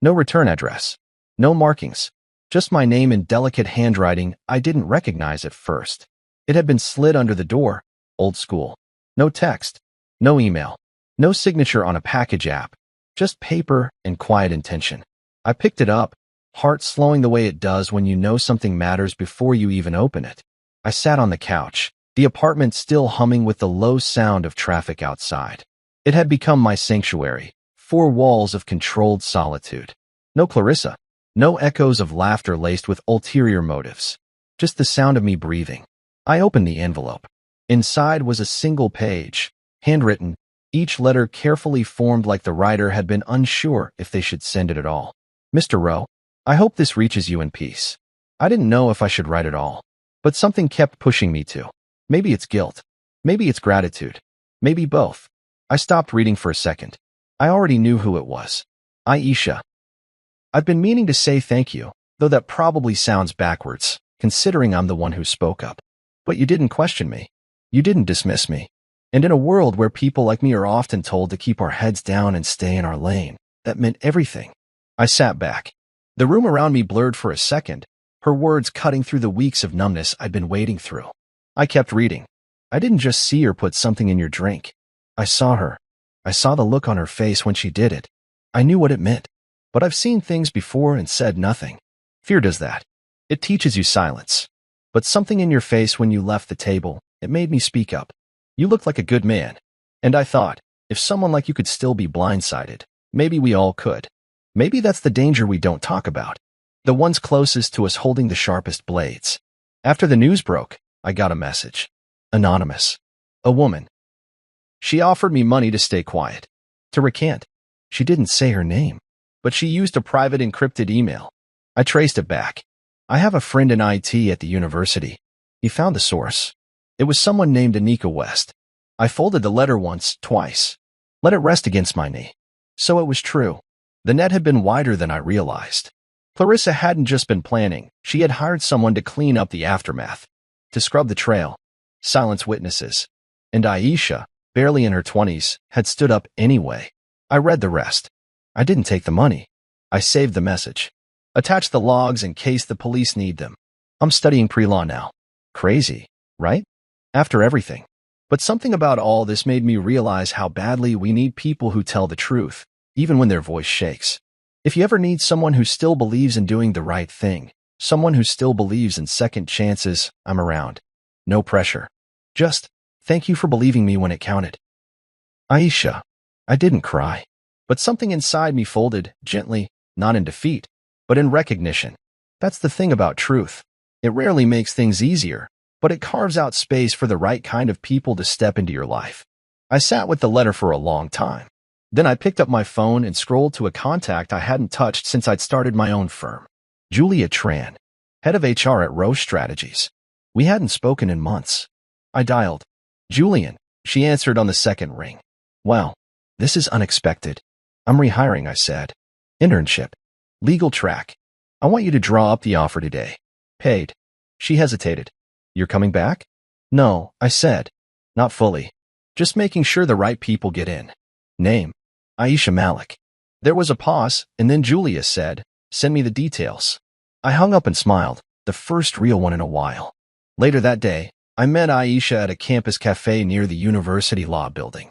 No return address. No markings. Just my name in delicate handwriting I didn't recognize at first. It had been slid under the door, old school. No text. No email. No signature on a package app. Just paper and quiet intention. I picked it up, heart slowing the way it does when you know something matters before you even open it. I sat on the couch, the apartment still humming with the low sound of traffic outside. It had become my sanctuary, 4 walls of controlled solitude. No Clarissa. No echoes of laughter laced with ulterior motives. Just the sound of me breathing. I opened the envelope. Inside was a single page, handwritten, each letter carefully formed like the writer had been unsure if they should send it at all. Mr. Rowe, I hope this reaches you in peace. I didn't know if I should write at all, but something kept pushing me to. Maybe it's guilt. Maybe it's gratitude. Maybe both. I stopped reading for a second. I already knew who it was. Aisha. I've been meaning to say thank you, though that probably sounds backwards, considering I'm the one who spoke up. But you didn't question me. You didn't dismiss me. And in a world where people like me are often told to keep our heads down and stay in our lane, that meant everything. I sat back. The room around me blurred for a second, her words cutting through the weeks of numbness I'd been wading through. I kept reading. I didn't just see her put something in your drink. I saw her. I saw the look on her face when she did it. I knew what it meant. But I've seen things before and said nothing. Fear does that. It teaches you silence. But something in your face when you left the table, it made me speak up. You looked like a good man. And I thought, if someone like you could still be blindsided, maybe we all could. Maybe that's the danger we don't talk about. The ones closest to us holding the sharpest blades. After the news broke, I got a message. Anonymous. A woman. She offered me money to stay quiet. To recant. She didn't say her name. But she used a private encrypted email. I traced it back. I have a friend in IT at the university. He found the source. It was someone named Anika West. I folded the letter once, twice. Let it rest against my knee. So it was true. The net had been wider than I realized. Clarissa hadn't just been planning. She had hired someone to clean up the aftermath. To scrub the trail. Silence witnesses. And Aisha, barely in her 20s, had stood up anyway. I read the rest. I didn't take the money. I saved the message. Attached the logs in case the police need them. I'm studying pre-law now. Crazy, right? After everything. But something about all this made me realize how badly we need people who tell the truth, even when their voice shakes. If you ever need someone who still believes in doing the right thing, someone who still believes in second chances, I'm around. No pressure. Just, thank you for believing me when it counted. Aisha. I didn't cry. But something inside me folded, gently, not in defeat, but in recognition. That's the thing about truth. It rarely makes things easier, but it carves out space for the right kind of people to step into your life. I sat with the letter for a long time. Then I picked up my phone and scrolled to a contact I hadn't touched since I'd started my own firm. Julia Tran, head of HR at Roche Strategies. We hadn't spoken in months. I dialed. Julian, she answered on the second ring. Well, this is unexpected. I'm rehiring, I said. Internship. Legal track. I want you to draw up the offer today. Paid. She hesitated. You're coming back? No, I said. Not fully. Just making sure the right people get in. Name. Aisha Malik. There was a pause, and then Julia said, send me the details. I hung up and smiled, the first real one in a while. Later that day, I met Aisha at a campus cafe near the University Law Building.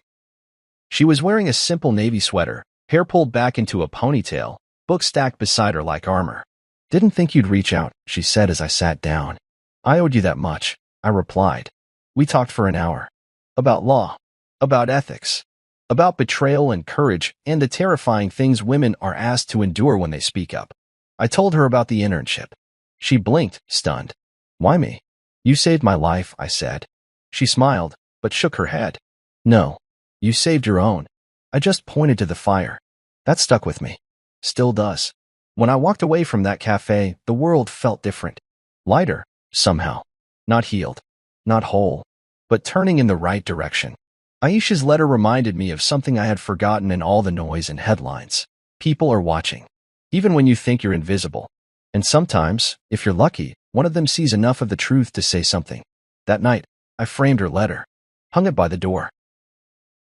She was wearing a simple navy sweater, hair pulled back into a ponytail, books stacked beside her like armor. Didn't think you'd reach out, she said as I sat down. I owed you that much, I replied. We talked for an hour. About law. About ethics. About betrayal and courage and the terrifying things women are asked to endure when they speak up. I told her about the internship. She blinked, stunned. Why me? You saved my life, I said. She smiled, but shook her head. No, you saved your own. I just pointed to the fire. That stuck with me. Still does. When I walked away from that cafe, the world felt different. Lighter, somehow. Not healed. Not whole. But turning in the right direction. Aisha's letter reminded me of something I had forgotten in all the noise and headlines. People are watching. Even when you think you're invisible. And sometimes, if you're lucky, one of them sees enough of the truth to say something. That night, I framed her letter. Hung it by the door.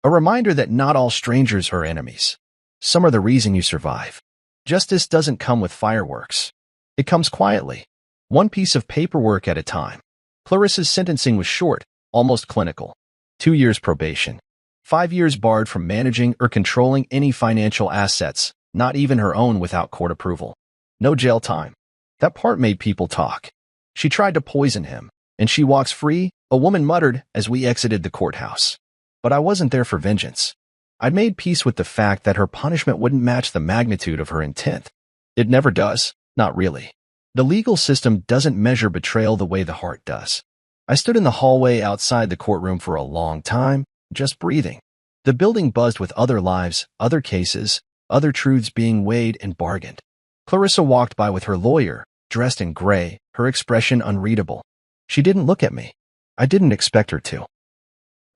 A reminder that not all strangers are enemies. Some are the reason you survive. Justice doesn't come with fireworks. It comes quietly. One piece of paperwork at a time. Clarissa's sentencing was short, almost clinical. 2 years probation. 5 years barred from managing or controlling any financial assets, not even her own without court approval. No jail time. That part made people talk. She tried to poison him, and she walks free, a woman muttered as we exited the courthouse. But I wasn't there for vengeance. I'd made peace with the fact that her punishment wouldn't match the magnitude of her intent. It never does, not really. The legal system doesn't measure betrayal the way the heart does. I stood in the hallway outside the courtroom for a long time, just breathing. The building buzzed with other lives, other cases, other truths being weighed and bargained. Clarissa walked by with her lawyer, dressed in gray, her expression unreadable. She didn't look at me. I didn't expect her to.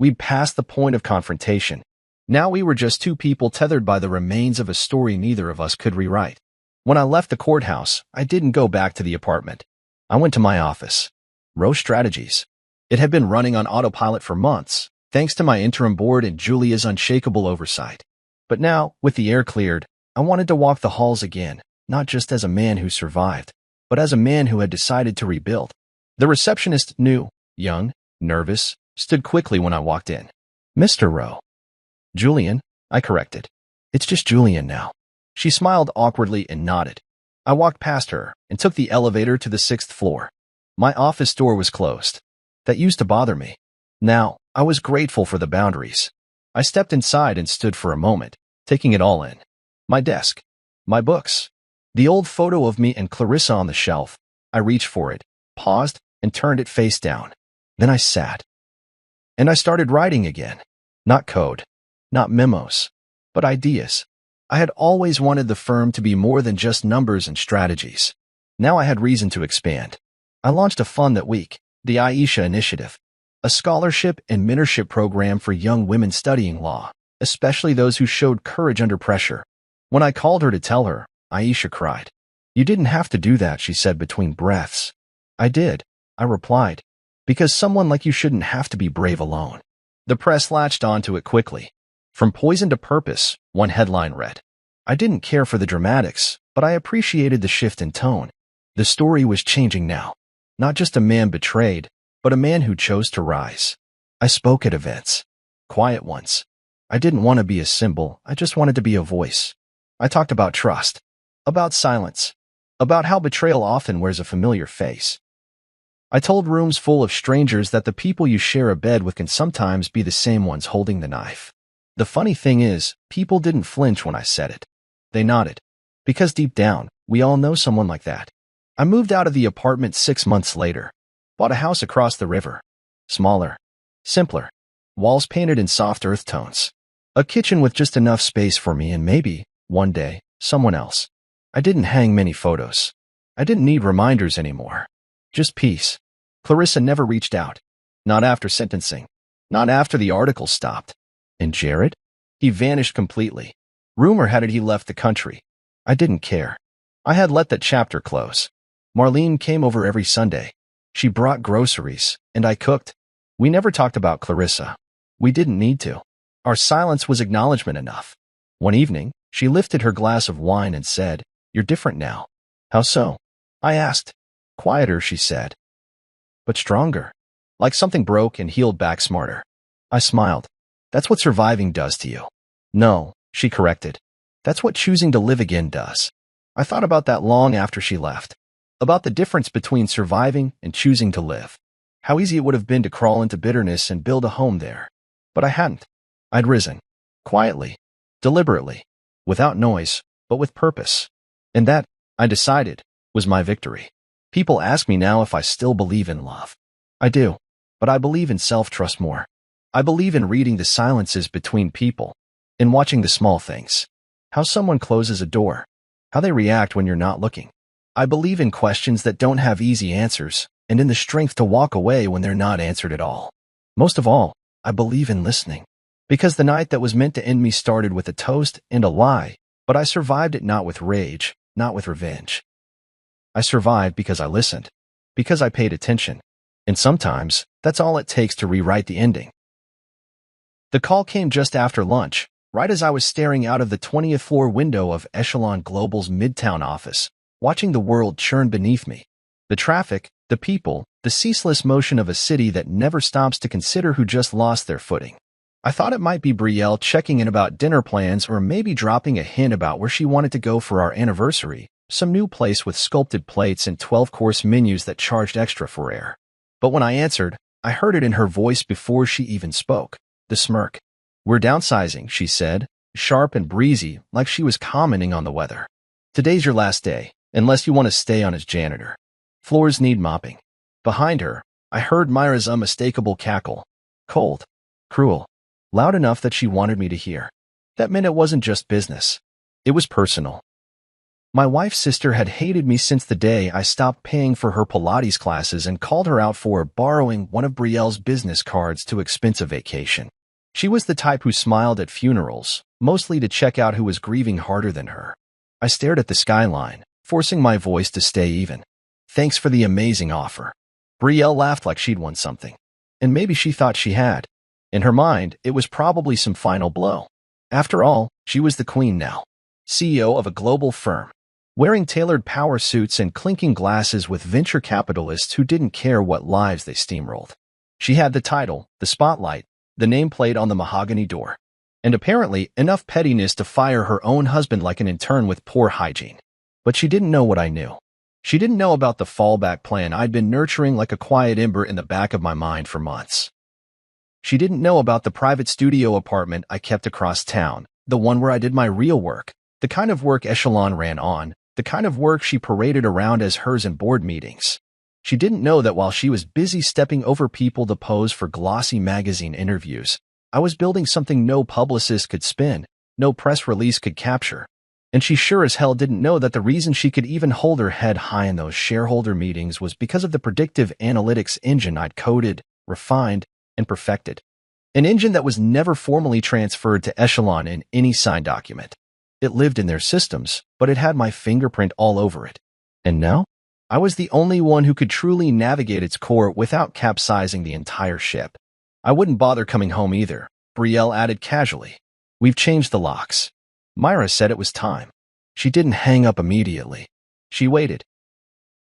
We'd passed the point of confrontation. Now we were just two people tethered by the remains of a story neither of us could rewrite. When I left the courthouse, I didn't go back to the apartment. I went to my office. Roche Strategies. It had been running on autopilot for months, thanks to my interim board and Julia's unshakable oversight. But now, with the air cleared, I wanted to walk the halls again, not just as a man who survived, but as a man who had decided to rebuild. The receptionist, new, young, nervous, stood quickly when I walked in. Mr. Rowe. Julian, I corrected. It's just Julian now. She smiled awkwardly and nodded. I walked past her and took the elevator to the 6th floor. My office door was closed. That used to bother me. Now, I was grateful for the boundaries. I stepped inside and stood for a moment, taking it all in. My desk. My books. The old photo of me and Clarissa on the shelf. I reached for it, paused, and turned it face down. Then I sat. And I started writing again. Not code. Not memos. But ideas. I had always wanted the firm to be more than just numbers and strategies. Now I had reason to expand. I launched a fund that week, the Aisha Initiative, a scholarship and mentorship program for young women studying law, especially those who showed courage under pressure. When I called her to tell her, Aisha cried. You didn't have to do that, she said between breaths. I did, I replied, because someone like you shouldn't have to be brave alone. The press latched onto it quickly. From poison to purpose, one headline read. I didn't care for the dramatics, but I appreciated the shift in tone. The story was changing now. Not just a man betrayed, but a man who chose to rise. I spoke at events. Quiet ones. I didn't want to be a symbol, I just wanted to be a voice. I talked about trust. About silence. About how betrayal often wears a familiar face. I told rooms full of strangers that the people you share a bed with can sometimes be the same ones holding the knife. The funny thing is, people didn't flinch when I said it. They nodded. Because deep down, we all know someone like that. I moved out of the apartment 6 months later. Bought a house across the river. Smaller. Simpler. Walls painted in soft earth tones. A kitchen with just enough space for me and maybe, one day, someone else. I didn't hang many photos. I didn't need reminders anymore. Just peace. Clarissa never reached out. Not after sentencing. Not after the article stopped. And Jared? He vanished completely. Rumor had it he left the country. I didn't care. I had let that chapter close. Marlene came over every Sunday. She brought groceries, and I cooked. We never talked about Clarissa. We didn't need to. Our silence was acknowledgement enough. One evening, she lifted her glass of wine and said, "You're different now." "How so?" I asked. "Quieter," she said. "But stronger. Like something broke and healed back smarter." I smiled. "That's what surviving does to you." "No," she corrected. "That's what choosing to live again does." I thought about that long after she left. About the difference between surviving and choosing to live. How easy it would have been to crawl into bitterness and build a home there. But I hadn't. I'd risen. Quietly. Deliberately. Without noise, but with purpose. And that, I decided, was my victory. People ask me now if I still believe in love. I do. But I believe in self-trust more. I believe in reading the silences between people. In watching the small things. How someone closes a door. How they react when you're not looking. I believe in questions that don't have easy answers, and in the strength to walk away when they're not answered at all. Most of all, I believe in listening. Because the night that was meant to end me started with a toast and a lie, but I survived it not with rage, not with revenge. I survived because I listened. Because I paid attention. And sometimes, that's all it takes to rewrite the ending. The call came just after lunch, right as I was staring out of the 20th floor window of Echelon Global's Midtown office, watching the world churn beneath me. The traffic, the people, the ceaseless motion of a city that never stops to consider who just lost their footing. I thought it might be Brielle checking in about dinner plans or maybe dropping a hint about where she wanted to go for our anniversary, some new place with sculpted plates and 12-course menus that charged extra for air. But when I answered, I heard it in her voice before she even spoke, the smirk. "We're downsizing," she said, sharp and breezy, like she was commenting on the weather. "Today's your last day, unless you want to stay on as janitor. Floors need mopping." Behind her, I heard Myra's unmistakable cackle. Cold. Cruel. Loud enough that she wanted me to hear. That meant it wasn't just business. It was personal. My wife's sister had hated me since the day I stopped paying for her Pilates classes and called her out for borrowing one of Brielle's business cards to expense a vacation. She was the type who smiled at funerals, mostly to check out who was grieving harder than her. I stared at the skyline, forcing my voice to stay even. "Thanks for the amazing offer." Brielle laughed like she'd won something. And maybe she thought she had. In her mind, it was probably some final blow. After all, she was the queen now. CEO of a global firm. Wearing tailored power suits and clinking glasses with venture capitalists who didn't care what lives they steamrolled. She had the title, the spotlight, the nameplate on the mahogany door. And apparently enough pettiness to fire her own husband like an intern with poor hygiene. But she didn't know what I knew. She didn't know about the fallback plan I'd been nurturing like a quiet ember in the back of my mind for months. She didn't know about the private studio apartment I kept across town, the one where I did my real work, the kind of work Echelon ran on, the kind of work she paraded around as hers in board meetings. She didn't know that while she was busy stepping over people to pose for glossy magazine interviews, I was building something no publicist could spin, no press release could capture. And she sure as hell didn't know that the reason she could even hold her head high in those shareholder meetings was because of the predictive analytics engine I'd coded, refined, and perfected. An engine that was never formally transferred to Echelon in any signed document. It lived in their systems, but it had my fingerprint all over it. And now, I was the only one who could truly navigate its core without capsizing the entire ship. I wouldn't bother coming home either, Brielle added casually. "We've changed the locks." Myra said it was time. She didn't hang up immediately. She waited.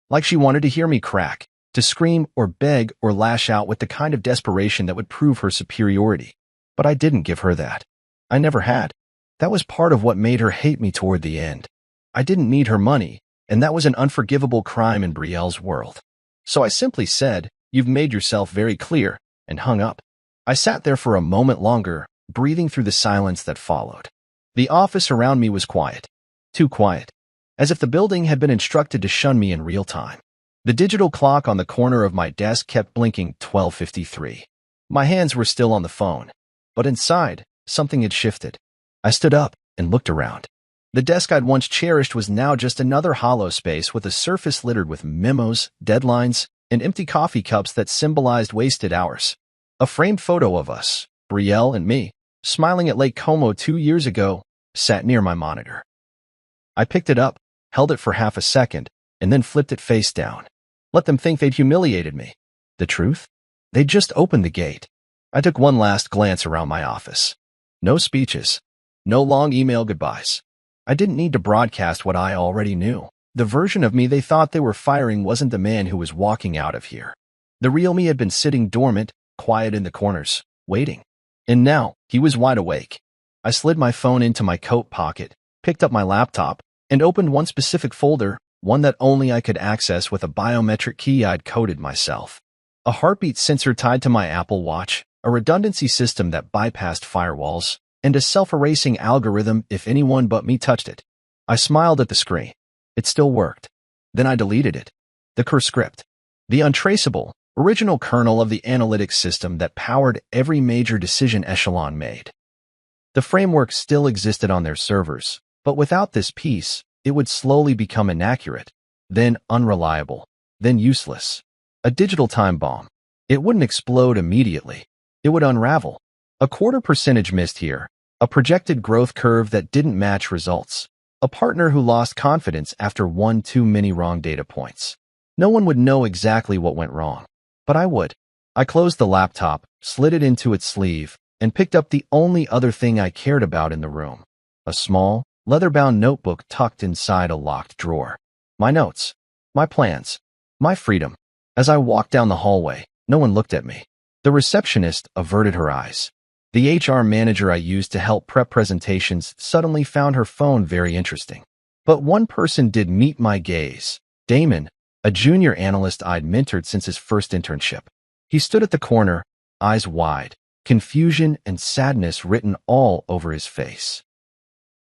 Like she wanted to hear me crack, to scream or beg or lash out with the kind of desperation that would prove her superiority. But I didn't give her that. I never had. That was part of what made her hate me toward the end. I didn't need her money, and that was an unforgivable crime in Brielle's world. So I simply said, "You've made yourself very clear," and hung up. I sat there for a moment longer, breathing through the silence that followed. The office around me was quiet. Too quiet. As if the building had been instructed to shun me in real time. The digital clock on the corner of my desk kept blinking 12:53. My hands were still on the phone. But inside, something had shifted. I stood up and looked around. The desk I'd once cherished was now just another hollow space with a surface littered with memos, deadlines, and empty coffee cups that symbolized wasted hours. A framed photo of us, Brielle and me, smiling at Lake Como 2 years ago, sat near my monitor. I picked it up, held it for half a second, and then flipped it face down. Let them think they'd humiliated me. The truth? They'd just opened the gate. I took one last glance around my office. No speeches. No long email goodbyes. I didn't need to broadcast what I already knew. The version of me they thought they were firing wasn't the man who was walking out of here. The real me had been sitting dormant, quiet in the corners, waiting. And now, he was wide awake. I slid my phone into my coat pocket, picked up my laptop, and opened one specific folder, one that only I could access with a biometric key I'd coded myself. A heartbeat sensor tied to my Apple Watch, a redundancy system that bypassed firewalls, and a self-erasing algorithm if anyone but me touched it. I smiled at the screen. It still worked. Then I deleted it. The core script. The untraceable, original kernel of the analytics system that powered every major decision Echelon made. The framework still existed on their servers, but without this piece, it would slowly become inaccurate, then unreliable, then useless. A digital time bomb. It wouldn't explode immediately. It would unravel. A 0.25% missed here. A projected growth curve that didn't match results. A partner who lost confidence after one too many wrong data points. No one would know exactly what went wrong. But I would. I closed the laptop, slid it into its sleeve, and picked up the only other thing I cared about in the room. A small, leather-bound notebook tucked inside a locked drawer. My notes. My plans. My freedom. As I walked down the hallway, no one looked at me. The receptionist averted her eyes. The HR manager I used to help prep presentations suddenly found her phone very interesting. But one person did meet my gaze. Damon, a junior analyst I'd mentored since his first internship. He stood at the corner, eyes wide, confusion and sadness written all over his face.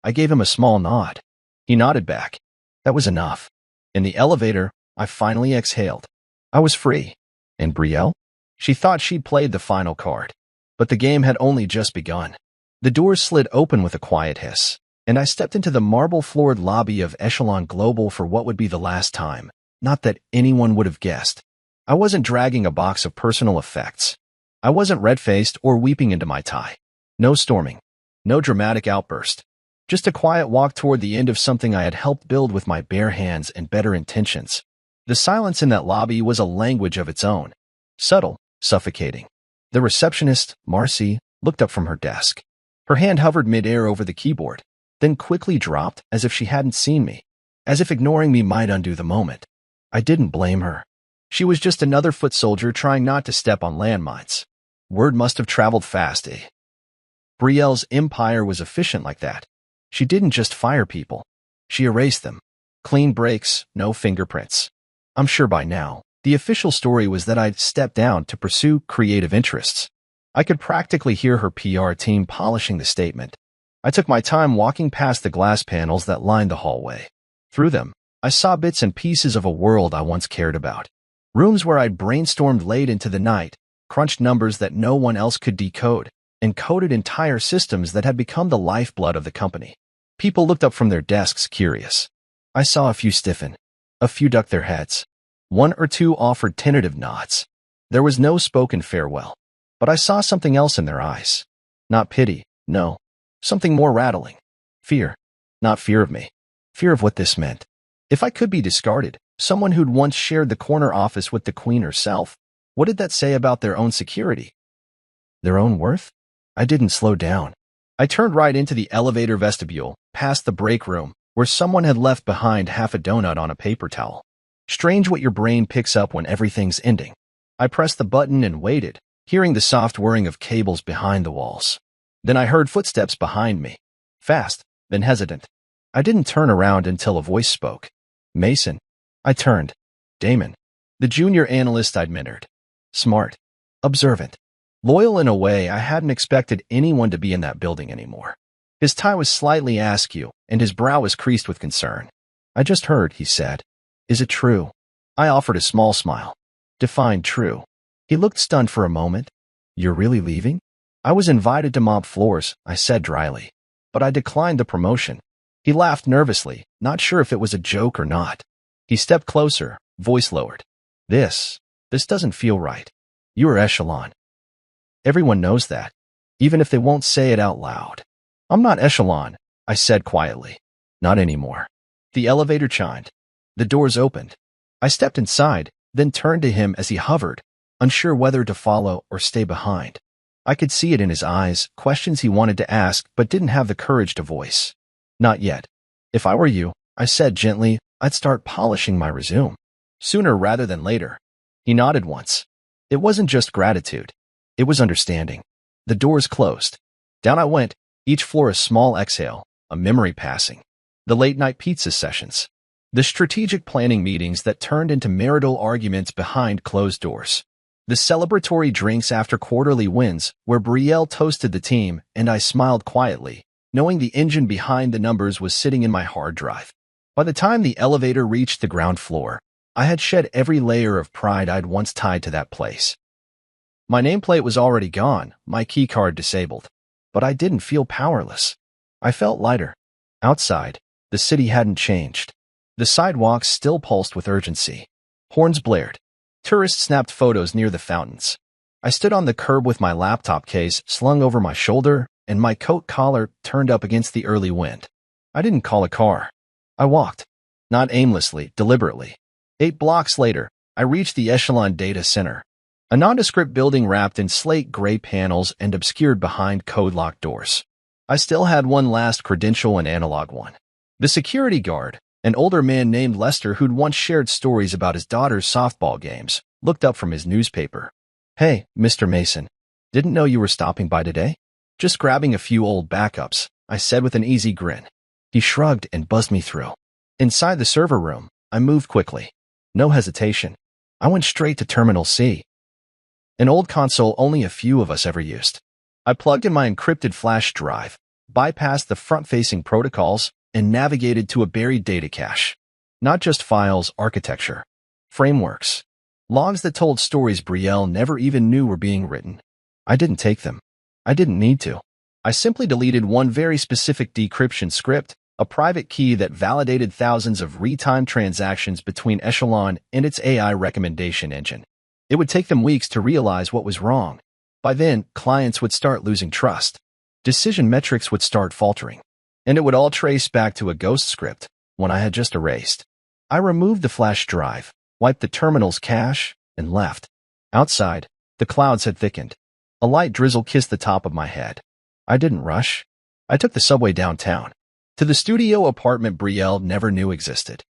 I gave him a small nod. He nodded back. That was enough. In the elevator, I finally exhaled. I was free. And Brielle? She thought she'd played the final card. But the game had only just begun. The doors slid open with a quiet hiss, and I stepped into the marble-floored lobby of Echelon Global for what would be the last time. Not that anyone would have guessed. I wasn't dragging a box of personal effects. I wasn't red-faced or weeping into my tie. No storming. No dramatic outburst. Just a quiet walk toward the end of something I had helped build with my bare hands and better intentions. The silence in that lobby was a language of its own. Subtle, suffocating. The receptionist, Marcy, looked up from her desk. Her hand hovered mid-air over the keyboard, then quickly dropped as if she hadn't seen me, as if ignoring me might undo the moment. I didn't blame her. She was just another foot soldier trying not to step on landmines. Word must have traveled fast, eh? Brielle's empire was efficient like that. She didn't just fire people. She erased them. Clean breaks, no fingerprints. I'm sure by now, the official story was that I'd stepped down to pursue creative interests. I could practically hear her PR team polishing the statement. I took my time walking past the glass panels that lined the hallway. Through them, I saw bits and pieces of a world I once cared about. Rooms where I'd brainstormed late into the night, crunched numbers that no one else could decode, and coded entire systems that had become the lifeblood of the company. People looked up from their desks curious. I saw a few stiffen. A few ducked their heads. One or two offered tentative nods. There was no spoken farewell. But I saw something else in their eyes. Not pity, no. Something more rattling. Fear. Not fear of me. Fear of what this meant. If I could be discarded, someone who'd once shared the corner office with the queen herself, what did that say about their own security? Their own worth? I didn't slow down. I turned right into the elevator vestibule, past the break room, where someone had left behind half a donut on a paper towel. Strange what your brain picks up when everything's ending. I pressed the button and waited, hearing the soft whirring of cables behind the walls. Then I heard footsteps behind me. Fast, then hesitant. I didn't turn around until a voice spoke. Mason. I turned. Damon. The junior analyst I'd mentored. Smart. Observant. Loyal in a way I hadn't expected anyone to be in that building anymore. His tie was slightly askew, and his brow was creased with concern. I just heard, he said. Is it true? I offered a small smile. Define true. He looked stunned for a moment. You're really leaving? I was invited to mop floors, I said dryly. But I declined the promotion. He laughed nervously, not sure if it was a joke or not. He stepped closer, voice lowered. This doesn't feel right. You are echelon. Everyone knows that, even if they won't say it out loud. I'm not echelon, I said quietly. Not anymore. The elevator chimed. The doors opened. I stepped inside, then turned to him as he hovered, unsure whether to follow or stay behind. I could see it in his eyes, questions he wanted to ask but didn't have the courage to voice. Not yet. If I were you, I said gently, I'd start polishing my resume. Sooner rather than later. He nodded once. It wasn't just gratitude. It was understanding. The doors closed. Down I went, each floor a small exhale, a memory passing. The late-night pizza sessions. The strategic planning meetings that turned into marital arguments behind closed doors. The celebratory drinks after quarterly wins, where Brielle toasted the team and I smiled quietly, knowing the engine behind the numbers was sitting in my hard drive. By the time the elevator reached the ground floor, I had shed every layer of pride I'd once tied to that place. My nameplate was already gone, my keycard disabled. But I didn't feel powerless. I felt lighter. Outside, the city hadn't changed. The sidewalks still pulsed with urgency. Horns blared. Tourists snapped photos near the fountains. I stood on the curb with my laptop case slung over my shoulder and my coat collar turned up against the early wind. I didn't call a car. I walked. Not aimlessly, deliberately. 8 blocks later, I reached the Echelon Data Center. A nondescript building wrapped in slate gray panels and obscured behind code-locked doors. I still had one last credential and analog one. The security guard, an older man named Lester who'd once shared stories about his daughter's softball games, looked up from his newspaper. Hey, Mr. Mason. Didn't know you were stopping by today? Just grabbing a few old backups, I said with an easy grin. He shrugged and buzzed me through. Inside the server room, I moved quickly. No hesitation. I went straight to Terminal C. An old console only a few of us ever used. I plugged in my encrypted flash drive, bypassed the front-facing protocols, and navigated to a buried data cache. Not just files, architecture. Frameworks. Logs that told stories Brielle never even knew were being written. I didn't take them. I didn't need to. I simply deleted one very specific decryption script, a private key that validated thousands of real-time transactions between Echelon and its AI recommendation engine. It would take them weeks to realize what was wrong. By then, clients would start losing trust. Decision metrics would start faltering. And it would all trace back to a ghost script, one I had just erased. I removed the flash drive, wiped the terminal's cache, and left. Outside, the clouds had thickened. A light drizzle kissed the top of my head. I didn't rush. I took the subway downtown, to the studio apartment Brielle never knew existed.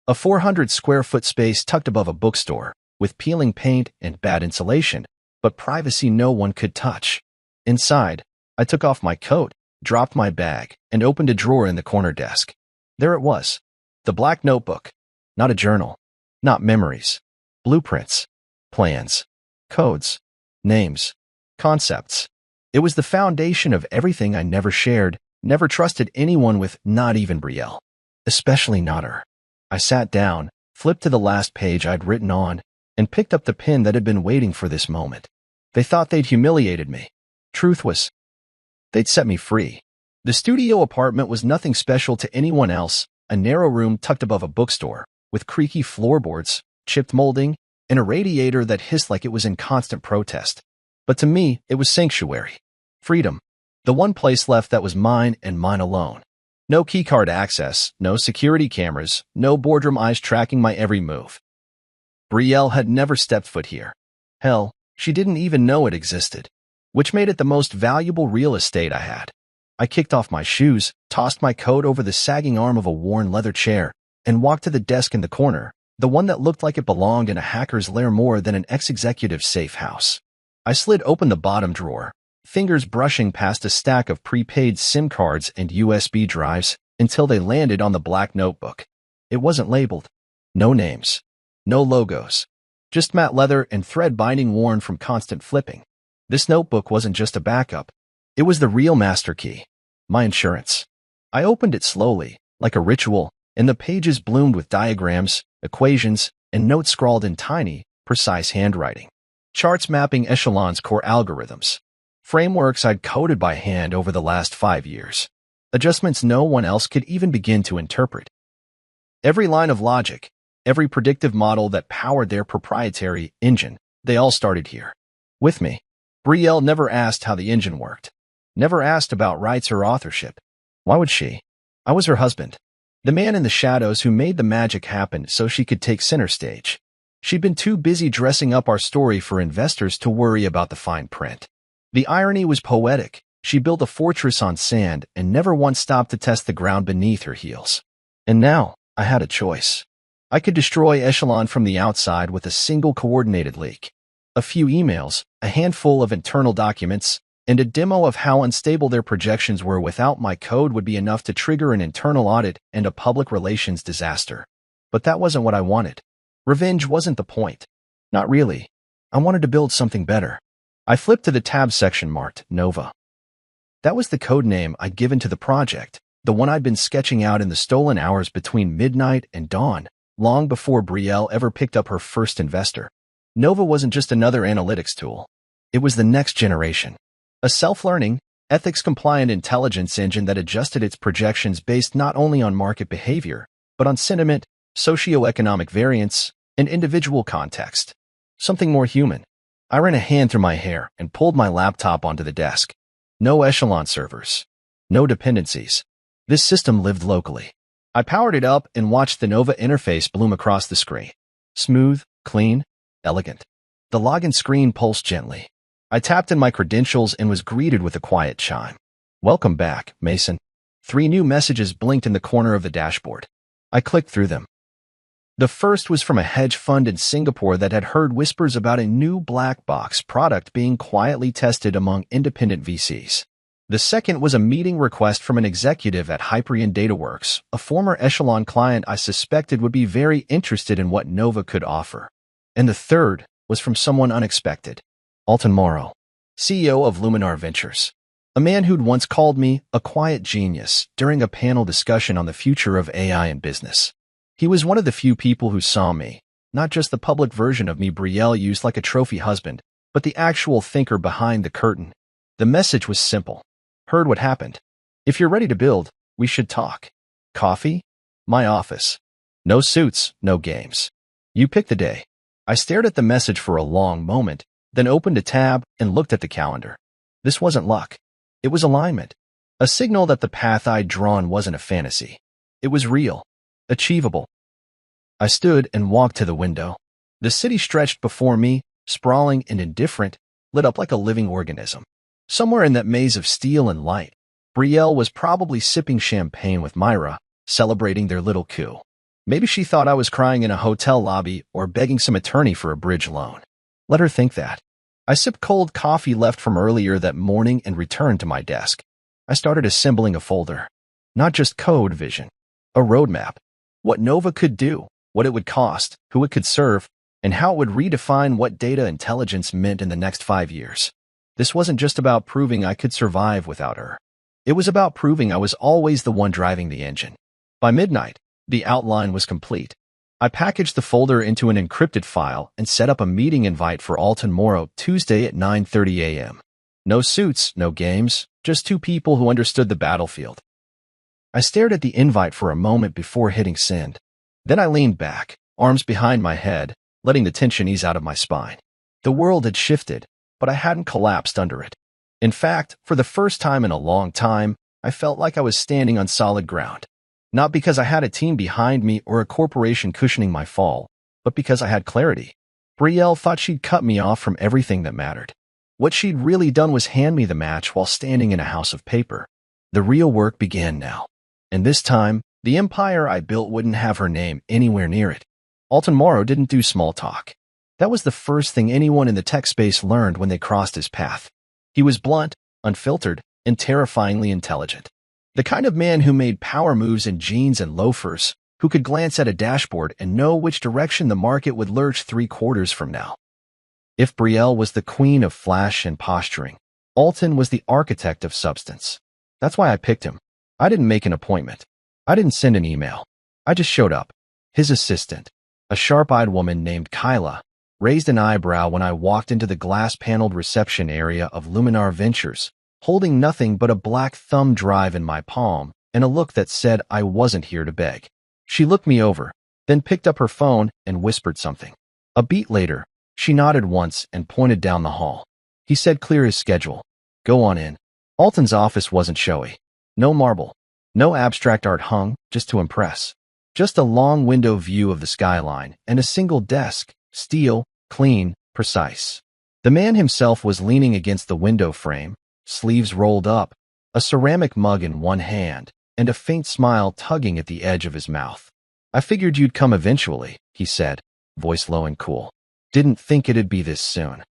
A 400-square-foot space tucked above a bookstore, with peeling paint and bad insulation, but privacy no one could touch. Inside, I took off my coat, dropped my bag, and opened a drawer in the corner desk. There it was. The black notebook. Not a journal. Not memories. Blueprints. Plans. Codes. Names. Concepts. It was the foundation of everything I never shared, never trusted anyone with, not even Brielle. Especially not her. I sat down, flipped to the last page I'd written on, and picked up the pen that had been waiting for this moment. They thought they'd humiliated me. Truth was, they'd set me free. The studio apartment was nothing special to anyone else, a narrow room tucked above a bookstore, with creaky floorboards, chipped molding, and a radiator that hissed like it was in constant protest. But to me, it was sanctuary. Freedom. The one place left that was mine and mine alone. No keycard access, no security cameras, no boardroom eyes tracking my every move. Brielle had never stepped foot here. Hell, she didn't even know it existed, which made it the most valuable real estate I had. I kicked off my shoes, tossed my coat over the sagging arm of a worn leather chair, and walked to the desk in the corner, the one that looked like it belonged in a hacker's lair more than an ex-executive's safe house. I slid open the bottom drawer, fingers brushing past a stack of prepaid SIM cards and USB drives, until they landed on the black notebook. It wasn't labeled. No names. No logos. Just matte leather and thread binding worn from constant flipping. This notebook wasn't just a backup. It was the real master key. My insurance. I opened it slowly, like a ritual, and the pages bloomed with diagrams, equations, and notes scrawled in tiny, precise handwriting. Charts mapping Echelon's core algorithms. Frameworks I'd coded by hand over the last 5 years. Adjustments no one else could even begin to interpret. Every line of logic, every predictive model that powered their proprietary engine, they all started here. With me. Brielle never asked how the engine worked. Never asked about rights or authorship. Why would she? I was her husband. The man in the shadows who made the magic happen so she could take center stage. She'd been too busy dressing up our story for investors to worry about the fine print. The irony was poetic. She built a fortress on sand and never once stopped to test the ground beneath her heels. And now, I had a choice. I could destroy Echelon from the outside with a single coordinated leak. A few emails, a handful of internal documents, and a demo of how unstable their projections were without my code would be enough to trigger an internal audit and a public relations disaster. But that wasn't what I wanted. Revenge wasn't the point. Not really. I wanted to build something better. I flipped to the tab section marked Nova. That was the code name I'd given to the project, the one I'd been sketching out in the stolen hours between midnight and dawn, long before Brielle ever picked up her first investor. Nova wasn't just another analytics tool. It was the next generation. A self-learning, ethics-compliant intelligence engine that adjusted its projections based not only on market behavior, but on sentiment, socioeconomic variance, and individual context. Something more human. I ran a hand through my hair and pulled my laptop onto the desk. No Echelon servers. No dependencies. This system lived locally. I powered it up and watched the Nova interface bloom across the screen. Smooth, clean, elegant. The login screen pulsed gently. I tapped in my credentials and was greeted with a quiet chime. Welcome back, Mason. 3 new messages blinked in the corner of the dashboard. I clicked through them. The first was from a hedge fund in Singapore that had heard whispers about a new black box product being quietly tested among independent VCs. The second was a meeting request from an executive at Hyperion DataWorks, a former Echelon client I suspected would be very interested in what Nova could offer. And the third was from someone unexpected. Alton Morrow, CEO of Luminar Ventures. A man who'd once called me a quiet genius during a panel discussion on the future of AI in business. He was one of the few people who saw me, not just the public version of me Brielle used like a trophy husband, but the actual thinker behind the curtain. The message was simple. Heard what happened. If you're ready to build, we should talk. Coffee? My office. No suits, no games. You pick the day. I stared at the message for a long moment, then opened a tab and looked at the calendar. This wasn't luck. It was alignment. A signal that the path I'd drawn wasn't a fantasy. It was real. Achievable. I stood and walked to the window. The city stretched before me, sprawling and indifferent, lit up like a living organism. Somewhere in that maze of steel and light, Brielle was probably sipping champagne with Myra, celebrating their little coup. Maybe she thought I was crying in a hotel lobby or begging some attorney for a bridge loan. Let her think that. I sipped cold coffee left from earlier that morning and returned to my desk. I started assembling a folder. Not just code vision. A roadmap. What Nova could do, what it would cost, who it could serve, and how it would redefine what data intelligence meant in the next 5 years. This wasn't just about proving I could survive without her. It was about proving I was always the one driving the engine. By midnight, the outline was complete. I packaged the folder into an encrypted file and set up a meeting invite for Alton Morrow Tuesday at 9:30 a.m. No suits, no games, just 2 people who understood the battlefield. I stared at the invite for a moment before hitting send. Then I leaned back, arms behind my head, letting the tension ease out of my spine. The world had shifted, but I hadn't collapsed under it. In fact, for the first time in a long time, I felt like I was standing on solid ground. Not because I had a team behind me or a corporation cushioning my fall, but because I had clarity. Brielle thought she'd cut me off from everything that mattered. What she'd really done was hand me the match while standing in a house of paper. The real work began now. And this time, the empire I built wouldn't have her name anywhere near it. Alton Morrow didn't do small talk. That was the first thing anyone in the tech space learned when they crossed his path. He was blunt, unfiltered, and terrifyingly intelligent. The kind of man who made power moves in jeans and loafers, who could glance at a dashboard and know which direction the market would lurch 3 quarters from now. If Brielle was the queen of flash and posturing, Alton was the architect of substance. That's why I picked him. I didn't make an appointment. I didn't send an email. I just showed up. His assistant, a sharp-eyed woman named Kyla, raised an eyebrow when I walked into the glass-paneled reception area of Luminar Ventures, holding nothing but a black thumb drive in my palm and a look that said I wasn't here to beg. She looked me over, then picked up her phone and whispered something. A beat later, she nodded once and pointed down the hall. He said clear his schedule. Go on in. Alton's office wasn't showy. No marble. No abstract art hung, just to impress. Just a long window view of the skyline and a single desk, steel, clean, precise. The man himself was leaning against the window frame, sleeves rolled up, a ceramic mug in one hand, and a faint smile tugging at the edge of his mouth. I figured you'd come eventually, he said, voice low and cool. Didn't think it'd be this soon.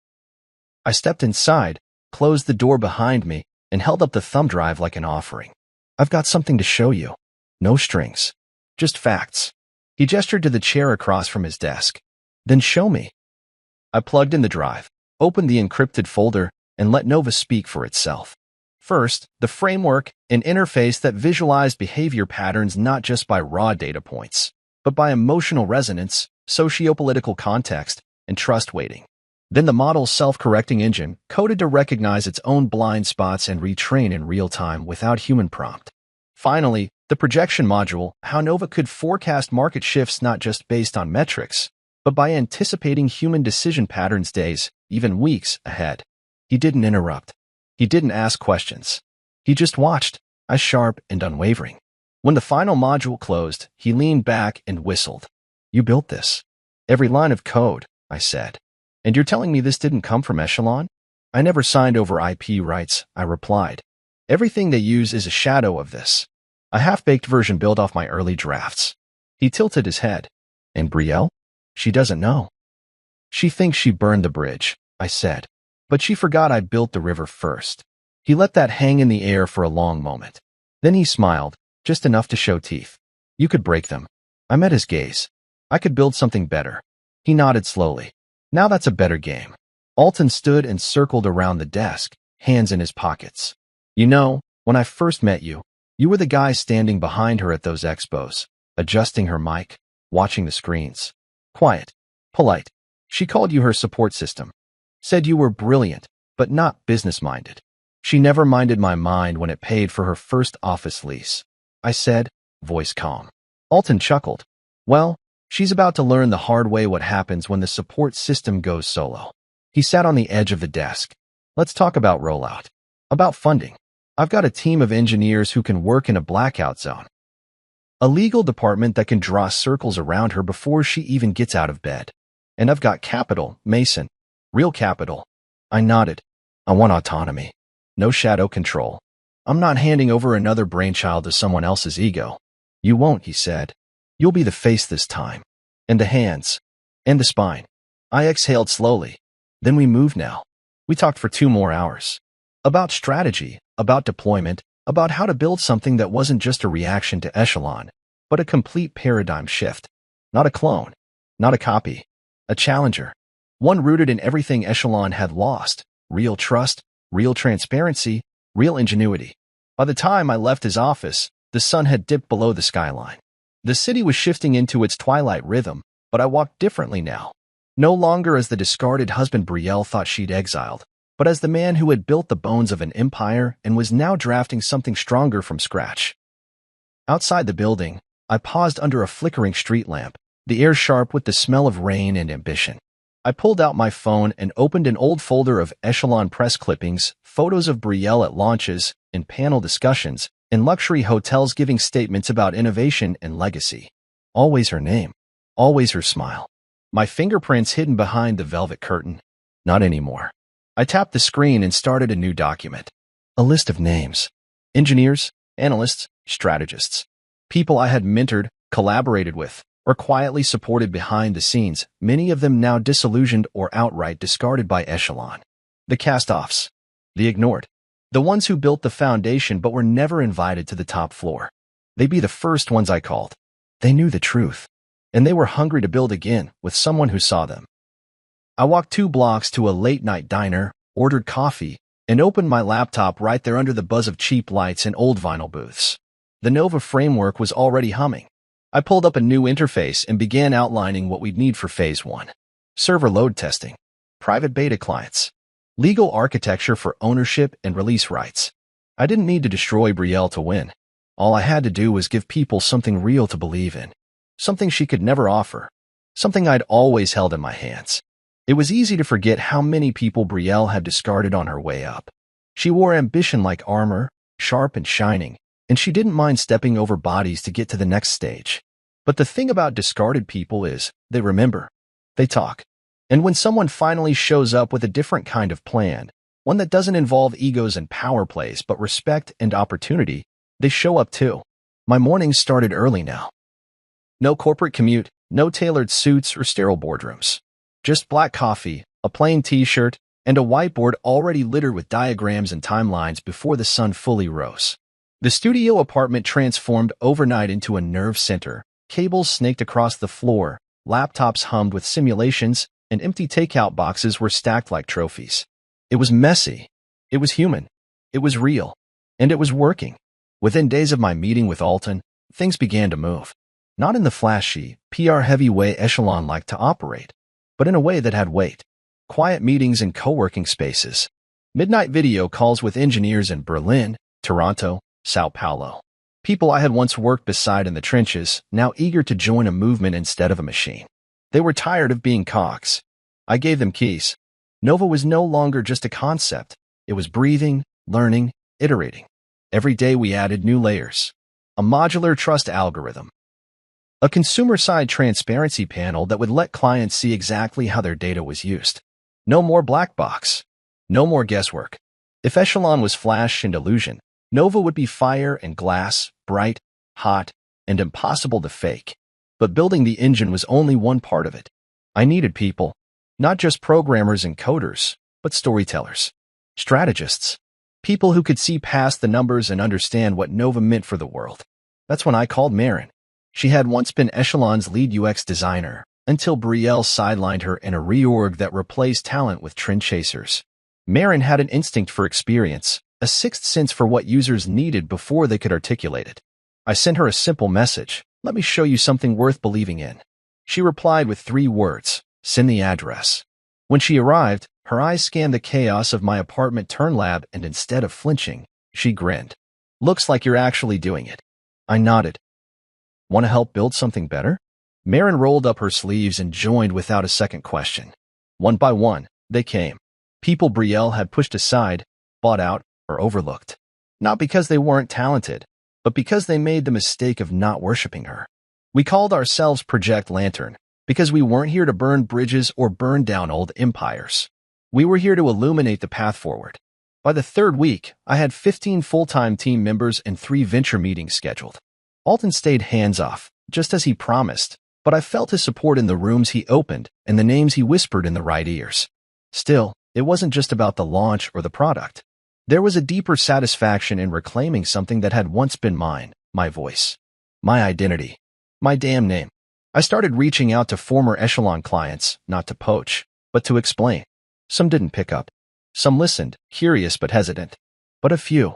I stepped inside, closed the door behind me, and held up the thumb drive like an offering. I've got something to show you. No strings. Just facts. He gestured to the chair across from his desk. Then show me. I plugged in the drive, opened the encrypted folder, and let Nova speak for itself. First, the framework, an interface that visualized behavior patterns not just by raw data points, but by emotional resonance, sociopolitical context, and trust weighting. Then the model's self-correcting engine, coded to recognize its own blind spots and retrain in real time without human prompt. Finally, the projection module, how Nova could forecast market shifts not just based on metrics, but by anticipating human decision patterns days, even weeks, ahead. He didn't interrupt. He didn't ask questions. He just watched, eyes sharp and unwavering. When the final module closed, he leaned back and whistled. You built this. Every line of code, I said. And you're telling me this didn't come from Echelon? I never signed over IP rights, I replied. Everything they use is a shadow of this. A half-baked version built off my early drafts. He tilted his head. And Brielle? She doesn't know. She thinks she burned the bridge, I said. But she forgot I built the river first. He let that hang in the air for a long moment. Then he smiled, just enough to show teeth. You could break them. I met his gaze. I could build something better. He nodded slowly. Now that's a better game. Alton stood and circled around the desk, hands in his pockets. You know, when I first met you, you were the guy standing behind her at those expos, adjusting her mic, watching the screens. Quiet, polite. She called you her support system. Said you were brilliant, but not business-minded. She never minded my mind when it paid for her first office lease. I said, voice calm. Alton chuckled. Well, she's about to learn the hard way what happens when the support system goes solo. He sat on the edge of the desk. Let's talk about rollout. About funding. I've got a team of engineers who can work in a blackout zone. A legal department that can draw circles around her before she even gets out of bed. And I've got capital, Mason. Real capital. I nodded. I want autonomy. No shadow control. I'm not handing over another brainchild to someone else's ego. You won't, he said. You'll be the face this time. And the hands. And the spine. I exhaled slowly. Then we moved now. We talked for 2 more hours. About strategy, about deployment, about how to build something that wasn't just a reaction to Echelon, but a complete paradigm shift. Not a clone. Not a copy. A challenger. One rooted in everything Echelon had lost. Real trust, real transparency, real ingenuity. By the time I left his office, the sun had dipped below the skyline. The city was shifting into its twilight rhythm, but I walked differently now. No longer as the discarded husband Brielle thought she'd exiled, but as the man who had built the bones of an empire and was now drafting something stronger from scratch. Outside the building, I paused under a flickering street lamp, the air sharp with the smell of rain and ambition. I pulled out my phone and opened an old folder of Echelon press clippings, photos of Brielle at launches, and panel discussions, in luxury hotels giving statements about innovation and legacy. Always her name. Always her smile. My fingerprints hidden behind the velvet curtain. Not anymore. I tapped the screen and started a new document. A list of names. Engineers, analysts, strategists. People I had mentored, collaborated with, or quietly supported behind the scenes, many of them now disillusioned or outright discarded by Echelon. The cast-offs. The ignored. The ones who built the foundation but were never invited to the top floor. They'd be the first ones I called. They knew the truth, and they were hungry to build again with someone who saw them. I walked 2 blocks to a late-night diner, ordered coffee, and opened my laptop right there under the buzz of cheap lights and old vinyl booths. The Nova framework was already humming. I pulled up a new interface and began outlining what we'd need for Phase 1. Server load testing, private beta clients, legal architecture for ownership and release rights. I didn't need to destroy Brielle to win. All I had to do was give people something real to believe in, something she could never offer, something I'd always held in my hands. It was easy to forget how many people Brielle had discarded on her way up. She wore ambition like armor, sharp and shining, and she didn't mind stepping over bodies to get to the next stage. But the thing about discarded people is, they remember. They talk. And when someone finally shows up with a different kind of plan, one that doesn't involve egos and power plays but respect and opportunity, they show up too. My mornings started early now. No corporate commute, no tailored suits or sterile boardrooms. Just black coffee, a plain t-shirt, and a whiteboard already littered with diagrams and timelines before the sun fully rose. The studio apartment transformed overnight into a nerve center. Cables snaked across the floor, laptops hummed with simulations, and empty takeout boxes were stacked like trophies. It was messy. It was human. It was real. And it was working. Within days of my meeting with Alton, things began to move. Not in the flashy, PR-heavy way Echelon liked to operate, but in a way that had weight. Quiet meetings in co-working spaces. Midnight video calls with engineers in Berlin, Toronto, Sao Paulo. People I had once worked beside in the trenches, now eager to join a movement instead of a machine. They were tired of being cogs. I gave them keys. Nova was no longer just a concept. It was breathing, learning, iterating. Every day we added new layers. A modular trust algorithm. A consumer-side transparency panel that would let clients see exactly how their data was used. No more black box. No more guesswork. If Echelon was flash and illusion, Nova would be fire and glass, bright, hot, and impossible to fake. But building the engine was only one part of it. I needed people, not just programmers and coders, but storytellers, strategists, people who could see past the numbers and understand what Nova meant for the world. That's when I called Marin. She had once been Echelon's lead UX designer, until Brielle sidelined her in a reorg that replaced talent with trend chasers. Marin had an instinct for experience, a sixth sense for what users needed before they could articulate it. I sent her a simple message. Let me show you something worth believing in. She replied with 3 words. Send the address. When she arrived, her eyes scanned the chaos of my apartment turn lab and instead of flinching, she grinned. Looks like you're actually doing it. I nodded. Want to help build something better? Marin rolled up her sleeves and joined without a second question. One by one, they came. People Brielle had pushed aside, bought out, or overlooked. Not because they weren't talented, but because they made the mistake of not worshiping her. We called ourselves Project Lantern, because we weren't here to burn bridges or burn down old empires. We were here to illuminate the path forward. By the 3rd week, I had 15 full-time team members and 3 venture meetings scheduled. Alton stayed hands-off, just as he promised, but I felt his support in the rooms he opened and the names he whispered in the right ears. Still, it wasn't just about the launch or the product. There was a deeper satisfaction in reclaiming something that had once been mine, my voice, my identity, my damn name. I started reaching out to former Echelon clients, not to poach, but to explain. Some didn't pick up. Some listened, curious but hesitant. But a few.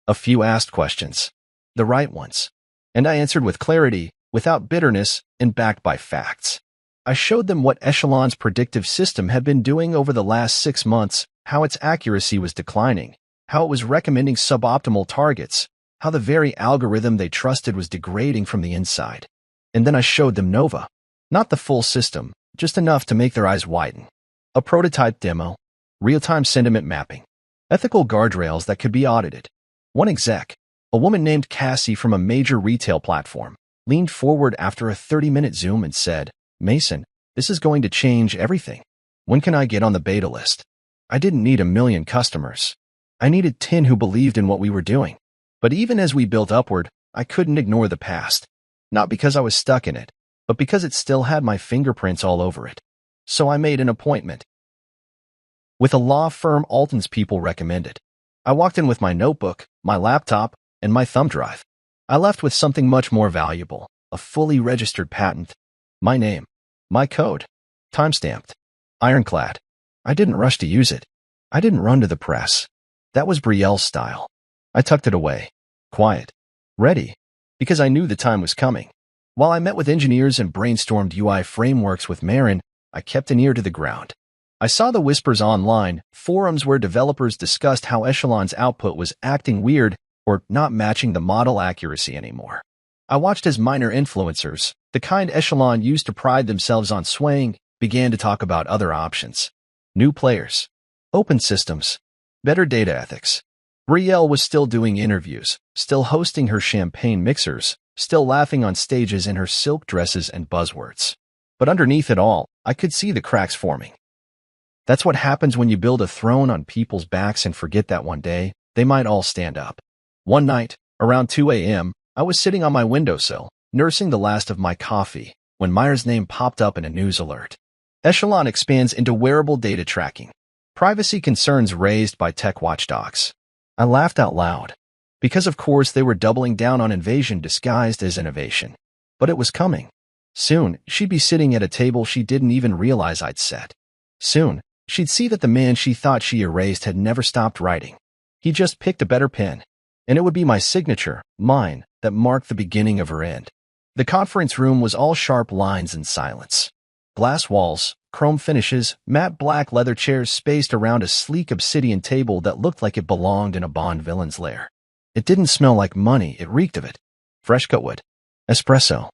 A few asked questions. The right ones. And I answered with clarity, without bitterness, and backed by facts. I showed them what Echelon's predictive system had been doing over the last 6 months, how its accuracy was declining, how it was recommending suboptimal targets, how the very algorithm they trusted was degrading from the inside. And then I showed them Nova. Not the full system, just enough to make their eyes widen. A prototype demo, real-time sentiment mapping, ethical guardrails that could be audited. One exec, a woman named Cassie from a major retail platform, leaned forward after a 30-minute Zoom and said, Mason, this is going to change everything. When can I get on the beta list? I didn't need 1 million customers. I needed 10 who believed in what we were doing. But even as we built upward, I couldn't ignore the past. Not because I was stuck in it, but because it still had my fingerprints all over it. So I made an appointment with a law firm Alton's people recommended. I walked in with my notebook, my laptop, and my thumb drive. I left with something much more valuable, a fully registered patent. My name, my code, time-stamped, ironclad. I didn't rush to use it. I didn't run to the press. That was Brielle's style. I tucked it away, quiet, ready, because I knew the time was coming. While I met with engineers and brainstormed UI frameworks with Marin, I kept an ear to the ground. I saw the whispers online, forums where developers discussed how Echelon's output was acting weird or not matching the model accuracy anymore. I watched as minor influencers, the kind Echelon used to pride themselves on swaying, began to talk about other options. New players, open systems, better data ethics. Brielle was still doing interviews, still hosting her champagne mixers, still laughing on stages in her silk dresses and buzzwords. But underneath it all, I could see the cracks forming. That's what happens when you build a throne on people's backs and forget that one day, they might all stand up. One night, around 2 a.m., I was sitting on my windowsill, nursing the last of my coffee, when Meyer's name popped up in a news alert. Echelon expands into wearable data tracking. Privacy concerns raised by tech watchdogs. I laughed out loud. Because of course they were doubling down on invasion disguised as innovation. But it was coming. Soon, she'd be sitting at a table she didn't even realize I'd set. Soon, she'd see that the man she thought she erased had never stopped writing. He just picked a better pen. And it would be my signature, mine, that marked the beginning of her end. The conference room was all sharp lines and silence. Glass walls, chrome finishes, matte black leather chairs spaced around a sleek obsidian table that looked like it belonged in a Bond villain's lair. It didn't smell like money, it reeked of it. Fresh cut wood. Espresso.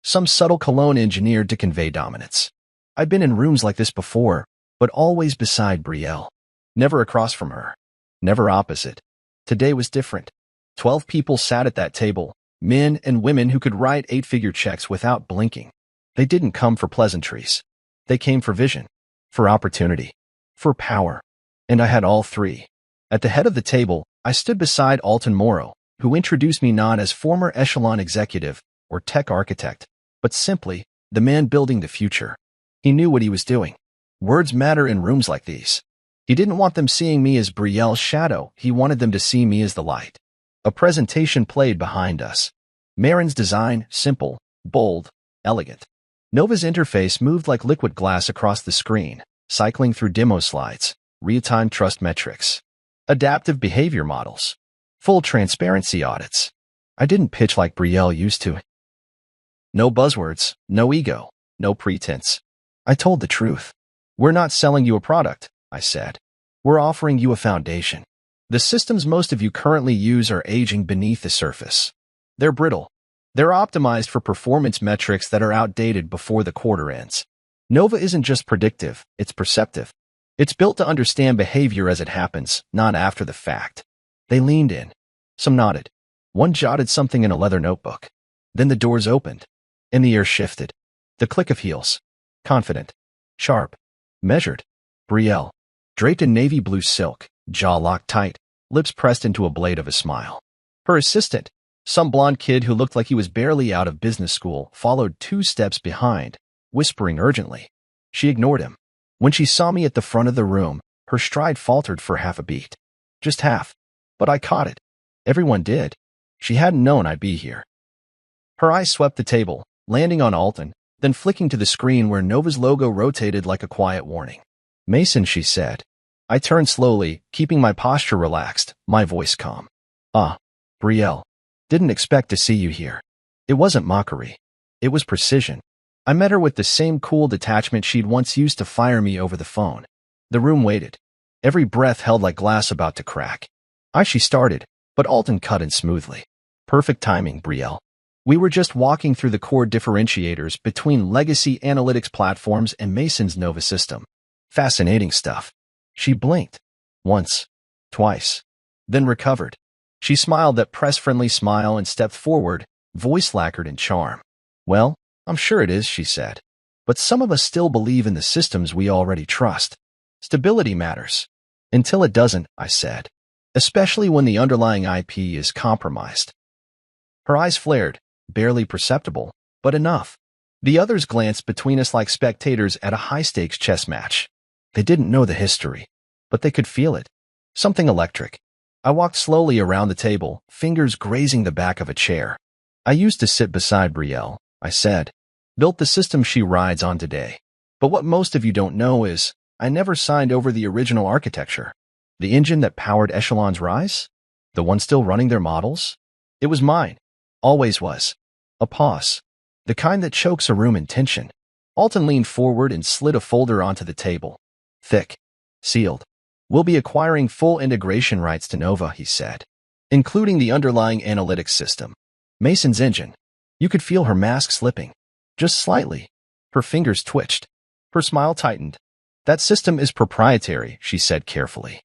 Some subtle cologne engineered to convey dominance. I'd been in rooms like this before, but always beside Brielle. Never across from her. Never opposite. Today was different. 12 people sat at that table, men and women who could write 8-figure checks without blinking. They didn't come for pleasantries. They came for vision, for opportunity, for power. And I had all three. At the head of the table, I stood beside Alton Morrow, who introduced me not as former Echelon executive or tech architect, but simply the man building the future. He knew what he was doing. Words matter in rooms like these. He didn't want them seeing me as Brielle's shadow. He wanted them to see me as the light. A presentation played behind us. Marin's design, simple, bold, elegant. Nova's interface moved like liquid glass across the screen, cycling through demo slides, real-time trust metrics, adaptive behavior models, full transparency audits. I didn't pitch like Brielle used to. No buzzwords, no ego, no pretense. I told the truth. We're not selling you a product, I said. We're offering you a foundation. The systems most of you currently use are aging beneath the surface. They're brittle. They're optimized for performance metrics that are outdated before the quarter ends. Nova isn't just predictive, it's perceptive. It's built to understand behavior as it happens, not after the fact. They leaned in. Some nodded. One jotted something in a leather notebook. Then the doors opened, and the air shifted. The click of heels. Confident. Sharp. Measured. Brielle. Draped in navy blue silk, jaw locked tight, lips pressed into a blade of a smile. Her assistant, some blonde kid who looked like he was barely out of business school, followed 2 steps behind, whispering urgently. She ignored him. When she saw me at the front of the room, her stride faltered for half a beat. Just half. But I caught it. Everyone did. She hadn't known I'd be here. Her eyes swept the table, landing on Alton, then flicking to the screen where Nova's logo rotated like a quiet warning. Mason, she said. I turned slowly, keeping my posture relaxed, my voice calm. Brielle. Didn't expect to see you here. It wasn't mockery. It was precision. I met her with the same cool detachment she'd once used to fire me over the phone. The room waited. Every breath held like glass about to crack. She started, but Alton cut in smoothly. Perfect timing, Brielle. We were just walking through the core differentiators between legacy analytics platforms and Mason's Nova system. Fascinating stuff. She blinked. Once. Twice. Then recovered. She smiled that press-friendly smile and stepped forward, voice lacquered in charm. Well, I'm sure it is, she said. But some of us still believe in the systems we already trust. Stability matters. Until it doesn't, I said. Especially when the underlying IP is compromised. Her eyes flared, barely perceptible, but enough. The others glanced between us like spectators at a high-stakes chess match. They didn't know the history, but they could feel it. Something electric. I walked slowly around the table, fingers grazing the back of a chair. I used to sit beside Brielle, I said. Built the system she rides on today. But what most of you don't know is, I never signed over the original architecture. The engine that powered Echelon's rise? The one still running their models? It was mine. Always was. A pause. The kind that chokes a room in tension. Alton leaned forward and slid a folder onto the table. Thick. Sealed. We'll be acquiring full integration rights to Nova, he said, including the underlying analytics system. Mason's engine. You could feel her mask slipping. Just slightly. Her fingers twitched. Her smile tightened. That system is proprietary, she said carefully.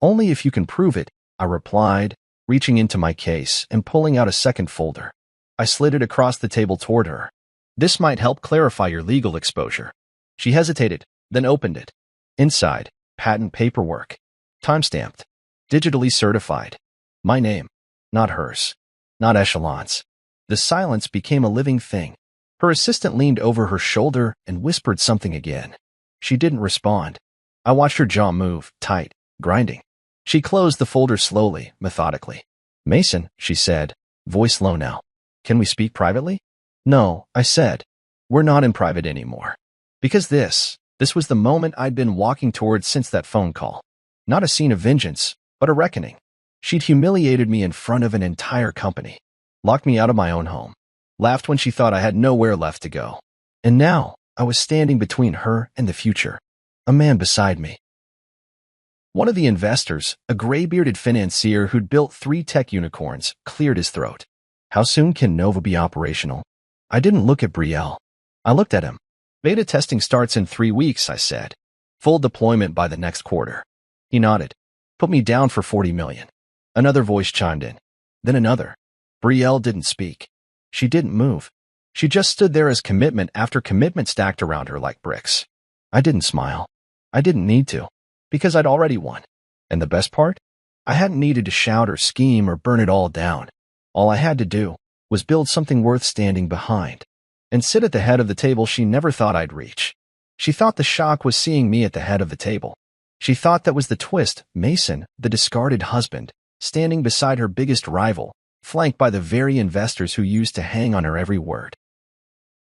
Only if you can prove it, I replied, reaching into my case and pulling out a second folder. I slid it across the table toward her. This might help clarify your legal exposure. She hesitated, then opened it. Inside, patent paperwork. Timestamped. Digitally certified. My name. Not hers. Not Echelon's. The silence became a living thing. Her assistant leaned over her shoulder and whispered something again. She didn't respond. I watched her jaw move, tight, grinding. She closed the folder slowly, methodically. Mason, she said, voice low now. Can we speak privately? No, I said. We're not in private anymore. Because this was the moment I'd been walking towards since that phone call. Not a scene of vengeance, but a reckoning. She'd humiliated me in front of an entire company. Locked me out of my own home. Laughed when she thought I had nowhere left to go. And now, I was standing between her and the future. A man beside me. One of the investors, a gray-bearded financier who'd built 3 tech unicorns, cleared his throat. How soon can Nova be operational? I didn't look at Brielle. I looked at him. Beta testing starts in 3 weeks, I said. Full deployment by the next quarter. He nodded. Put me down for 40 million. Another voice chimed in. Then another. Brielle didn't speak. She didn't move. She just stood there as commitment after commitment stacked around her like bricks. I didn't smile. I didn't need to. Because I'd already won. And the best part? I hadn't needed to shout or scheme or burn it all down. All I had to do was build something worth standing behind. And sit at the head of the table she never thought I'd reach. She thought the shock was seeing me at the head of the table. She thought that was the twist, Mason, the discarded husband, standing beside her biggest rival, flanked by the very investors who used to hang on her every word.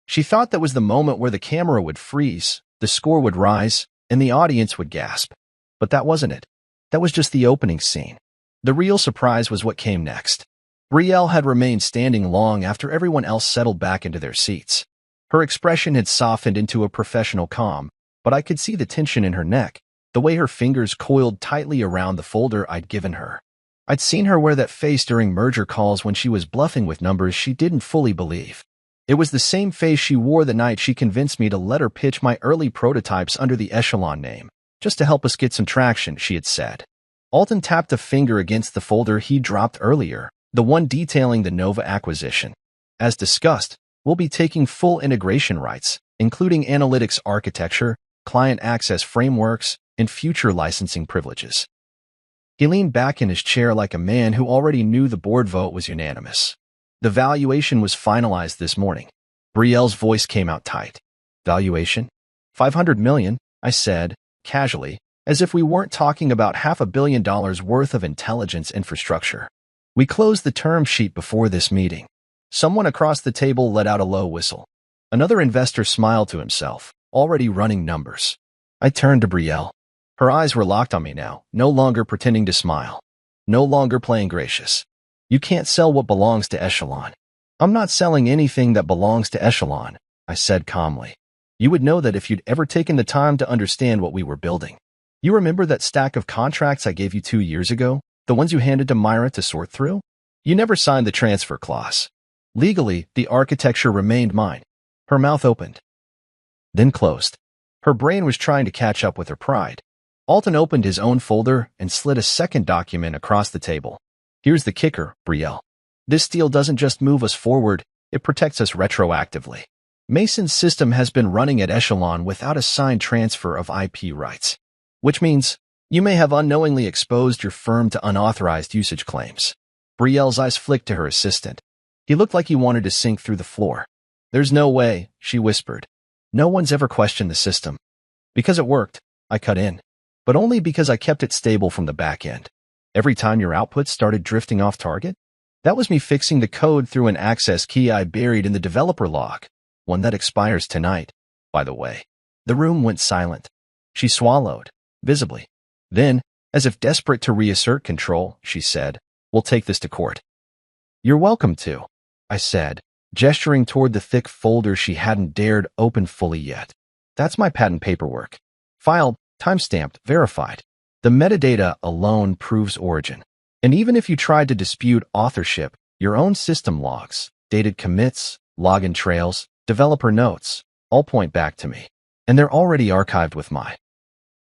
She thought that was the moment where the camera would freeze, the score would rise, and the audience would gasp. But that wasn't it. That was just the opening scene. The real surprise was what came next. Brielle had remained standing long after everyone else settled back into their seats. Her expression had softened into a professional calm, but I could see the tension in her neck, the way her fingers coiled tightly around the folder I'd given her. I'd seen her wear that face during merger calls when she was bluffing with numbers she didn't fully believe. It was the same face she wore the night she convinced me to let her pitch my early prototypes under the Echelon name, just to help us get some traction, she had said. Alton tapped a finger against the folder he dropped earlier, the one detailing the Nova acquisition. As discussed, we'll be taking full integration rights, including analytics architecture, client access frameworks, and future licensing privileges. He leaned back in his chair like a man who already knew the board vote was unanimous. The valuation was finalized this morning. Brielle's voice came out tight. Valuation? 500 million, I said, casually, as if we weren't talking about $500 million worth of intelligence infrastructure. We closed the term sheet before this meeting. Someone across the table let out a low whistle. Another investor smiled to himself, already running numbers. I turned to Brielle. Her eyes were locked on me now, no longer pretending to smile. No longer playing gracious. You can't sell what belongs to Echelon. I'm not selling anything that belongs to Echelon, I said calmly. You would know that if you'd ever taken the time to understand what we were building. You remember that stack of contracts I gave you 2 years ago? The ones you handed to Myra to sort through? You never signed the transfer clause. Legally, the architecture remained mine. Her mouth opened. Then closed. Her brain was trying to catch up with her pride. Alton opened his own folder and slid a second document across the table. Here's the kicker, Brielle. This deal doesn't just move us forward, it protects us retroactively. Mason's system has been running at Echelon without a signed transfer of IP rights. Which means you may have unknowingly exposed your firm to unauthorized usage claims. Brielle's eyes flicked to her assistant. He looked like he wanted to sink through the floor. There's no way, she whispered. No one's ever questioned the system. Because it worked, I cut in. but only because I kept it stable from the back end. Every time your output started drifting off target, that was me fixing the code through an access key I buried in the developer log, one that expires tonight, by the way. The room went silent. She swallowed, visibly. Then, as if desperate to reassert control, she said, "We'll take this to court." "You're welcome to," I said, gesturing toward the thick folder she hadn't dared open fully yet. "That's my patent paperwork. Filed, timestamped, verified. The metadata alone proves origin. And even if you tried to dispute authorship, your own system logs, dated commits, login trails, developer notes, all point back to me. And they're already archived with my."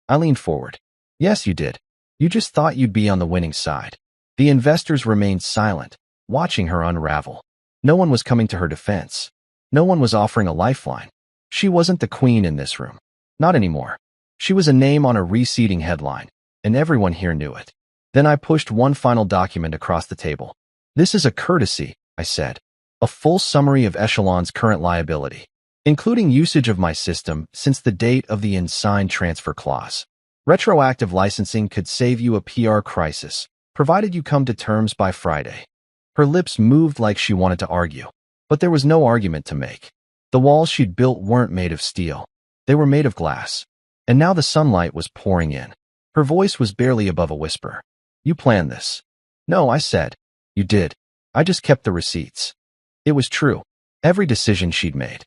I leaned forward. "Yes, you did. You just thought you'd be on the winning side." The investors remained silent, watching her unravel. No one was coming to her defense. No one was offering a lifeline. She wasn't the queen in this room. Not anymore. She was a name on a receding headline, and everyone here knew it. Then I pushed one final document across the table. "This is a courtesy," I said. "A full summary of Echelon's current liability, including usage of my system since the date of the unsigned transfer clause. Retroactive licensing could save you a PR crisis, provided you come to terms by Friday." Her lips moved like she wanted to argue, but there was no argument to make. The walls she'd built weren't made of steel. They were made of glass. And now the sunlight was pouring in. Her voice was barely above a whisper. "You planned this." "No," I said. "You did. I just kept the receipts." It was true. Every decision she'd made.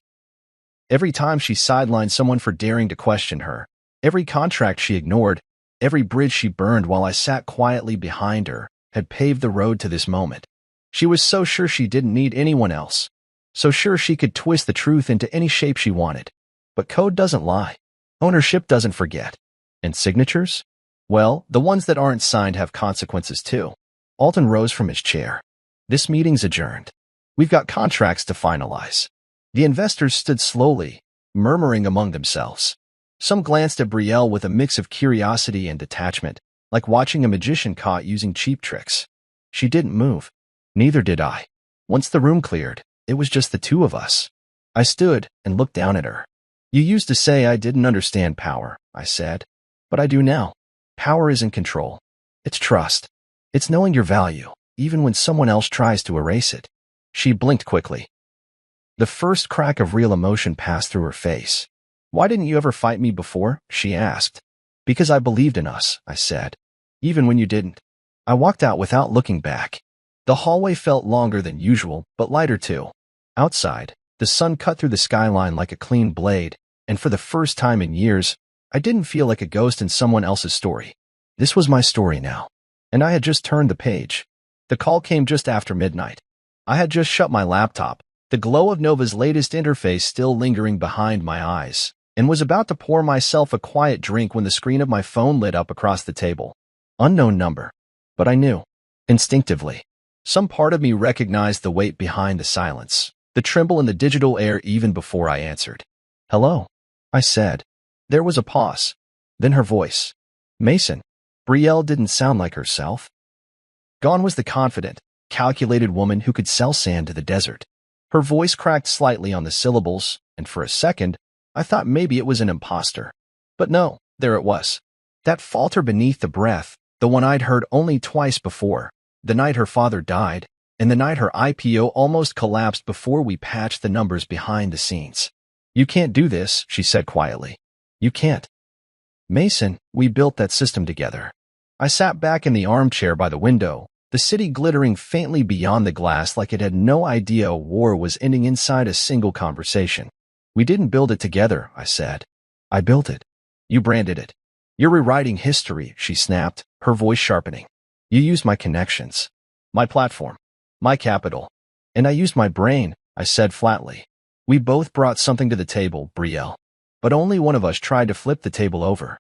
Every time she sidelined someone for daring to question her. Every contract she ignored. Every bridge she burned while I sat quietly behind her had paved the road to this moment. She was so sure she didn't need anyone else. So sure she could twist the truth into any shape she wanted. But code doesn't lie. Ownership doesn't forget. And signatures? Well, the ones that aren't signed have consequences too. Alton rose from his chair. "This meeting's adjourned. We've got contracts to finalize." The investors stood slowly, murmuring among themselves. Some glanced at Brielle with a mix of curiosity and detachment, like watching a magician caught using cheap tricks. She didn't move. Neither did I. Once the room cleared, it was just the two of us. I stood and looked down at her. "You used to say I didn't understand power," I said. "But I do now. Power isn't control. It's trust. It's knowing your value, even when someone else tries to erase it." She blinked quickly. The first crack of real emotion passed through her face. "Why didn't you ever fight me before?" she asked. "Because I believed in us," I said. "Even when you didn't." I walked out without looking back. The hallway felt longer than usual, but lighter too. Outside, the sun cut through the skyline like a clean blade, and for the first time in years, I didn't feel like a ghost in someone else's story. This was my story now, and I had just turned the page. The call came just after midnight. I had just shut my laptop, the glow of Nova's latest interface still lingering behind my eyes, and was about to pour myself a quiet drink when the screen of my phone lit up across the table. Unknown number. But I knew. Instinctively. Some part of me recognized the weight behind the silence, the tremble in the digital air even before I answered. "Hello," I said. There was a pause. Then her voice. "Mason." Brielle didn't sound like herself. Gone was the confident, calculated woman who could sell sand to the desert. Her voice cracked slightly on the syllables, and for a second, I thought maybe it was an imposter. But no, there it was. That falter beneath the breath, the one I'd heard only twice before. The night her father died, and the night her IPO almost collapsed before we patched the numbers behind the scenes. "You can't do this," she said quietly. "You can't." "Mason, we built that system together." I sat back in the armchair by the window, the city glittering faintly beyond the glass like it had no idea a war was ending inside a single conversation. "We didn't build it together," I said. "I built it. You branded it. You're rewriting history," she snapped, her voice sharpening. "You used my connections, my platform, my capital, and I used my brain," I said flatly. "We both brought something to the table, Brielle, but only one of us tried to flip the table over."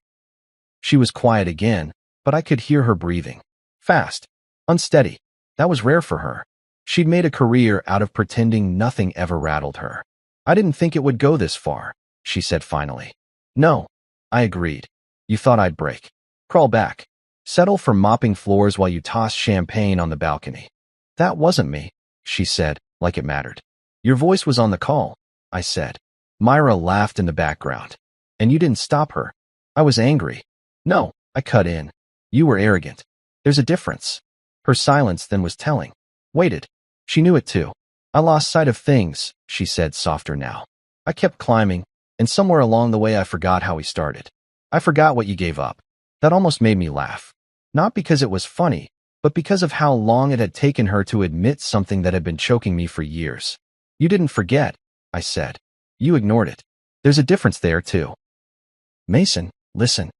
She was quiet again, but I could hear her breathing. Fast, unsteady. That was rare for her. She'd made a career out of pretending nothing ever rattled her. "I didn't think it would go this far," she said finally. "No," I agreed. "You thought I'd break. Crawl back. Settle for mopping floors while you toss champagne on the balcony." "That wasn't me," she said, like it mattered. "Your voice was on the call," I said. Myra laughed in the background. "And you didn't stop her." I was angry. No, I cut in. You were arrogant. There's a difference. Her silence then was telling. Waited. She knew it too. I lost sight of things, she said softer now. I kept climbing, and somewhere along the way I forgot how we started. I forgot what you gave up. That almost made me laugh. Not because it was funny, but because of how long it had taken her to admit something that had been choking me for years. You didn't forget, I said. You ignored it. There's a difference there, too. Mason, listen.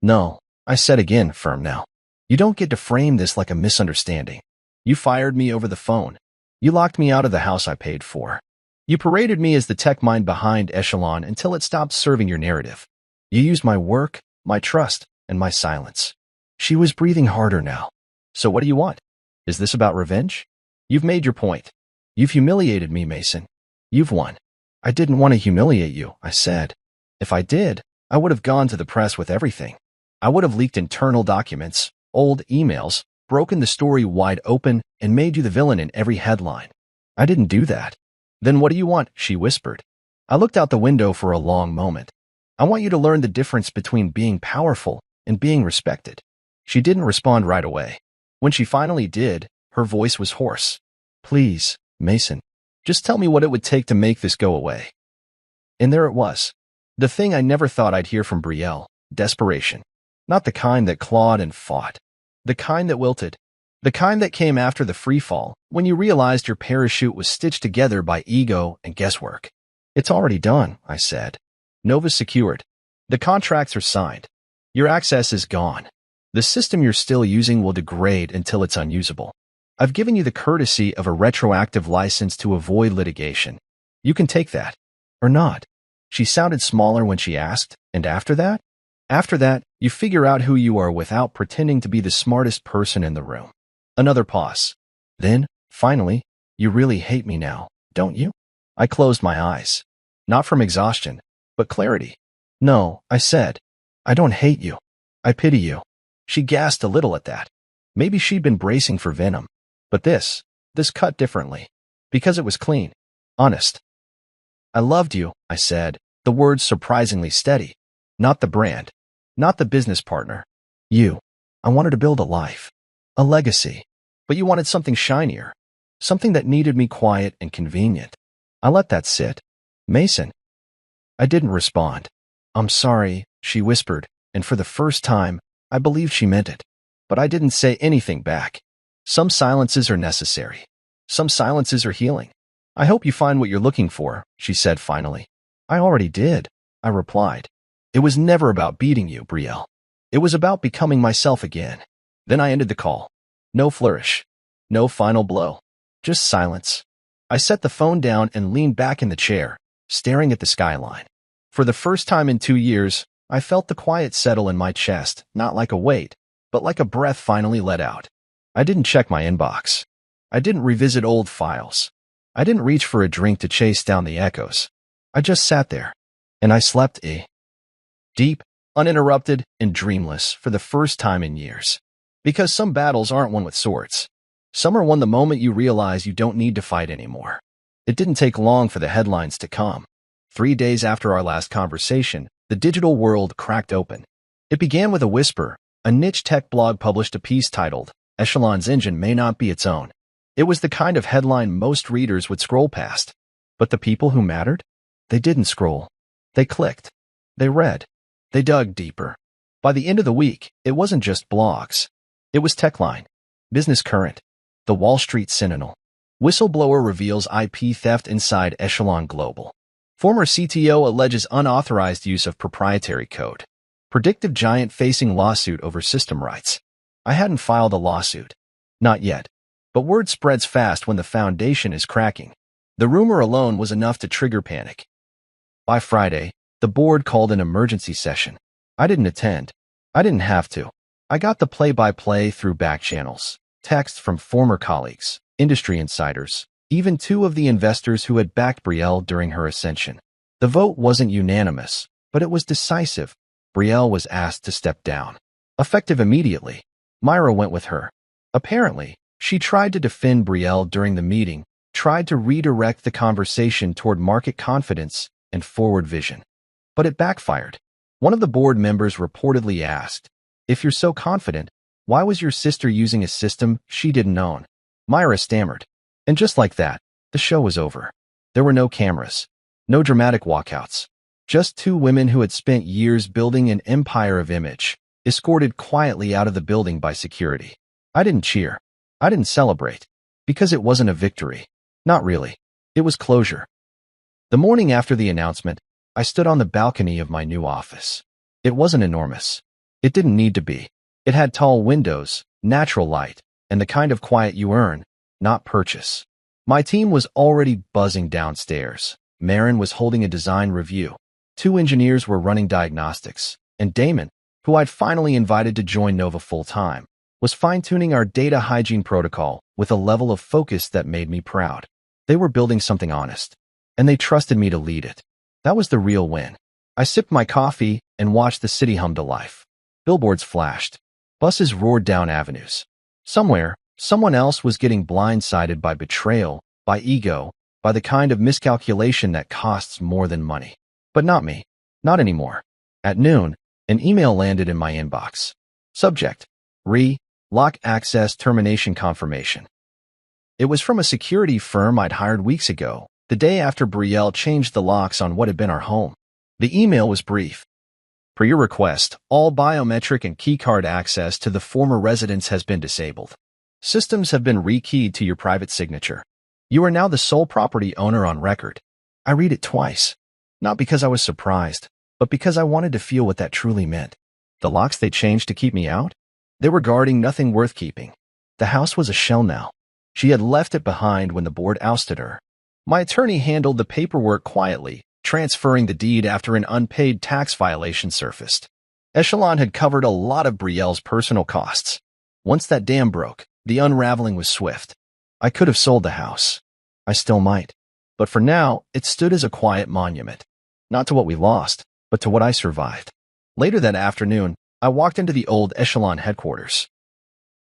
No, I said again, firm now. You don't get to frame this like a misunderstanding. You fired me over the phone. You locked me out of the house I paid for. You paraded me as the tech mind behind Echelon until it stopped serving your narrative. You used my work, my trust, and my silence. She was breathing harder now. So what do you want? Is this about revenge? You've made your point. You've humiliated me, Mason. You've won. I didn't want to humiliate you, I said. If I did, I would have gone to the press with everything. I would have leaked internal documents, old emails, broken the story wide open, and made you the villain in every headline. I didn't do that. Then what do you want? She whispered. I looked out the window for a long moment. I want you to learn the difference between being powerful and being respected. She didn't respond right away. When she finally did, her voice was hoarse. Please, Mason, just tell me what it would take to make this go away. And there it was. The thing I never thought I'd hear from Brielle, desperation. Not the kind that clawed and fought. The kind that wilted. The kind that came after the free fall, when you realized your parachute was stitched together by ego and guesswork. It's already done, I said. Nova's secured. The contracts are signed. Your access is gone. The system you're still using will degrade until it's unusable. I've given you the courtesy of a retroactive license to avoid litigation. You can take that. Or not. She sounded smaller when she asked, and after that? After that, you figure out who you are without pretending to be the smartest person in the room. Another pause. Then, finally, you really hate me now, don't you? I closed my eyes. Not from exhaustion, but clarity. No, I said. I don't hate you. I pity you. She gasped a little at that. Maybe she'd been bracing for venom. But this cut differently. Because it was clean. Honest. I loved you, I said, the words surprisingly steady. Not the brand. Not the business partner. You. I wanted to build a life. A legacy. But you wanted something shinier. Something that needed me quiet and convenient. I let that sit. Mason. I didn't respond. I'm sorry, she whispered, and for the first time, I believed she meant it. But I didn't say anything back. Some silences are necessary. Some silences are healing. I hope you find what you're looking for, she said finally. I already did, I replied. It was never about beating you, Brielle. It was about becoming myself again. Then I ended the call. No flourish. No final blow. Just silence. I set the phone down and leaned back in the chair, staring at the skyline. For the first time in 2 years, I felt the quiet settle in my chest, not like a weight, but like a breath finally let out. I didn't check my inbox. I didn't revisit old files. I didn't reach for a drink to chase down the echoes. I just sat there, and I slept deep, uninterrupted, and dreamless for the first time in years. Because some battles aren't won with swords. Some are won the moment you realize you don't need to fight anymore. It didn't take long for the headlines to come. 3 days after our last conversation, the digital world cracked open. It began with a whisper. A niche tech blog published a piece titled, Echelon's engine may not be its own. It was the kind of headline most readers would scroll past. But the people who mattered? They didn't scroll. They clicked. They read. They dug deeper. By the end of the week, it wasn't just blogs. It was Techline, Business Current, The Wall Street Sentinel. Whistleblower reveals IP theft inside Echelon Global. Former CTO alleges unauthorized use of proprietary code. Predictive giant facing lawsuit over system rights. I hadn't filed a lawsuit. Not yet. But word spreads fast when the foundation is cracking. The rumor alone was enough to trigger panic. By Friday, the board called an emergency session. I didn't attend. I didn't have to. I got the play-by-play through back channels, texts from former colleagues, industry insiders, even 2 of the investors who had backed Brielle during her ascension. The vote wasn't unanimous, but it was decisive. Brielle was asked to step down. Effective immediately. Myra went with her. Apparently, she tried to defend Brielle during the meeting, tried to redirect the conversation toward market confidence and forward vision. But it backfired. One of the board members reportedly asked, "If you're so confident, why was your sister using a system she didn't own?" Myra stammered. And just like that, the show was over. There were no cameras, no dramatic walkouts, just two women who had spent years building an empire of image, escorted quietly out of the building by security. I didn't cheer. I didn't celebrate. Because it wasn't a victory. Not really. It was closure. The morning after the announcement, I stood on the balcony of my new office. It wasn't enormous. It didn't need to be. It had tall windows, natural light, and the kind of quiet you earn, not purchase. My team was already buzzing downstairs. Marin was holding a design review. Two engineers were running diagnostics, and Damon, who I'd finally invited to join Nova full-time, was fine-tuning our data hygiene protocol with a level of focus that made me proud. They were building something honest, and they trusted me to lead it. That was the real win. I sipped my coffee and watched the city hum to life. Billboards flashed. Buses roared down avenues. Somewhere, someone else was getting blindsided by betrayal, by ego, by the kind of miscalculation that costs more than money. But not me. Not anymore. At noon, an email landed in my inbox. Subject: Lock access termination confirmation. It was from a security firm I'd hired weeks ago, the day after Brielle changed the locks on what had been our home. The email was brief. Per your request, all biometric and keycard access to the former residence has been disabled. Systems have been rekeyed to your private signature. You are now the sole property owner on record. I read it twice. Not because I was surprised, but because I wanted to feel what that truly meant. The locks they changed to keep me out? They were guarding nothing worth keeping. The house was a shell now. She had left it behind when the board ousted her. My attorney handled the paperwork quietly, transferring the deed after an unpaid tax violation surfaced. Echelon had covered a lot of Brielle's personal costs. Once that dam broke, the unraveling was swift. I could have sold the house. I still might. But for now, it stood as a quiet monument. Not to what we lost, but to what I survived. Later that afternoon, I walked into the old Echelon headquarters.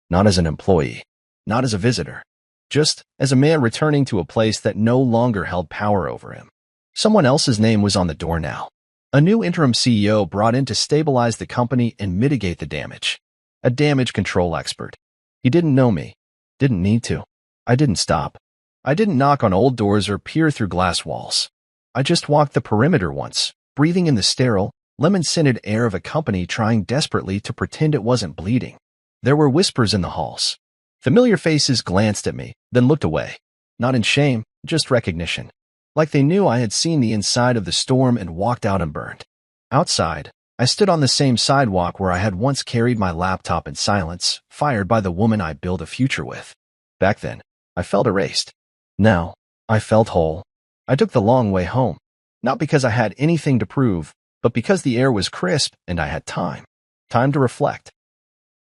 Not as an employee, not as a visitor, just as a man returning to a place that no longer held power over him. Someone else's name was on the door now. A new interim CEO brought in to stabilize the company and mitigate the damage. A damage control expert. He didn't know me. Didn't need to. I didn't stop. I didn't knock on old doors or peer through glass walls. I just walked the perimeter once, breathing in the sterile, lemon-scented air of a company trying desperately to pretend it wasn't bleeding. There were whispers in the halls. Familiar faces glanced at me, then looked away. Not in shame, just recognition. Like they knew I had seen the inside of the storm and walked out unburned. Outside, I stood on the same sidewalk where I had once carried my laptop in silence, fired by the woman I built a future with. Back then, I felt erased. Now, I felt whole. I took the long way home. Not because I had anything to prove, but because the air was crisp and I had time. Time to reflect.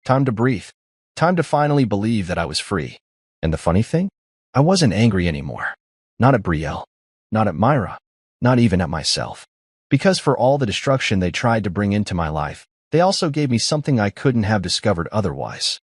Time to breathe. Time to finally believe that I was free. And the funny thing? I wasn't angry anymore. Not at Brielle. Not at Myra. Not even at myself. Because for all the destruction they tried to bring into my life, they also gave me something I couldn't have discovered otherwise.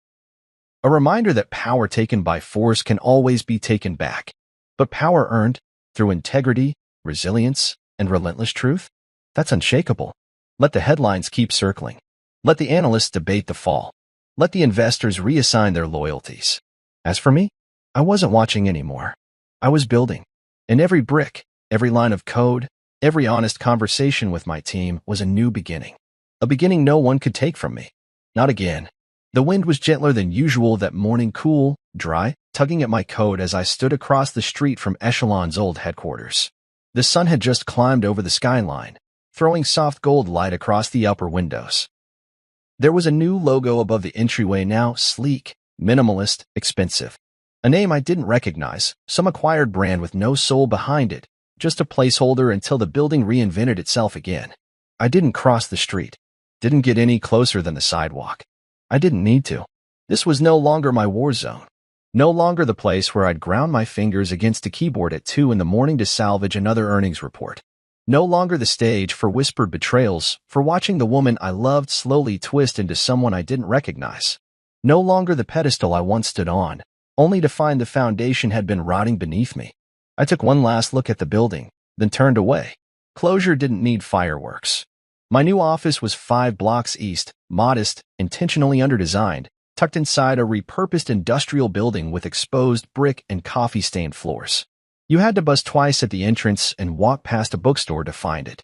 A reminder that power taken by force can always be taken back. But power earned through integrity, resilience, and relentless truth? That's unshakable. Let the headlines keep circling. Let the analysts debate the fall. Let the investors reassign their loyalties. As for me, I wasn't watching anymore. I was building. And every brick, every line of code, every honest conversation with my team was a new beginning. A beginning no one could take from me. Not again. The wind was gentler than usual that morning, cool, dry, tugging at my coat as I stood across the street from Echelon's old headquarters. The sun had just climbed over the skyline, throwing soft gold light across the upper windows. There was a new logo above the entryway now, sleek, minimalist, expensive. A name I didn't recognize, some acquired brand with no soul behind it, just a placeholder until the building reinvented itself again. I didn't cross the street. Didn't get any closer than the sidewalk. I didn't need to. This was no longer my war zone. No longer the place where I'd ground my fingers against a keyboard at 2 a.m. to salvage another earnings report. No longer the stage for whispered betrayals, for watching the woman I loved slowly twist into someone I didn't recognize. No longer the pedestal I once stood on, only to find the foundation had been rotting beneath me. I took one last look at the building, then turned away. Closure didn't need fireworks. My new office was 5 blocks east, modest, intentionally underdesigned, tucked inside a repurposed industrial building with exposed brick and coffee-stained floors. You had to buzz twice at the entrance and walk past a bookstore to find it.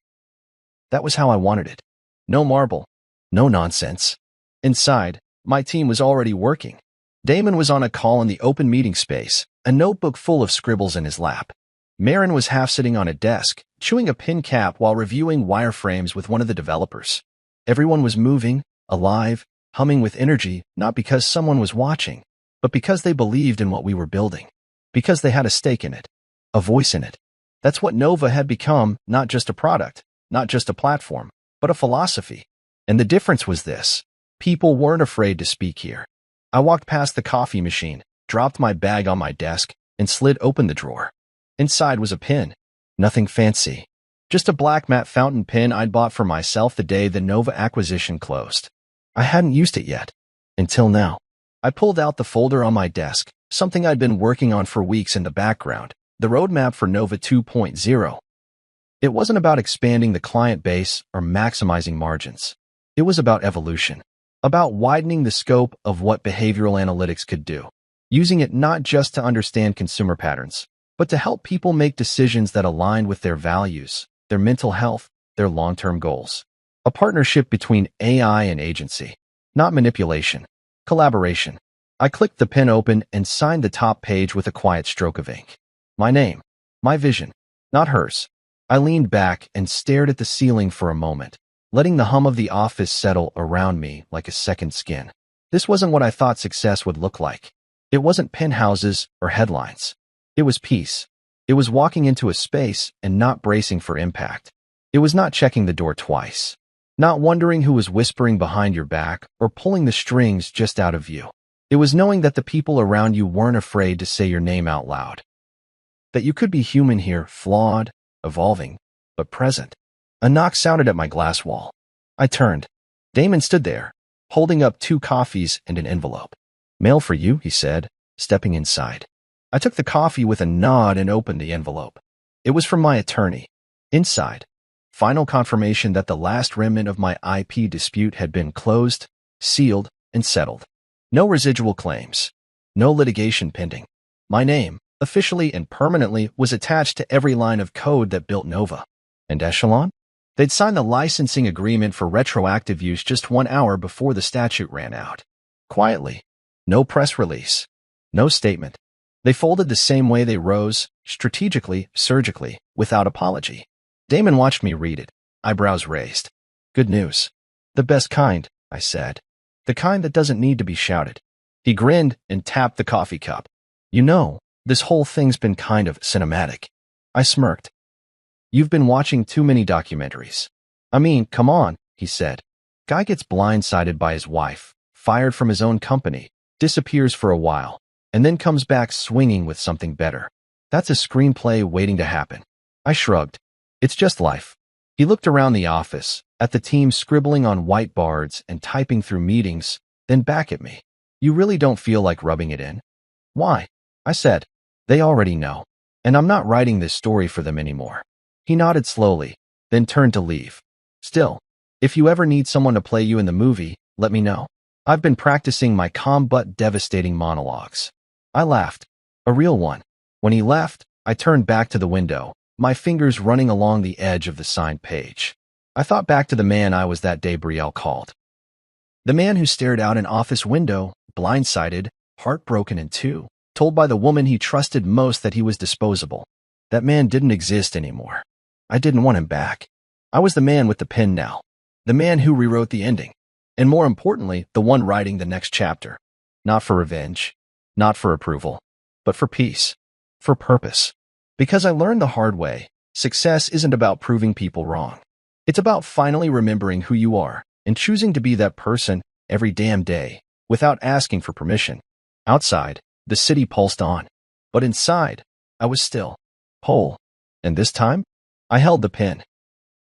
That was how I wanted it. No marble. No nonsense. Inside, my team was already working. Damon was on a call in the open meeting space, a notebook full of scribbles in his lap. Marin was half sitting on a desk, chewing a pin cap while reviewing wireframes with one of the developers. Everyone was moving, alive, humming with energy, not because someone was watching, but because they believed in what we were building. Because they had a stake in it. A voice in it. That's what Nova had become, not just a product, not just a platform, but a philosophy. And the difference was this. People weren't afraid to speak here. I walked past the coffee machine, dropped my bag on my desk, and slid open the drawer. Inside was a pin. Nothing fancy. Just a black matte fountain pen I'd bought for myself the day the Nova acquisition closed. I hadn't used it yet. Until now. I pulled out the folder on my desk, something I'd been working on for weeks in the background, the roadmap for Nova 2.0. It wasn't about expanding the client base or maximizing margins. It was about evolution. About widening the scope of what behavioral analytics could do. Using it not just to understand consumer patterns, but to help people make decisions that aligned with their values, their mental health, their long-term goals. A partnership between AI and agency. Not manipulation. Collaboration. I clicked the pen open and signed the top page with a quiet stroke of ink. My name. My vision. Not hers. I leaned back and stared at the ceiling for a moment, letting the hum of the office settle around me like a second skin. This wasn't what I thought success would look like. It wasn't penthouses or headlines. It was peace. It was walking into a space and not bracing for impact. It was not checking the door twice. Not wondering who was whispering behind your back or pulling the strings just out of view. It was knowing that the people around you weren't afraid to say your name out loud. That you could be human here, flawed, evolving, but present. A knock sounded at my glass wall. I turned. Damon stood there, holding up 2 coffees and an envelope. "Mail for you," he said, stepping inside. I took the coffee with a nod and opened the envelope. It was from my attorney. Inside, final confirmation that the last remnant of my IP dispute had been closed, sealed, and settled. No residual claims. No litigation pending. My name, officially and permanently, was attached to every line of code that built Nova. And Echelon? They'd signed the licensing agreement for retroactive use just 1 hour before the statute ran out. Quietly. No press release. No statement. They folded the same way they rose, strategically, surgically, without apology. Damon watched me read it, eyebrows raised. "Good news. The best kind," I said. "The kind that doesn't need to be shouted." He grinned and tapped the coffee cup. "You know, this whole thing's been kind of cinematic." I smirked. "You've been watching too many documentaries." "I mean, come on," he said. "Guy gets blindsided by his wife, fired from his own company, disappears for a while, and then comes back swinging with something better. That's a screenplay waiting to happen." I shrugged. "It's just life." He looked around the office, at the team scribbling on whiteboards and typing through meetings, then back at me. "You really don't feel like rubbing it in?" "Why?" I said. "They already know. And I'm not writing this story for them anymore." He nodded slowly, then turned to leave. "Still, if you ever need someone to play you in the movie, let me know. I've been practicing my calm but devastating monologues." I laughed. A real one. When he left, I turned back to the window, my fingers running along the edge of the signed page. I thought back to the man I was that day Brielle called. The man who stared out an office window, blindsided, heartbroken in two, told by the woman he trusted most that he was disposable. That man didn't exist anymore. I didn't want him back. I was the man with the pen now. The man who rewrote the ending. And more importantly, the one writing the next chapter. Not for revenge. Not for approval. But for peace. For purpose. Because I learned the hard way, success isn't about proving people wrong. It's about finally remembering who you are and choosing to be that person every damn day without asking for permission. Outside, the city pulsed on. But inside, I was still, whole. And this time, I held the pen.